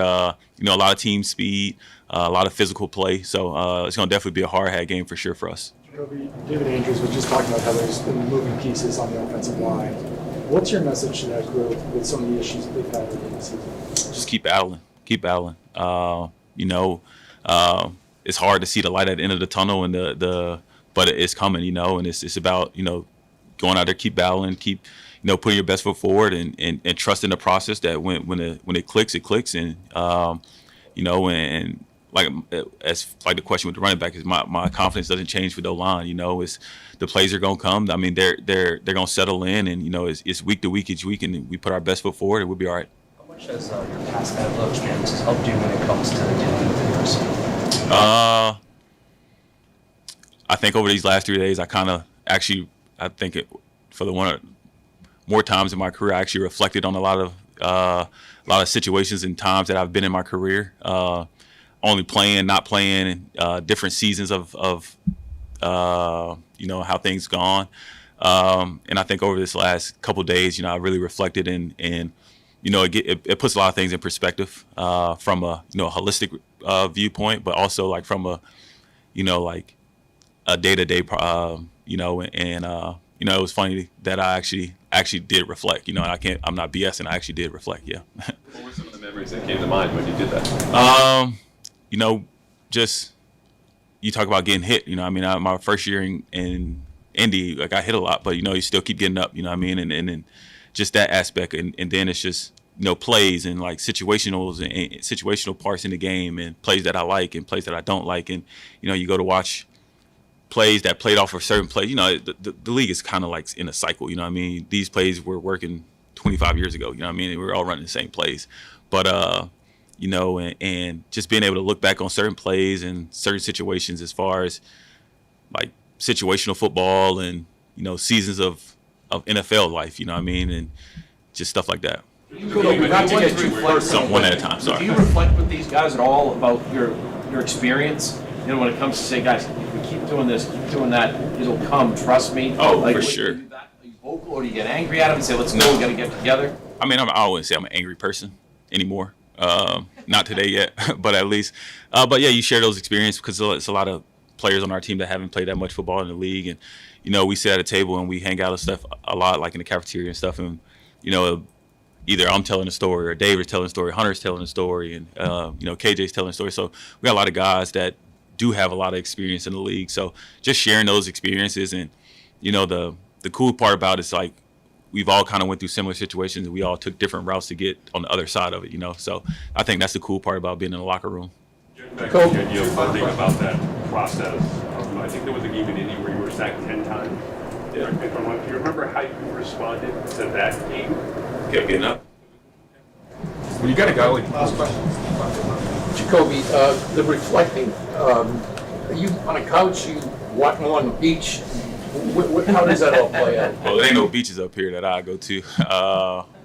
you know, a lot of team speed, a lot of physical play, so it's going to definitely be a hard hat game for sure for us. Jacoby, David Andrews was just talking about how there's been moving pieces on the offensive line. What's your message to that group with some of the issues that they've had early in the season? Just keep battling. You know, it's hard to see the light at the end of the tunnel, and but it's coming, you know, and it's about, you know, going out there, keep battling, keep, you know, putting your best foot forward, and trusting the process that when it clicks, it clicks, and you know, and like as like the question with the running back is my confidence doesn't change with the line. You know, it's the plays are gonna come. I mean, they're gonna settle in, and you know, it's week to week each week, and we put our best foot forward, and we'll be all right. How much has your past NFL experiences helped you when it comes to dealing with adversity? I think over these last 3 days, I think for the one more times in my career, I actually reflected on a lot of situations and times that I've been in my career, only playing, not playing, different seasons of you know, how things gone. And I think over this last couple of days, you know, I really reflected and you know, it puts a lot of things in perspective from a, you know, a holistic viewpoint, but also like from a, you know, like a day-to-day, you know, and you know, it was funny that I actually did reflect, you know, and I'm not BSing, I actually did reflect, yeah. What were some of the memories that came to mind when you did that? You know, just, you talk about getting hit, you know, I mean, my first year in Indy, like, I hit a lot, but, you know, you still keep getting up, you know what I mean, and just that aspect, and then it's just, you know, plays and like situational parts in the game, and plays that I like and plays that I don't like, and, you know, you go to watch plays that played off of certain plays. You know, the league is kind of like in a cycle, you know what I mean? These plays were working 25 years ago, you know what I mean? We were all running the same plays. But, you know, and just being able to look back on certain plays and certain situations as far as like situational football and, you know, seasons of NFL life, you know what I mean? And just stuff like that. One at a time, sorry. Do you reflect with these guys at all about your experience? You know, when it comes to say, guys, if we keep doing this, keep doing that, it'll come, trust me. Oh, like, for sure. Are you vocal, or do you get angry at them and say, let's go, we got to get together? I mean, I wouldn't say I'm an angry person anymore. Not today yet, but at least. But yeah, you share those experiences because it's a lot of players on our team that haven't played that much football in the league. And, you know, we sit at a table and we hang out and stuff a lot, like in the cafeteria and stuff. And, you know, either I'm telling a story or David's telling a story, Hunter's telling a story, and, you know, KJ's telling a story. So we got a lot of guys that do have a lot of experience in the league. So just sharing those experiences, and, you know, the cool part about it is like we've all kind of went through similar situations, and we all took different routes to get on the other side of it, you know. So I think that's the cool part about being in the locker room. Back to the idea of learning about that process. I think there was a game in Indy where you were sacked 10 times. Yeah. Do you remember how you responded to that game? Kept getting up. Well, you got to go. Jacoby, the reflecting, are you on a couch, you walking on the beach? How does that all play out? Well, there ain't no beaches up here that I go to.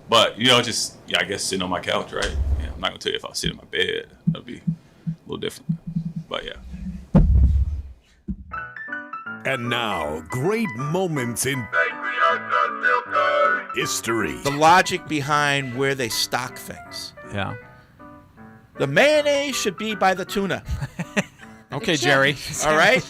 But, you know, just, yeah, I guess sitting on my couch, right? Yeah, I'm not going to tell you if I sit in my bed. That'd be a little different. But, yeah. And now, great moments in history. The logic behind where they stock things. Yeah. The mayonnaise should be by the tuna. Okay, Jerry. All right?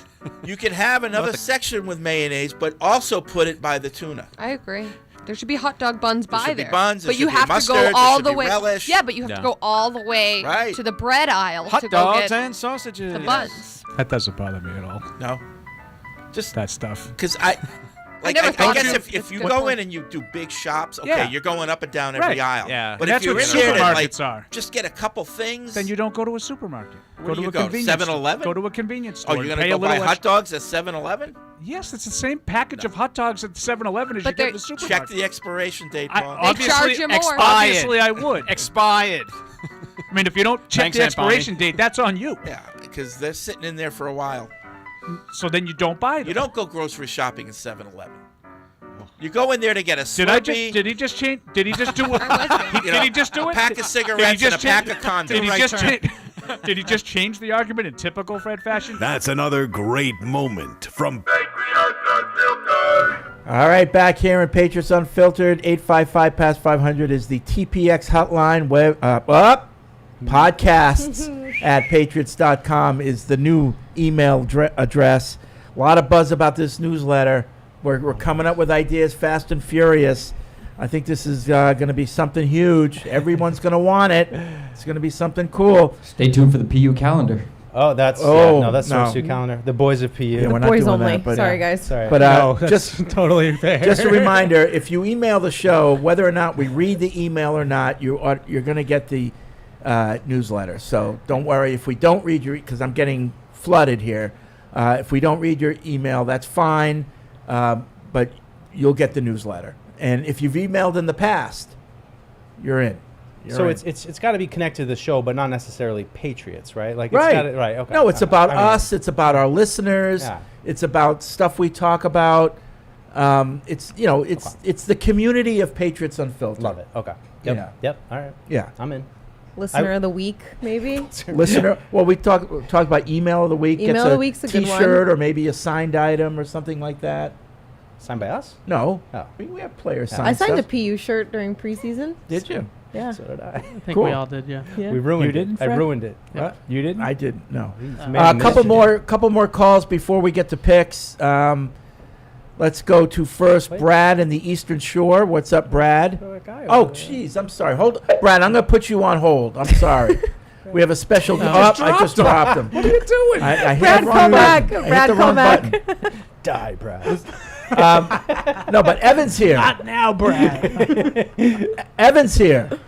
You can have another section with mayonnaise, but also put it by the tuna. I agree. There should be hot dog buns by should be there. buns, there but you should be have mustard, to there go all should the be way. relish. Yeah, but you have to go all the way to the bread aisle Hot to go dogs get and sausages. the buns. That doesn't bother me at all. No. Just that stuff. Because I guess if you go in and you do big shops, okay, you're going up and down every aisle. Yeah. But That's if you're what in there, supermarkets are. just get a couple things. Then you don't go to a supermarket. Where Go do to you a go? convenience 7-Eleven? Go to a convenience Oh, store. you're and going pay to a go buy little hot extra. dogs at 7-Eleven? Yes, it's the same package of hot dogs at 7-Eleven as But you get at they're- the supermarket. Check the expiration date, Paul. Obviously, charge you more. Obviously, I would. Expired. I mean, if you don't check Thanks, the Aunt Bonnie. expiration date, that's on you. Yeah, because they're sitting in there for a while. So then you don't buy them. You don't go grocery shopping at 7-Eleven. You go in there to get a Did I Slurpee. just? Did he just change? Did he just do it? Did he just do a it? pack of cigarettes and a pack of condoms. Did he Right just turn. Did he just change the argument in typical Fred fashion? That's another great moment from All right, back here in Patriots Unfiltered, 855-PASS-500 is the TPX hotline. Podcasts at patriots.com is the new email address. A lot of buzz about this newsletter. We're coming up with ideas fast and furious. I think this is going to be something huge. Everyone's going to want it. It's going to be something cool. Stay tuned for the PU calendar. Oh, that's Source 2 calendar. The boys of PU. Yeah, we're not boys doing only. that, but, Sorry, guys. Sorry. But No, that's just totally fair. Just a reminder: if you email the show, whether or not we read the email or not, you're going to get the newsletter. So don't worry if we don't read your, because I'm getting flooded here. If we don't read your email, that's fine, but you'll get the newsletter. And if you've emailed in the past, you're in. So it's got to be connected to the show, but not necessarily Patriots, right? Like Right. It's gotta, right. Okay. No, it's about I mean, us. It's about our listeners. Yeah. It's about stuff we talk about. It's the community of Patriots Unfiltered. Love it. Okay. Yep. Yeah. Yep. All right. Yeah. I'm in. Listener of the week, maybe. Listener. Well, we talk about email of the week. Email Gets of the week's a good T-shirt one. or maybe a signed item or something like that. Signed by us? No. Oh. We have players sign I signed stuff. a PU shirt during preseason. Did you? Yeah. So did I. I think Cool. we all did, yeah. We ruined You it. didn't, I Fred? ruined it. What? You didn't? I didn't. No. made A couple more calls before we get to picks. Let's go to first Brad in the Eastern Shore. What's up, Brad? Oh, jeez, I'm sorry. Hold, Brad. I'm going to put you on hold. I'm sorry. We have a special. I just dropped him. What are you doing? I hit Brad, the come wrong back. button. I hit Brad, the come wrong back. button. Die, Brad. No, but Evan's here. Not now, Brad. Evan's here.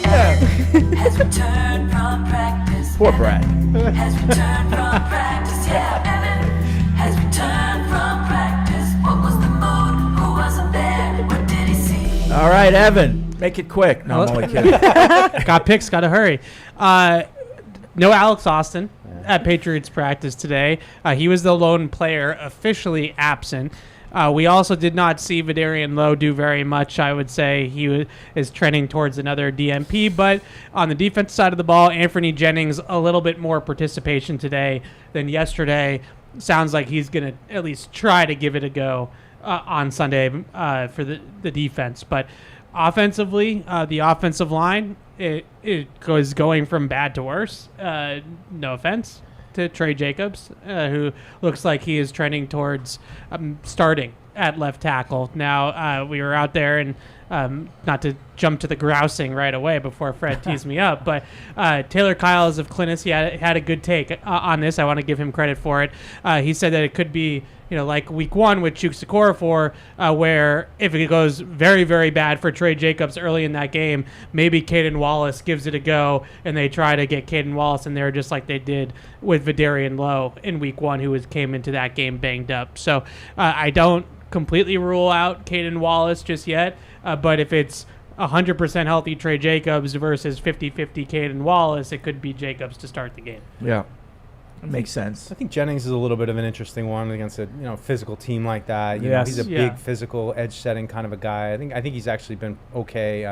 Has returned from practice. Poor Brad. Has returned from practice. Yeah, Evan has returned from practice. What was the mood? Who wasn't there? What did he see? All right, Evan. Make it quick. No, I'm only kidding. Got picks, got to hurry. No Alex Austin at Patriots practice today. He was the lone player officially absent. We also did not see Vidarian Lowe do very much. I would say he is trending towards another DMP. But on the defensive side of the ball, Anthony Jennings, a little bit more participation today than yesterday. Sounds like he's going to at least try to give it a go on Sunday for the defense. But offensively, the offensive line, it goes going from bad to worse. No offense to Trey Jacobs, who looks like he is trending towards starting at left tackle. Now, we were out there, and not to jump to the grousing right away before Fred teased me up, but Taylor Kyles of Clintus, he had a good take on this. I want to give him credit for it. He said that it could be, like week one with Chukwuesekorofor, where if it goes very, very bad for Trey Jacobs early in that game, maybe Caden Wallace gives it a go, and they try to get Caden Wallace in there just like they did with Vidarian Lowe in week one, who came into that game banged up. So I don't completely rule out Caden Wallace just yet, but if it's 100% healthy Trey Jacobs versus 50-50 Caden Wallace, it could be Jacobs to start the game. Yeah. It makes sense. I think Jennings is a little bit of an interesting one against a physical team like that. You know, he's a big physical edge setting kind of a guy. I think he's actually been okay.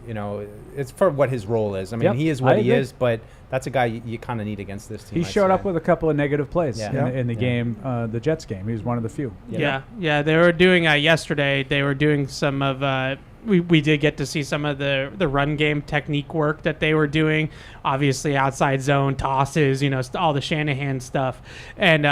it's for what his role is. I mean, Yep, he is what I he agree. is, but that's a guy you kind of need against this team. He showed up with a couple of negative plays Yeah. in the game, the Jets game. He was one of the few. Yeah. They were doing yesterday. They were doing some of. We did get to see some of the run game technique work that they were doing. Obviously, outside zone tosses, all the Shanahan stuff, and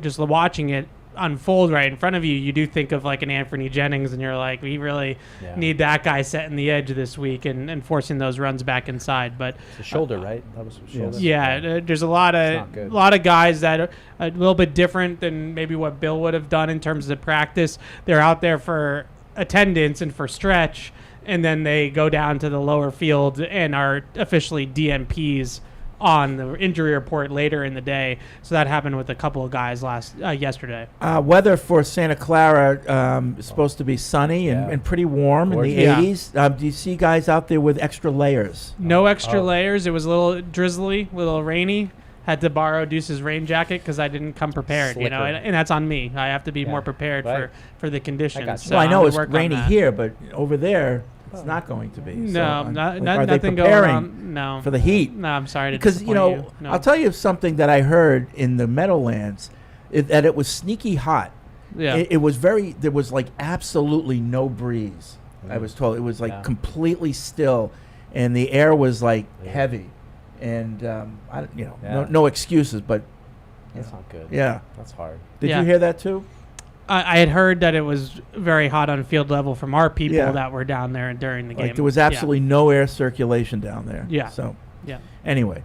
just watching it unfold right in front of you, you do think of like an Anthony Jennings, and you're like, we really need that guy setting the edge this week and forcing those runs back inside. But the shoulder, right? That was shoulder. Yeah, there's a lot of guys that are a little bit different than maybe what Bill would have done in terms of practice. They're out there for attendance and for stretch, and then they go down to the lower field and are officially DNPs on the injury report later in the day. So that happened with a couple of guys yesterday. Weather for Santa Clara is supposed to be sunny and pretty warm in the 80s. Do you see guys out there with extra layers? No extra layers. It was a little drizzly, a little rainy. Had to borrow Deuce's rain jacket because I didn't come prepared, Slicker. and that's on me. I have to be more prepared for the conditions. So well, I know I'm it's gonna work on rainy that. here, but over there it's not going to be. No, so, not are nothing they going preparing on. No, for the heat? No, I'm sorry to because disappoint you. No. I'll tell you something that I heard in the Meadowlands, that it was sneaky hot. Yeah. It was there was like absolutely no breeze. I was told it was like completely still, and the air was like heavy. And no excuses, but that's not good. Yeah, that's hard. Did you hear that too? I had heard that it was very hot on field level from our people Yeah. that were down there during the game. Like there was absolutely no air circulation down there. Yeah. So yeah. Anyway,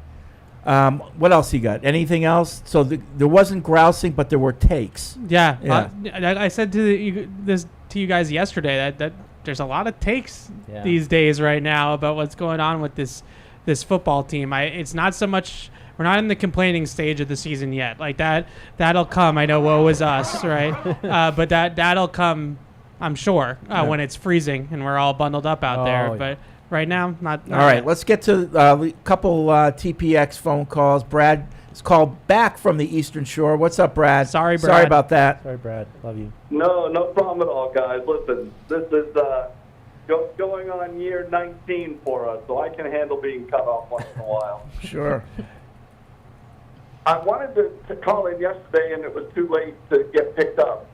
what else you got? Anything else? So there wasn't grousing, but there were takes. Yeah. Yeah. I said to you guys yesterday that there's a lot of takes Yeah. these days right now about what's going on with this football team. It's not so much, we're not in the complaining stage of the season yet. Like that'll come. I know woe is us, right? But that'll come, I'm sure, when it's freezing and we're all bundled up out there. But right now, not All right, yet. let's get to a couple TPX phone calls. Brad is called back from the Eastern Shore. What's up, Brad? Sorry, Brad. Sorry about that. Sorry, Brad. Love you. No problem at all, guys. Listen, this is going on year 19 for us, so I can handle being cut off once in a while. Sure. I wanted to call in yesterday, and it was too late to get picked up.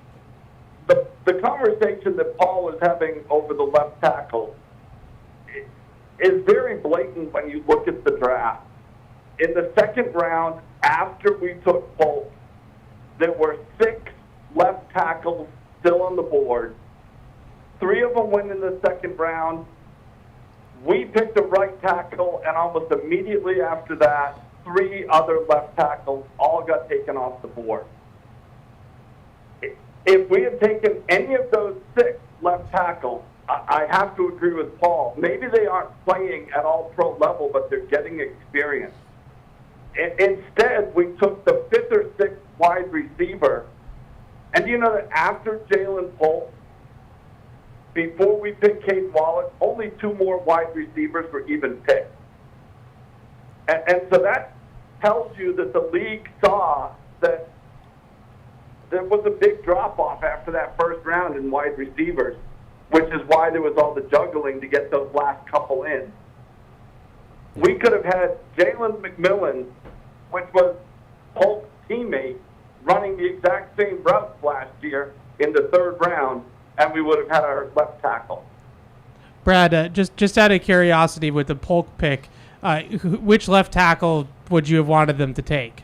The conversation that Paul was having over the left tackle is very blatant when you look at the draft. In the second round, after we took Polk, there were 6 left tackles still on the board. 3 of them went in the second round. We picked a right tackle, and almost immediately after that, 3 other left tackles all got taken off the board. If we had taken any of those 6 left tackles, I have to agree with Paul. Maybe they aren't playing at all pro level, but they're getting experience. Instead, we took the 5th or 6th wide receiver, and do you know that after Jalen Polk, before we picked Cade Wallace, only 2 more wide receivers were even picked. And so that tells you that the league saw that there was a big drop-off after that first round in wide receivers, which is why there was all the juggling to get those last couple in. We could have had Jalen McMillan, which was Polk's teammate, running the exact same routes last year in the 3rd round, and we would have had our left tackle. Brad, just out of curiosity with the Polk pick, which left tackle would you have wanted them to take?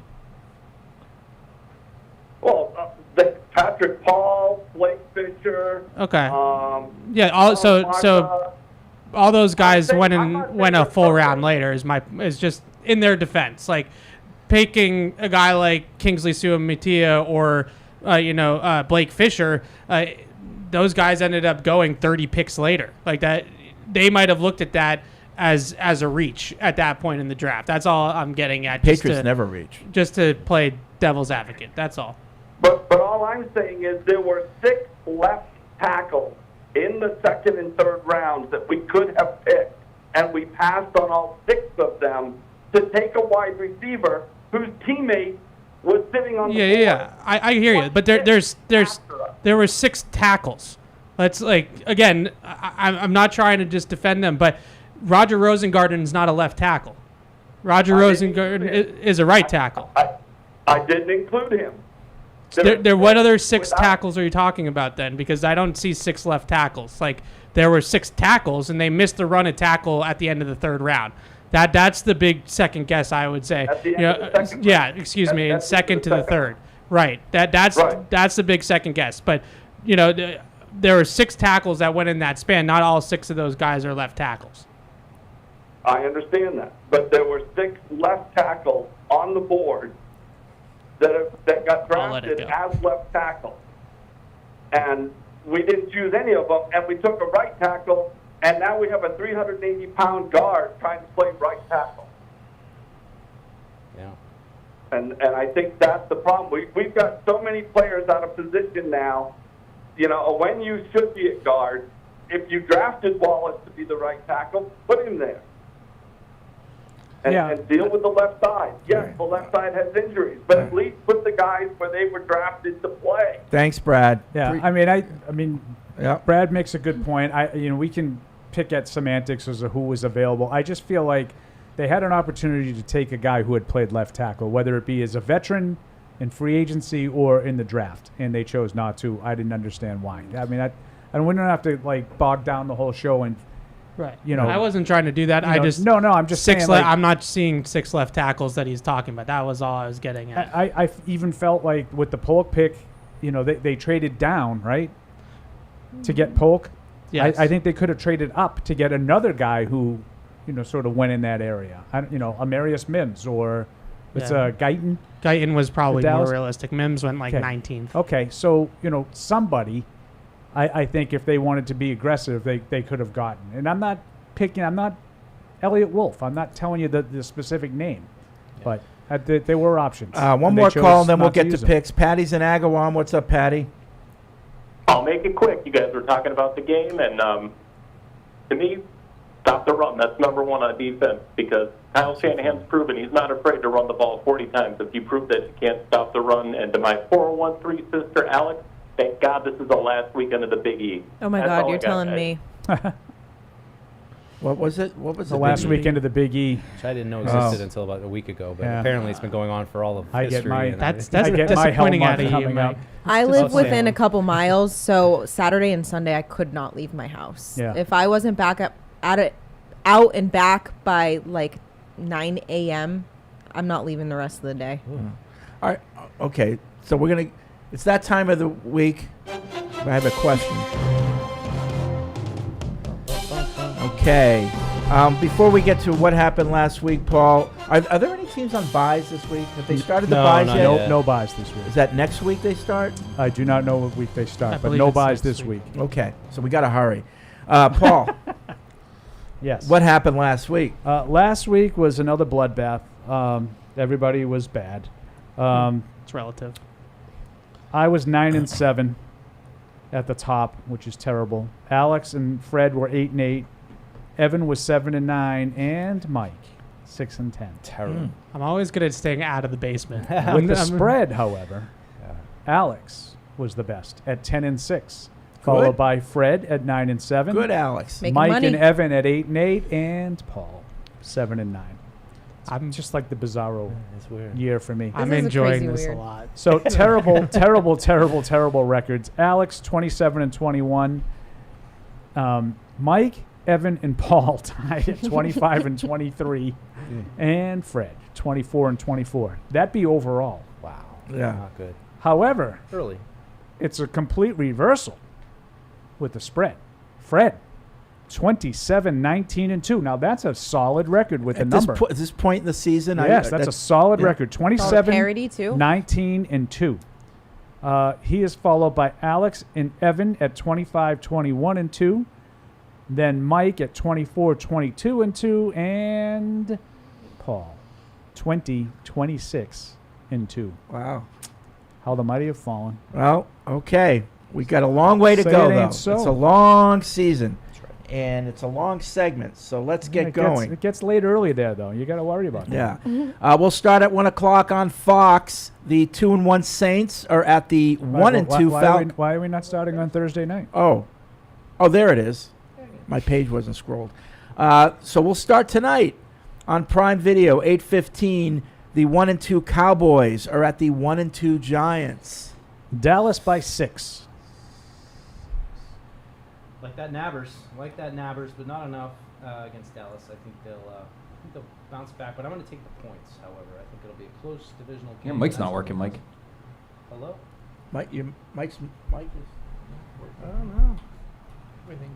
Well, Patrick Paul, Blake Fisher. Okay. So all those guys went a full round later. Is just in their defense, like picking a guy like Kingsley Suamaitea or Blake Fisher. Those guys ended up going 30 picks later. Like that, they might have looked at that as a reach at that point in the draft. That's all I'm getting at. Patriots never reach. Just to play devil's advocate. That's all. But all I'm saying is there were 6 left tackles in the 2nd and 3rd rounds that we could have picked, and we passed on all 6 of them to take a wide receiver whose teammate was sitting on the board. Yeah. I hear you, but there were 6 tackles. Let's again. I'm not trying to just defend them, but Roger Rosengarten is not a left tackle. Roger Rosengarten is a right tackle. I didn't include him. What other 6 tackles are you talking about then? Because I don't see 6 left tackles. There were 6 tackles, and they missed the run at tackle at the end of the 3rd round. That's the big second guess, I would say. At the end of the second yeah, excuse me, and second to the 3rd. Right. That's the big second guess. But there were 6 tackles that went in that span. Not all 6 of those guys are left tackles. I understand that, but there were 6 left tackles on the board that got drafted as left tackle, and we didn't choose any of them, and we took a right tackle, and now we have a 380-pound guard trying to play right tackle. Yeah. And I think that's the problem. We've got so many players out of position now. When you should be at guard, if you drafted Wallace to be the right tackle, put him there. And deal with the left side. Yes, the left side has injuries, but at least put the guys where they were drafted to play. Thanks, Brad. Yeah, Brad makes a good point. We can pick at semantics as to who was available. I just feel like they had an opportunity to take a guy who had played left tackle, whether it be as a veteran in free agency or in the draft, and they chose not to. I didn't understand why. We don't have to bog down the whole show and. Right. I wasn't trying to do that. I'm just saying. I'm not seeing 6 left tackles that he's talking about. That was all I was getting at. I even felt like with the Polk pick, they traded down, right, to get Polk. Yes. I think they could have traded up to get another guy who, sort of went in that area. Amarius Mims or Guyton. Guyton was probably more Dallas. realistic. Mims went 19th. Okay, so somebody. I think if they wanted to be aggressive, they could have gotten. And I'm not Elliot Wolf. I'm not telling you the specific name. But there were options. One more call, and then we'll get to picks. Patty's in Agawam. What's up, Patty? I'll make it quick. You guys were talking about the game, and to me, stop the run. That's number one on defense because Kyle Shanahan's proven he's not afraid to run the ball 40 times. If you prove that you can't stop the run, and to my 401(3) sister, Alex, thank God this is the last weekend of the Big E. Oh, my God, you're telling me. What was it? What was the last weekend of the Big E? Which I didn't know existed until about a week ago, but apparently it's been going on for all of history. That's disappointing out of you, Mike. I live within a couple miles, so Saturday and Sunday I could not leave my house. Yeah. If I wasn't back out and back by 9 a.m., I'm not leaving the rest of the day. All right. Okay. So it's that time of the week. I have a question. Okay. Before we get to what happened last week, Paul, are there any teams on buys this week? Have they started the buys yet? No buys this week. Is that next week they start? I do not know what week they start, but no buys this week. Okay. So we got to hurry. Paul. Yes. What happened last week? Last week was another bloodbath. Everybody was bad. It's relative. I was 9-7 at the top, which is terrible. Alex and Fred were 8-8. Evan was 7-9, and Mike 6-10. Terrible. I'm always good at staying out of the basement. With the spread, however, Alex was the best at 10-6, followed by Fred at 9-7. Good, Alex. Making Mike money. and Evan at 8-8, and Paul 7-9. I'm just like the bizarro year for me. I'm enjoying this a lot. So terrible records. Alex 27-21. Mike, Evan, and Paul tied at 25-23, and Fred 24-24. That'd be overall. Wow. Yeah. Not good. However, Early. it's a complete reversal with the spread. Fred 27-19-2. Now that's a solid record with a number. At this point in the season, yes, that's a solid record. Parity, too. 27-19-2. He is followed by Alex and Evan at 25-21-2. Then Mike at 24-22-2, and Paul 20-26-2. Wow. How the mighty have fallen. Well, okay. We got a long way to Say go, it though. ain't so. It's a long season. And it's a long segment, so let's get going. It gets late early there, though. You got to worry about that. Yeah. We'll start at 1 o'clock on Fox. The 2-1 Saints are at the 1-2 Falcons. Why are we not starting on Thursday night? Oh, Oh, there it is. My page wasn't scrolled. So we'll start tonight on Prime Video, 8:15. The 1-2 Cowboys are at the 1-2 Giants. Dallas by 6. Like that Nabbers, but not enough against Dallas. I think they'll bounce back, but I'm going to take the points. However, I think it'll be a close divisional game. Your mic's not working, Mike. Hello? Mike is. I don't know.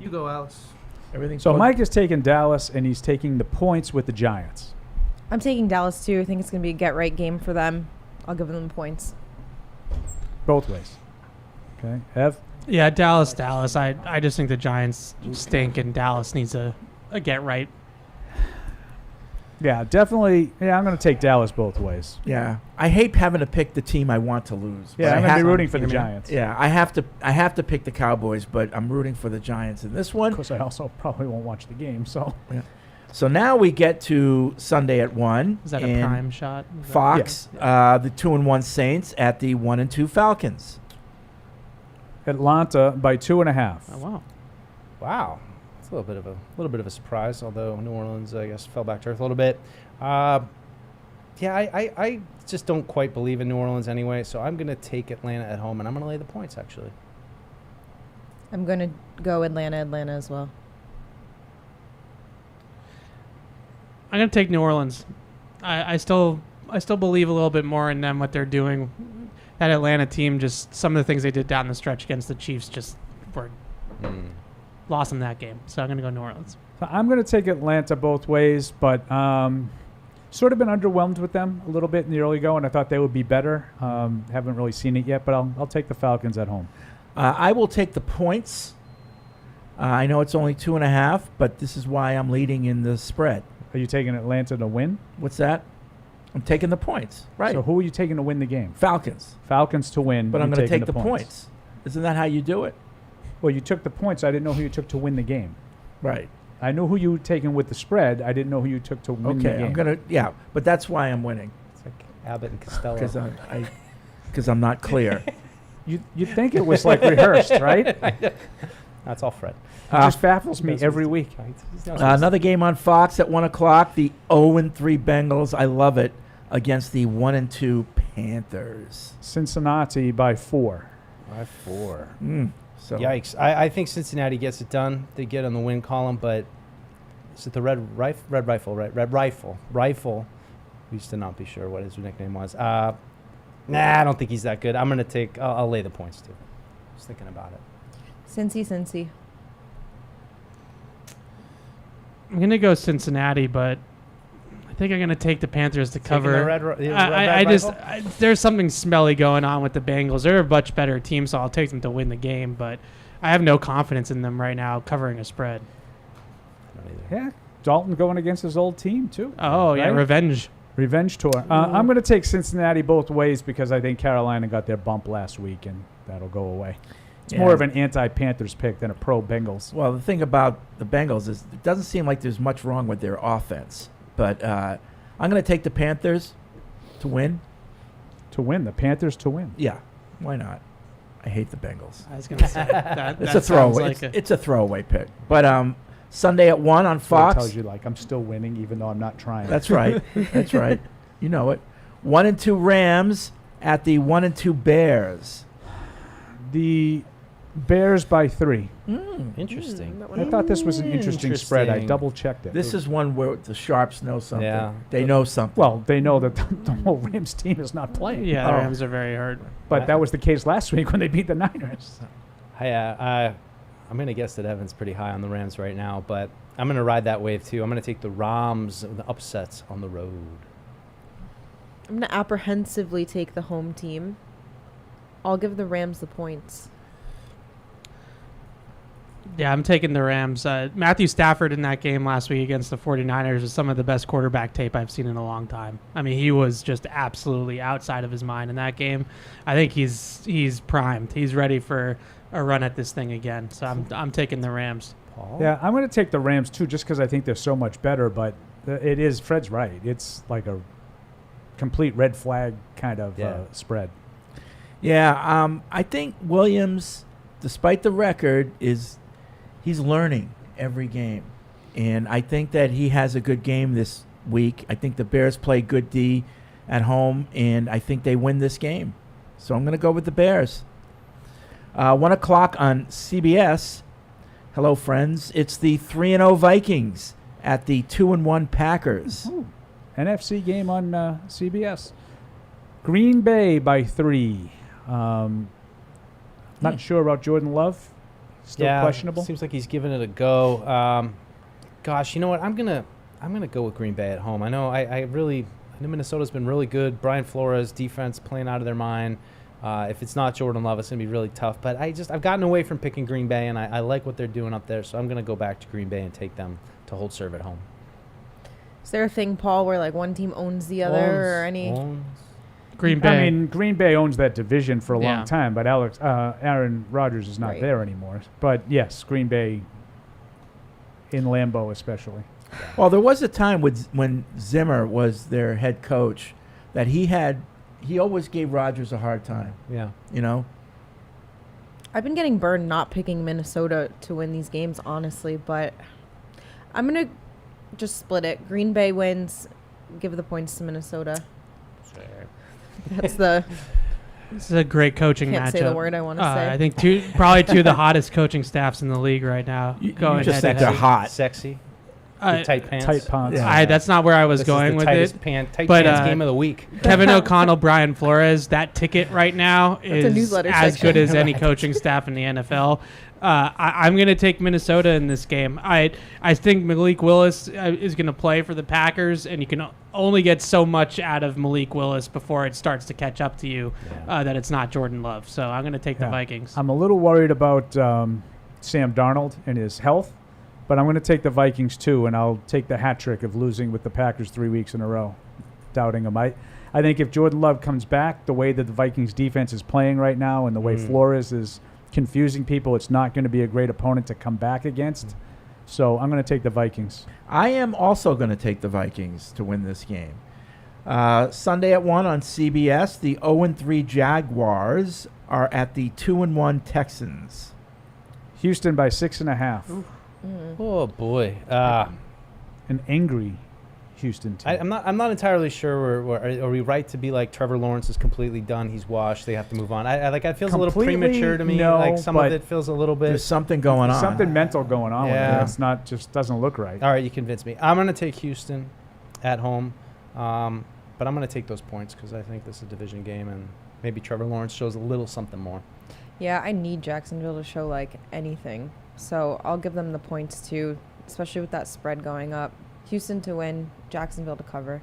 You go, Alex. Everything's So Mike is taking Dallas, and he's taking the points with the Giants. I'm taking Dallas too. I think it's going to be a get-right game for them. I'll give them the points. Both ways. Okay. Ev? Yeah, Dallas. I just think the Giants stink, and Dallas needs a get right. Yeah, definitely. Yeah, I'm going to take Dallas both ways. Yeah, I hate having to pick the team I want to lose. Yeah, but I'm going to be rooting for the Giants. Yeah, I have to pick the Cowboys, but I'm rooting for the Giants in this one. Because I also probably won't watch the game. So. Yeah. So now we get to Sunday at 1. Is that a prime shot? Fox, the 2-1 Saints at the 1-2 Falcons. Atlanta by 2.5. Oh Wow. It's a little bit of a surprise, although New Orleans, I guess, fell back to earth a little bit. I just don't quite believe in New Orleans anyway, so I'm going to take Atlanta at home, and I'm going to lay the points, actually. I'm going to go Atlanta as well. I'm going to take New Orleans. I still believe a little bit more in them, what they're doing. That Atlanta team, just some of the things they did down the stretch against the Chiefs just were lost in that game. So I'm going to go New Orleans. So I'm going to take Atlanta both ways, but sort of been underwhelmed with them a little bit in the early go, and I thought they would be better. Haven't really seen it yet, but I'll take the Falcons at home. I will take the points. I know it's only 2.5, but this is why I'm leading in the spread. Are you taking Atlanta to win? What's that? I'm taking the points. Right. So who are you taking to win the game? Falcons. Falcons to win. But I'm going to take the points. Isn't that how you do it? Well, you took the points. I didn't know who you took to win the game. Right. I knew who you were taking with the spread. I didn't know who you took to win the game. Okay, but that's why I'm winning. It's like Abbott and Costello. Because I'm not clear. You'd think it was like rehearsed, right? That's all Fred. It just baffles me every week. Another game on Fox at 1 o'clock. The 0-3 Bengals. I love it. Against the 1-2 Panthers. Cincinnati by 4. By 4. So yikes! I think Cincinnati gets it done. They get on the win column, but is it the Red Rifle? Right, Red Rifle. We used to not be sure what his nickname was. I don't think he's that good. I'm gonna take. I'll lay the points too. Just thinking about it. Cincy. I'm going to go Cincinnati, but I think I'm going to take the Panthers to cover. There's something smelly going on with the Bengals. They're a much better team, so I'll take them to win the game, but I have no confidence in them right now covering a spread. Yeah, Dalton going against his old team, too. Oh, right? Yeah, Revenge tour. I'm going to take Cincinnati both ways because I think Carolina got their bump last week, and that'll go away. It's more of an anti-Panthers pick than a pro-Bengals. Well, the thing about the Bengals is it doesn't seem like there's much wrong with their offense. But I'm going to take the Panthers to win. To win? The Panthers to win? Yeah. Why not? I hate the Bengals. I was going to say that. It's a throwaway. It's a throwaway pick. But Sunday at 1 on Fox. It tells you, like, I'm still winning even though I'm not trying. That's right. That's right. You know it. 1-2 Rams at the 1-2 Bears. The Bears by 3. Interesting. I thought this was an interesting spread. I double-checked it. This is one where the Sharps know something. Yeah. They know something. Well, they know that the whole Rams team is not playing. Yeah, the Rams are very hurt. But that was the case last week when they beat the Niners. I'm going to guess that Evan's pretty high on the Rams right now, but I'm going to ride that wave too. I'm going to take the Rams, the upsets on the road. I'm going to apprehensively take the home team. I'll give the Rams the points. Yeah, I'm taking the Rams. Matthew Stafford in that game last week against the 49ers is some of the best quarterback tape I've seen in a long time. I mean, he was just absolutely outside of his mind in that game. I think he's primed. He's ready for a run at this thing again. So I'm taking the Rams. Paul? Yeah, I'm going to take the Rams too, just because I think they're so much better. But it is, Fred's right. It's like a complete red flag kind of spread. Yeah, I think Williams, despite the record, he's learning every game. And I think that he has a good game this week. I think the Bears play good D at home, and I think they win this game. So I'm going to go with the Bears. 1 o'clock on CBS. Hello, friends. It's the 3-0 Vikings at the 2-1 Packers. Ooh. NFC game on CBS. Green Bay by 3. Not sure about Jordan Love. Still questionable. Seems like he's giving it a go. Gosh, you know what? I'm gonna go with Green Bay at home. I know I know Minnesota's been really good. Brian Flores defense playing out of their mind. If it's not Jordan Love, it's gonna be really tough. But I've gotten away from picking Green Bay, and I like what they're doing up there. So I'm gonna go back to Green Bay and take them to hold serve at home. Is there a thing, Paul, where like one team owns the other or any? Green Bay. I mean, Green Bay owns that division for a long time, but Aaron Rodgers is not there anymore. But yes, Green Bay in Lambeau especially. Well, there was a time when Zimmer was their head coach that he always gave Rodgers a hard time. Yeah. You know? I've been getting burned not picking Minnesota to win these games, honestly, but I'm going to just split it. Green Bay wins, give the points to Minnesota. That's the... This is a great coaching matchup. Can't say the word I want to say. I think probably two of the hottest coaching staffs in the league right now. You just think they're hot. Sexy. Tight pants. Tight pants. Yeah. That's not where I was going with it. Tight pants game of the week. Kevin O'Connell, Brian Flores, that ticket right now is as good as any coaching staff in the NFL. I'm going to take Minnesota in this game. I think Malik Willis is going to play for the Packers, and you can only get so much out of Malik Willis before it starts to catch up to you that it's not Jordan Love. So I'm going to take the Vikings. I'm a little worried about Sam Darnold and his health, but I'm going to take the Vikings too, and I'll take the hat trick of losing with the Packers 3 weeks in a row, doubting them. I think if Jordan Love comes back, the way that the Vikings defense is playing right now and the way Flores is confusing people, it's not going to be a great opponent to come back against. So I'm going to take the Vikings. I am also going to take the Vikings to win this game. Sunday at 1 on CBS, the 0-3 Jaguars are at the 2-1 Texans. Houston by 6.5. Oh boy, an angry Houston team. I'm not entirely sure. Are we right to be like Trevor Lawrence is completely done? He's washed. They have to move on. It feels a little premature to me. No, like some of it feels a little bit. There's something going on. Something mental going on. Yeah. With it. It's not just doesn't look right. All right, you convinced me. I'm going to take Houston at home, but I'm going to take those points because I think this is a division game and maybe Trevor Lawrence shows a little something more. Yeah, I need Jacksonville to show like anything, so I'll give them the points too, especially with that spread going up. Houston to win, Jacksonville to cover.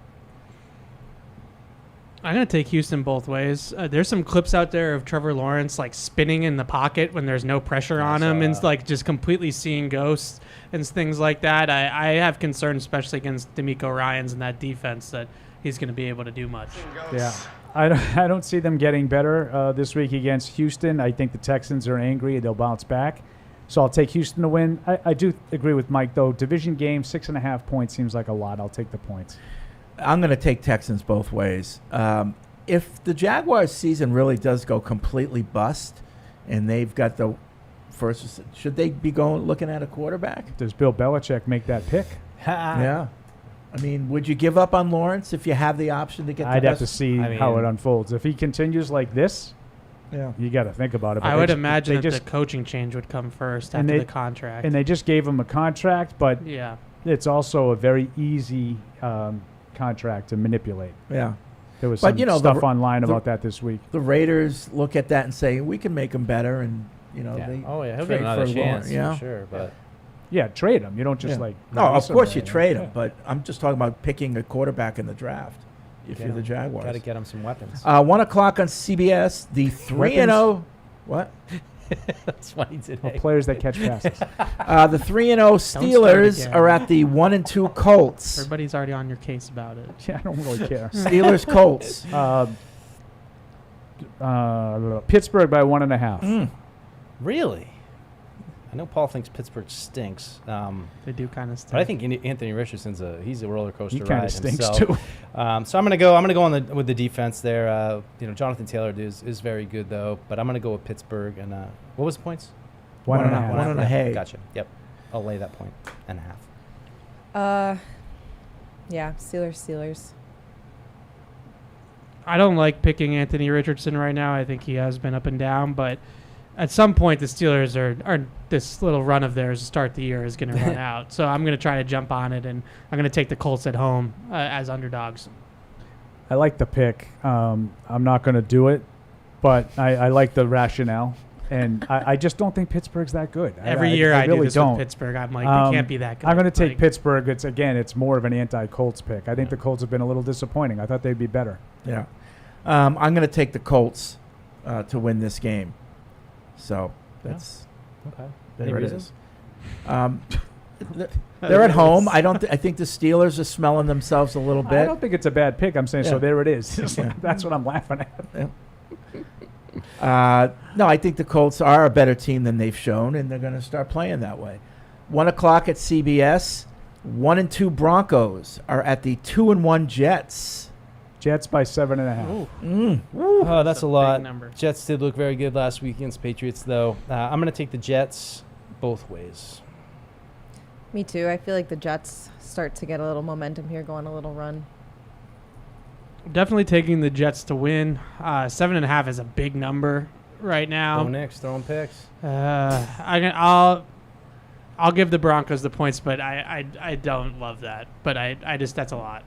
I'm going to take Houston both ways. There's some clips out there of Trevor Lawrence like spinning in the pocket when there's no pressure on him and like just completely seeing ghosts and things like that. I have concerns, especially against D'Amico Ryans and that defense, that he's going to be able to do much. Yeah. I don't see them getting better this week against Houston. I think the Texans are angry. They'll bounce back. So I'll take Houston to win. I do agree with Mike, though. Division game, 6.5 points seems like a lot. I'll take the points. I'm going to take Texans both ways. If the Jaguars season really does go completely bust and they've got the first, should they be looking at a quarterback? Does Bill Belichick make that pick? Yeah. I mean, would you give up on Lawrence if you have the option to get the I'd have best? to see how it unfolds. If he continues like this, you got to think about it. But I would imagine that the coaching change would come first after the contract. And they just gave him a contract, but it's also a very easy contract to manipulate. Yeah. There was some stuff online about that this week. The Raiders look at that and say, we can make him better, and he'll trade get another for chance, Lawrence. for sure, but... Yeah, trade him. You don't just No, of course you trade him, but I'm just talking about picking a quarterback in the draft if you're the Jaguars. Got to get him some weapons. 1 o'clock on CBS, the 3-0. What? That's funny today. Well, players that catch passes. The 3-0 Steelers are at the 1-2 Colts. Everybody's already on your case about it. Yeah, I don't really care. Steelers Colts. Pittsburgh by 1.5. Really? I know Paul thinks Pittsburgh stinks. They do kind of stink. But I think Anthony Richardson's he's a roller coaster ride. He kind of stinks himself. too. So I'm gonna go with the defense there. Jonathan Taylor is very good though, but I'm gonna go with Pittsburgh. And what was the points? One and a half. One and a half. Gotcha. Yep. I'll lay that point and a half. Yeah, Steelers. I don't like picking Anthony Richardson right now. I think he has been up and down, but at some point the Steelers are this little run of theirs to start the year is going to run out. So I'm going to try to jump on it, and I'm going to take the Colts at home as underdogs. I like the pick. I'm not going to do it, but I like the rationale. And I just don't think Pittsburgh's that good. Every year I really do this don't. with Pittsburgh. I'm like, they can't be that good. I'm going to take Like, Pittsburgh. It's more of an anti-Colts pick. I think the Colts have been a little disappointing. I thought they'd be better. Yeah. I'm going to take the Colts to win this game. So that's okay. There it is. They're at home. I think the Steelers are smelling themselves a little bit. I don't think it's a bad pick. I'm saying, Yeah. so there it is. Yeah. That's what I'm laughing at. Yeah. No, I think the Colts are a better team than they've shown, and they're going to start playing that way. 1 o'clock at CBS. 1-2 Broncos are at the 2-1 Jets. Jets by 7.5. Oh, that's a lot. number. Jets did look very good last week against Patriots, though. I'm going to take the Jets both ways. Me too. I feel like the Jets start to get a little momentum here, go on a little run. Definitely taking the Jets to win. 7.5 is a big number right now. Go Knicks, throwing picks. I'll give the Broncos the points, but I don't love that. But I just that's a lot.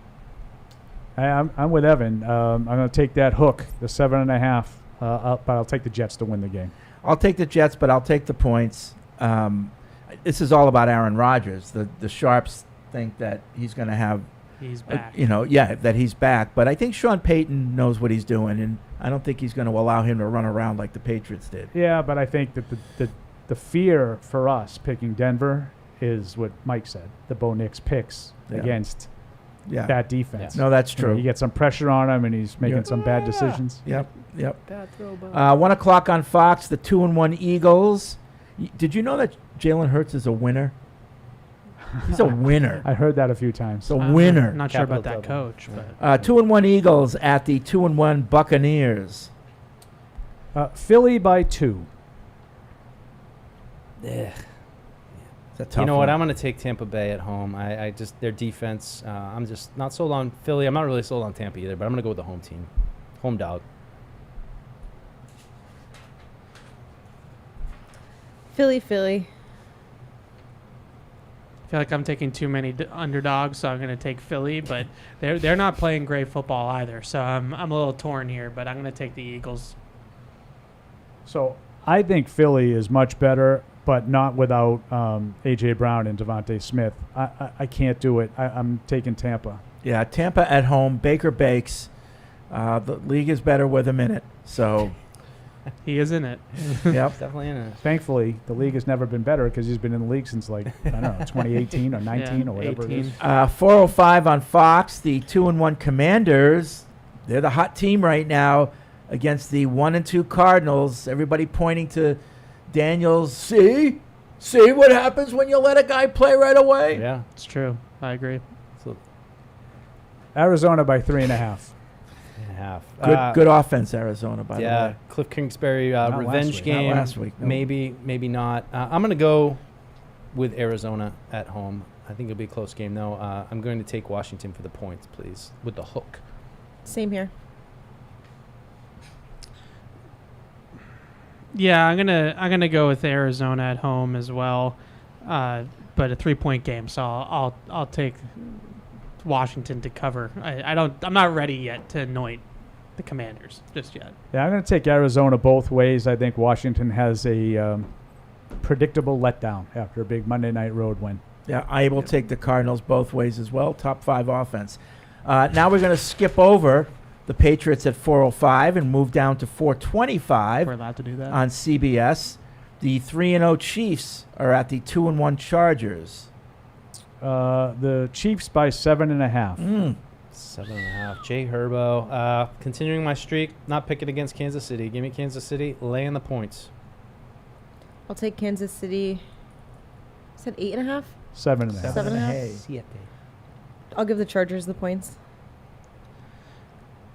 I'm with Evan. I'm going to take that hook, the 7.5, but I'll take the Jets to win the game. I'll take the Jets, but I'll take the points. This is all about Aaron Rodgers. The Sharps think that he's going to have, He's back. that he's back. But I think Sean Payton knows what he's doing, and I don't think he's going to allow him to run around like the Patriots did. Yeah, but I think that the fear for us picking Denver is what Mike said, the Bo Nix picks against that defense. No, that's true. You get some pressure on him, and he's making some bad decisions. Yep. Bad throw, 1 o'clock on Fox, the 2-1 Eagles. Did you know that Jalen Hurts is a winner? He's a winner. I heard that a few times. He's a winner. I'm not sure about that coach. But 2-1 Eagles at the 2-1 Buccaneers. Philly by 2. Yeah. It's a tough You know what? one. I'm going to take Tampa Bay at home. I just their defense. I'm just not sold on Philly. I'm not really sold on Tampa either, but I'm going to go with the home team, home dog. Philly. I feel like I'm taking too many underdogs, so I'm going to take Philly. But they're not playing great football either, so I'm a little torn here. But I'm going to take the Eagles. So I think Philly is much better, but not without A.J. Brown and Devontae Smith. I can't do it. I'm taking Tampa. Yeah, Tampa at home. Baker bakes. The league is better with him in it. So He is in it. Yep. Definitely in it. Thankfully, the league has never been better because he's been in the league since, like, I don't know, 2018 or 19 or whatever 18. it is. 4:05 on Fox. The 2-1 Commanders. They're the hot team right now against the 1-2 Cardinals. Everybody pointing to Daniels. See what happens when you let a guy play right away. Yeah, it's true. I agree. So Arizona by 3.5. Good offense, Arizona, by the way. Yeah, Cliff Kingsbury Not revenge last week. game. Not last week, no. Maybe not. I'm going to go with Arizona at home. I think it'll be a close game, though. I'm going to take Washington for the points, please, with the hook. Same here. Yeah, I'm gonna go with Arizona at home as well, but a 3-point game. So I'll take Washington to cover. I'm not ready yet to anoint the Commanders just yet. Yeah, I'm going to take Arizona both ways. I think Washington has a predictable letdown after a big Monday night road win. Yeah, I will take the Cardinals both ways as well. Top 5 offense. Now we're going to skip over the Patriots at 4:05 and move down to 4:25. We're allowed to do that on CBS. The 3-0 Chiefs are at the 2-1 Chargers. The Chiefs by 7.5. 7.5. Jay Herbo. Continuing my streak, not picking against Kansas City. Give me Kansas City, laying the points. I'll take Kansas City. Is that 8.5? 7.5. 7.5. I'll give the Chargers the points.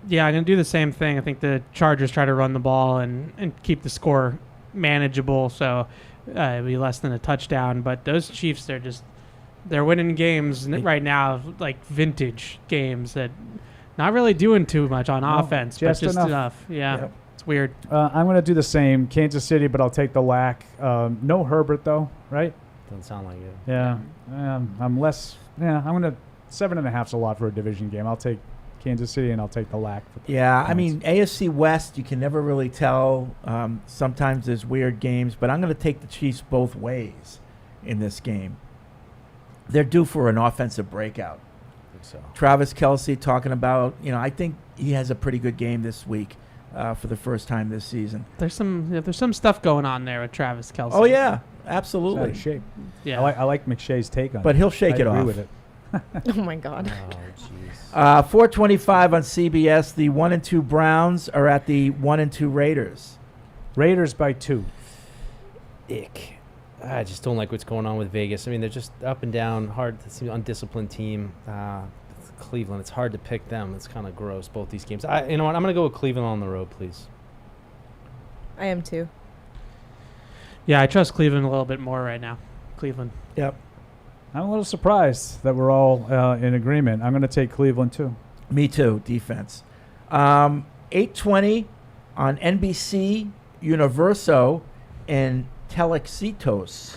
Yeah, I'm going to do the same thing. I think the Chargers try to run the ball and keep the score manageable. So It'd be less than a touchdown. But those Chiefs, they're winning games right now, like vintage games that not really doing too much on offense, but just enough. Yeah, Yep. it's weird. I'm going to do the same. Kansas City, but I'll take the lack. No Herbert, though, right? Doesn't sound like it. Yeah. I'm less. Yeah, I'm going to 7.5's a lot for a division game. I'll take Kansas City, and I'll take the lack. Yeah, I mean, AFC West, you can never really tell. Sometimes there's weird games, but I'm going to take the Chiefs both ways in this game. They're due for an offensive breakout. I think so. Travis Kelce talking about, I think he has a pretty good game this week for the first time this season. There's some stuff going on there with Travis Kelce. Oh, yeah, absolutely. Out of shape. Yeah. I like McShay's take on it. But he'll shake I it agree off. with it. Oh my God. 4:25 on CBS. The 1-2 Browns are at the 1-2 Raiders. Raiders by 2. Ick. I just don't like what's going on with Vegas. I mean, they're just up and down, hard to see, undisciplined team. Cleveland, it's hard to pick them. It's kind of gross, both these games. You know what? I'm going to go with Cleveland on the road, please. I am too. Yeah, I trust Cleveland a little bit more right now. Cleveland. Yep. I'm a little surprised that we're all in agreement. I'm going to take Cleveland, too. Me too, defense. 8:20 on NBC, Universo, and Telexitos.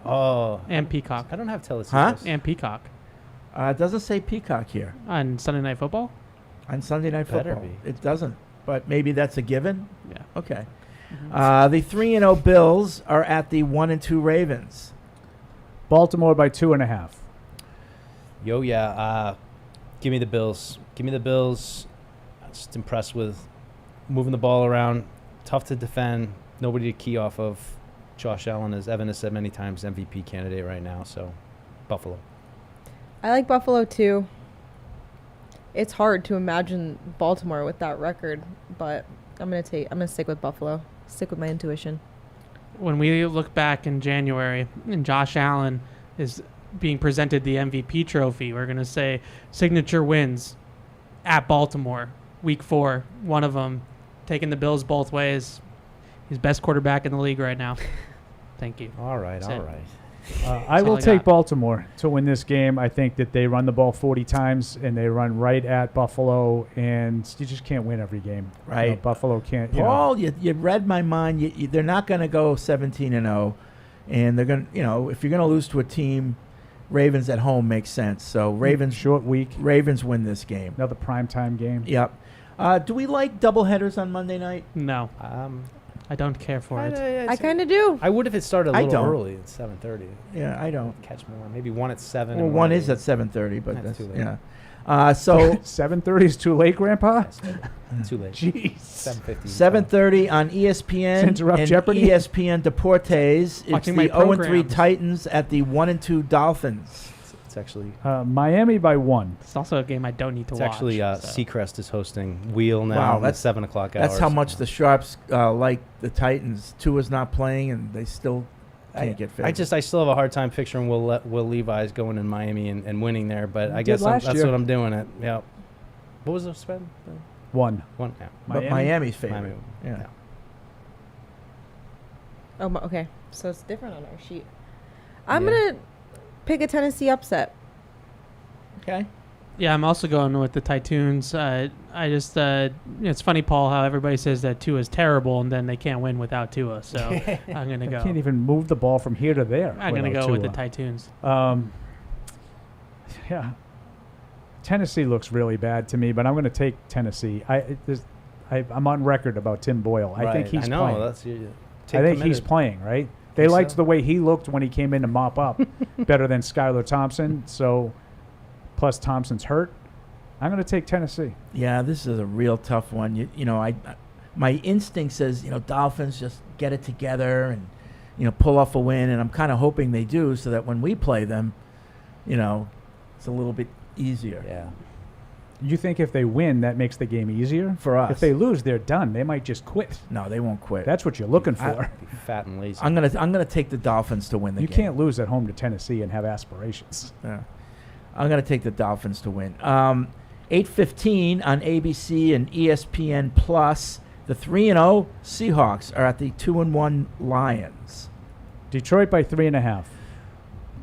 Oh. And Peacock. I don't have Telexitos. Huh? And Peacock. It doesn't say Peacock here. On Sunday Night Football? On Sunday Night Better Football. be. It doesn't, but maybe that's a given. Yeah. Okay. The 3-0 Bills are at the 1-2 Ravens. Baltimore by 2.5. Yo, yeah. Give me the Bills. Give me the Bills. I'm just impressed with moving the ball around. Tough to defend. Nobody to key off of. Josh Allen, as Evan has said many times, MVP candidate right now. So, Buffalo. I like Buffalo too. It's hard to imagine Baltimore with that record, but I'm gonna stick with Buffalo. Stick with my intuition. When we look back in January and Josh Allen is being presented the MVP trophy, we're going to say signature wins at Baltimore, week 4, one of them, taking the Bills both ways. He's best quarterback in the league right now. Thank you. All right, That's all it. right. I will I take got. Baltimore to win this game. I think that they run the ball 40 times, and they run right at Buffalo, and you just can't win every game. Right. Buffalo can't. Paul, you read my mind. They're not going to go 17-0, and they're going to, if you're going to lose to a team, Ravens at home makes sense. So Ravens short week. Ravens win this game. Another primetime game. Yep. Do we like doubleheaders on Monday night? No. I don't care for it. I kind of do. I would if it started a I little don't. early at 7:30. Yeah, I don't. Catch more. Maybe one at 7. Well, and one at is 8. at 7:30, but That's that's too late. yeah. So 7:30 is too late, Grandpa. Too late. Jeez. 7:50. 7:30 on ESPN Interrupt and Jeopardy? ESPN Deportes. It's Watching the my 0-3 programs. Titans at the 1-2 Dolphins. It's actually Miami by 1. It's also a game I don't need to it's watch. actually so. Seacrest is hosting Wheel now. Wow, at that's 7 o'clock hours. That's how much the Sharps like the Titans. Tua's not playing, and they still can't get favored. I still have a hard time picturing Will Levi's going in Miami and winning there, but I He guess did last that's year. what I'm doing. It. Yeah. What was the spread? 1. 1. Yeah. But Miami's favorite. Miami. Yeah. Oh, okay. So it's different on our sheet. I'm gonna pick a Tennessee upset. Okay. Yeah, I'm also going with the Titans. I just, it's funny, Paul, how everybody says that Tua's terrible and then they can't win without Tua. So I'm going to They go. can't even move the ball from here to there. I'm going to without go with the Tua. Titans. Yeah. Tennessee looks really bad to me, but I'm going to take Tennessee. I'm on record about Tim Boyle. I think he's I know, playing. That's I think he's playing, right? They Think liked so? the way he looked when he came in to mop up better than Skylar Thompson. So, plus Thompson's hurt. I'm going to take Tennessee. Yeah, this is a real tough one. My instinct says, Dolphins just get it together and, pull off a win. And I'm kind of hoping they do so that when we play them, it's a little bit easier. Yeah. You think if they win, that makes the game easier? For us. If they lose, they're done. They might just quit. No, they won't quit. That's what you're looking for. Fat and lazy. I'm gonna take the Dolphins to win the You game. can't lose at home to Tennessee and have aspirations. Yeah. I'm going to take the Dolphins to win. 8:15 on ABC and ESPN Plus. The 3-0 Seahawks are at the 2-1 Lions. Detroit by 3.5.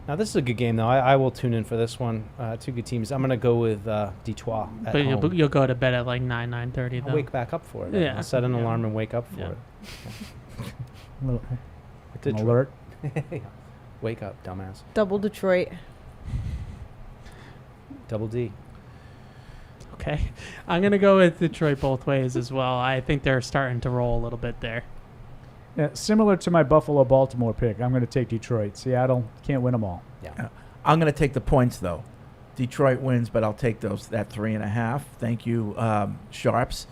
Now, this is a good game, though. I will tune in for this one. Two good teams. I'm going to go with Detroit at But home. you'll go to bed at like 9:30 though. I'll wake back up for it. Yeah. I'll set an alarm and wake up for Yeah. it. Little Detroit. alert. Wake up, dumbass. Double Detroit. Double D. Okay. I'm going to go with Detroit both ways as well. I think they're starting to roll a little bit there. Yeah, similar to my Buffalo-Baltimore pick, I'm going to take Detroit. Seattle can't win them all. Yeah. I'm going to take the points, though. Detroit wins, but I'll take that 3.5. Thank you, Sharps,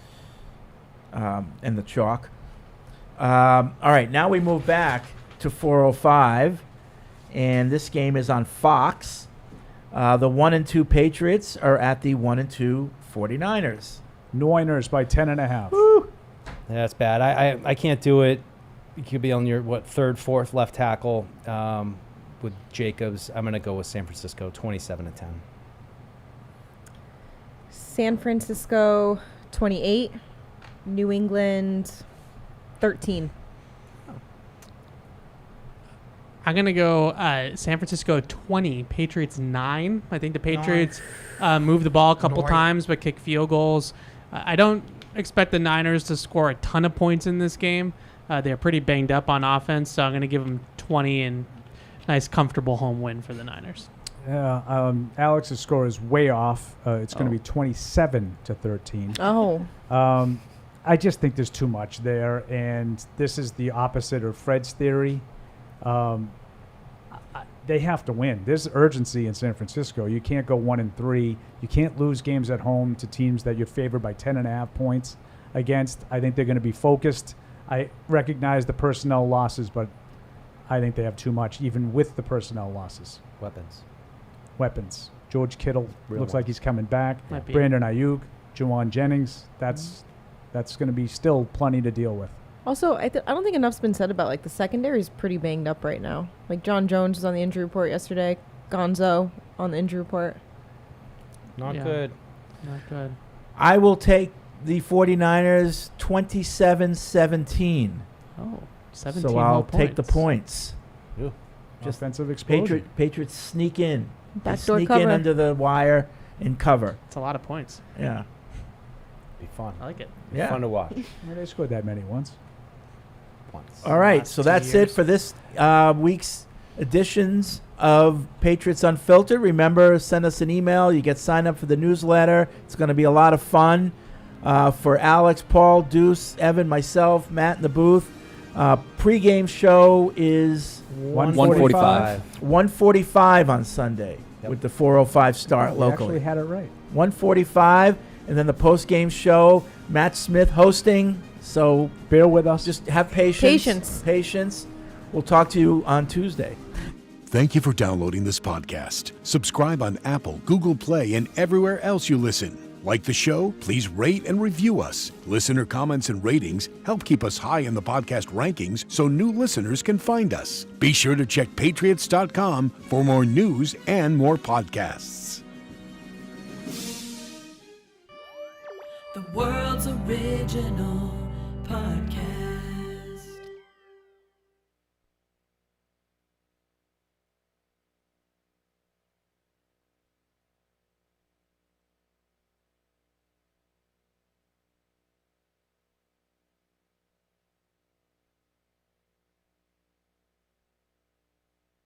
and the chalk. All right, now we move back to 4:05, and this game is on Fox. The 1-2 Patriots are at the 1-2 49ers. Niners by 10.5. Woo! Yeah, that's bad. I can't do it. You could be on your, third, fourth left tackle with Jacobs. I'm going to go with San Francisco, 27-10. San Francisco 28. New England 13. I'm going to go San Francisco 20, Patriots 9. I think the Patriots move the ball a couple times but kick field goals. I don't expect the Niners to score a ton of points in this game. They're pretty banged up on offense, so I'm going to give them 20 and nice, comfortable home win for the Niners. Yeah, Alex's score is way off. It's going to be 27-13. Oh. I just think there's too much there, and this is the opposite of Fred's theory. They have to win. There's urgency in San Francisco. You can't go 1-3. You can't lose games at home to teams that you're favored by 10.5 points against. I think they're going to be focused. I recognize the personnel losses, but I think they have too much, even with the personnel losses. Weapons. George Kittle looks like he's coming back. Might be. Brandon Ayuk, Juwan Jennings. That's going to be still plenty to deal with. Also, I don't think enough's been said about, like, the secondary is pretty banged up right now. Like, John Jones was on the injury report yesterday. Gonzo on the injury report. Not good. Not good. I will take the 49ers 27-17. Oh, 17 So I'll whole take the points. Ooh. Just offensive explosion. Patriots sneak in. They Backdoor sneak cover. in under the wire and cover. It's a lot of points. Yeah. Be fun. I like it. Yeah. Fun to watch. Well, they scored that many once. All right, Last so 2 that's years. it for this week's editions of Patriots Unfiltered. Remember, send us an email. You get signed up for the newsletter. It's going to be a lot of fun. For Alex, Paul, Deuce, Evan, myself, Matt in the booth. Pre-game show is 1:45. 1:45 on Sunday with the 4:05 start We locally. actually had it right. 1:45, and then the post-game show, Matt Smith hosting. So bear with us. Just have patience. Patience. We'll talk to you on Tuesday. Thank you for downloading this podcast. Subscribe on Apple, Google Play, and everywhere else you listen. Like the show? Please rate and review us. Listener comments and ratings help keep us high in the podcast rankings so new listeners can find us. Be sure to check Patriots.com for more news and more podcasts. The world's original podcast.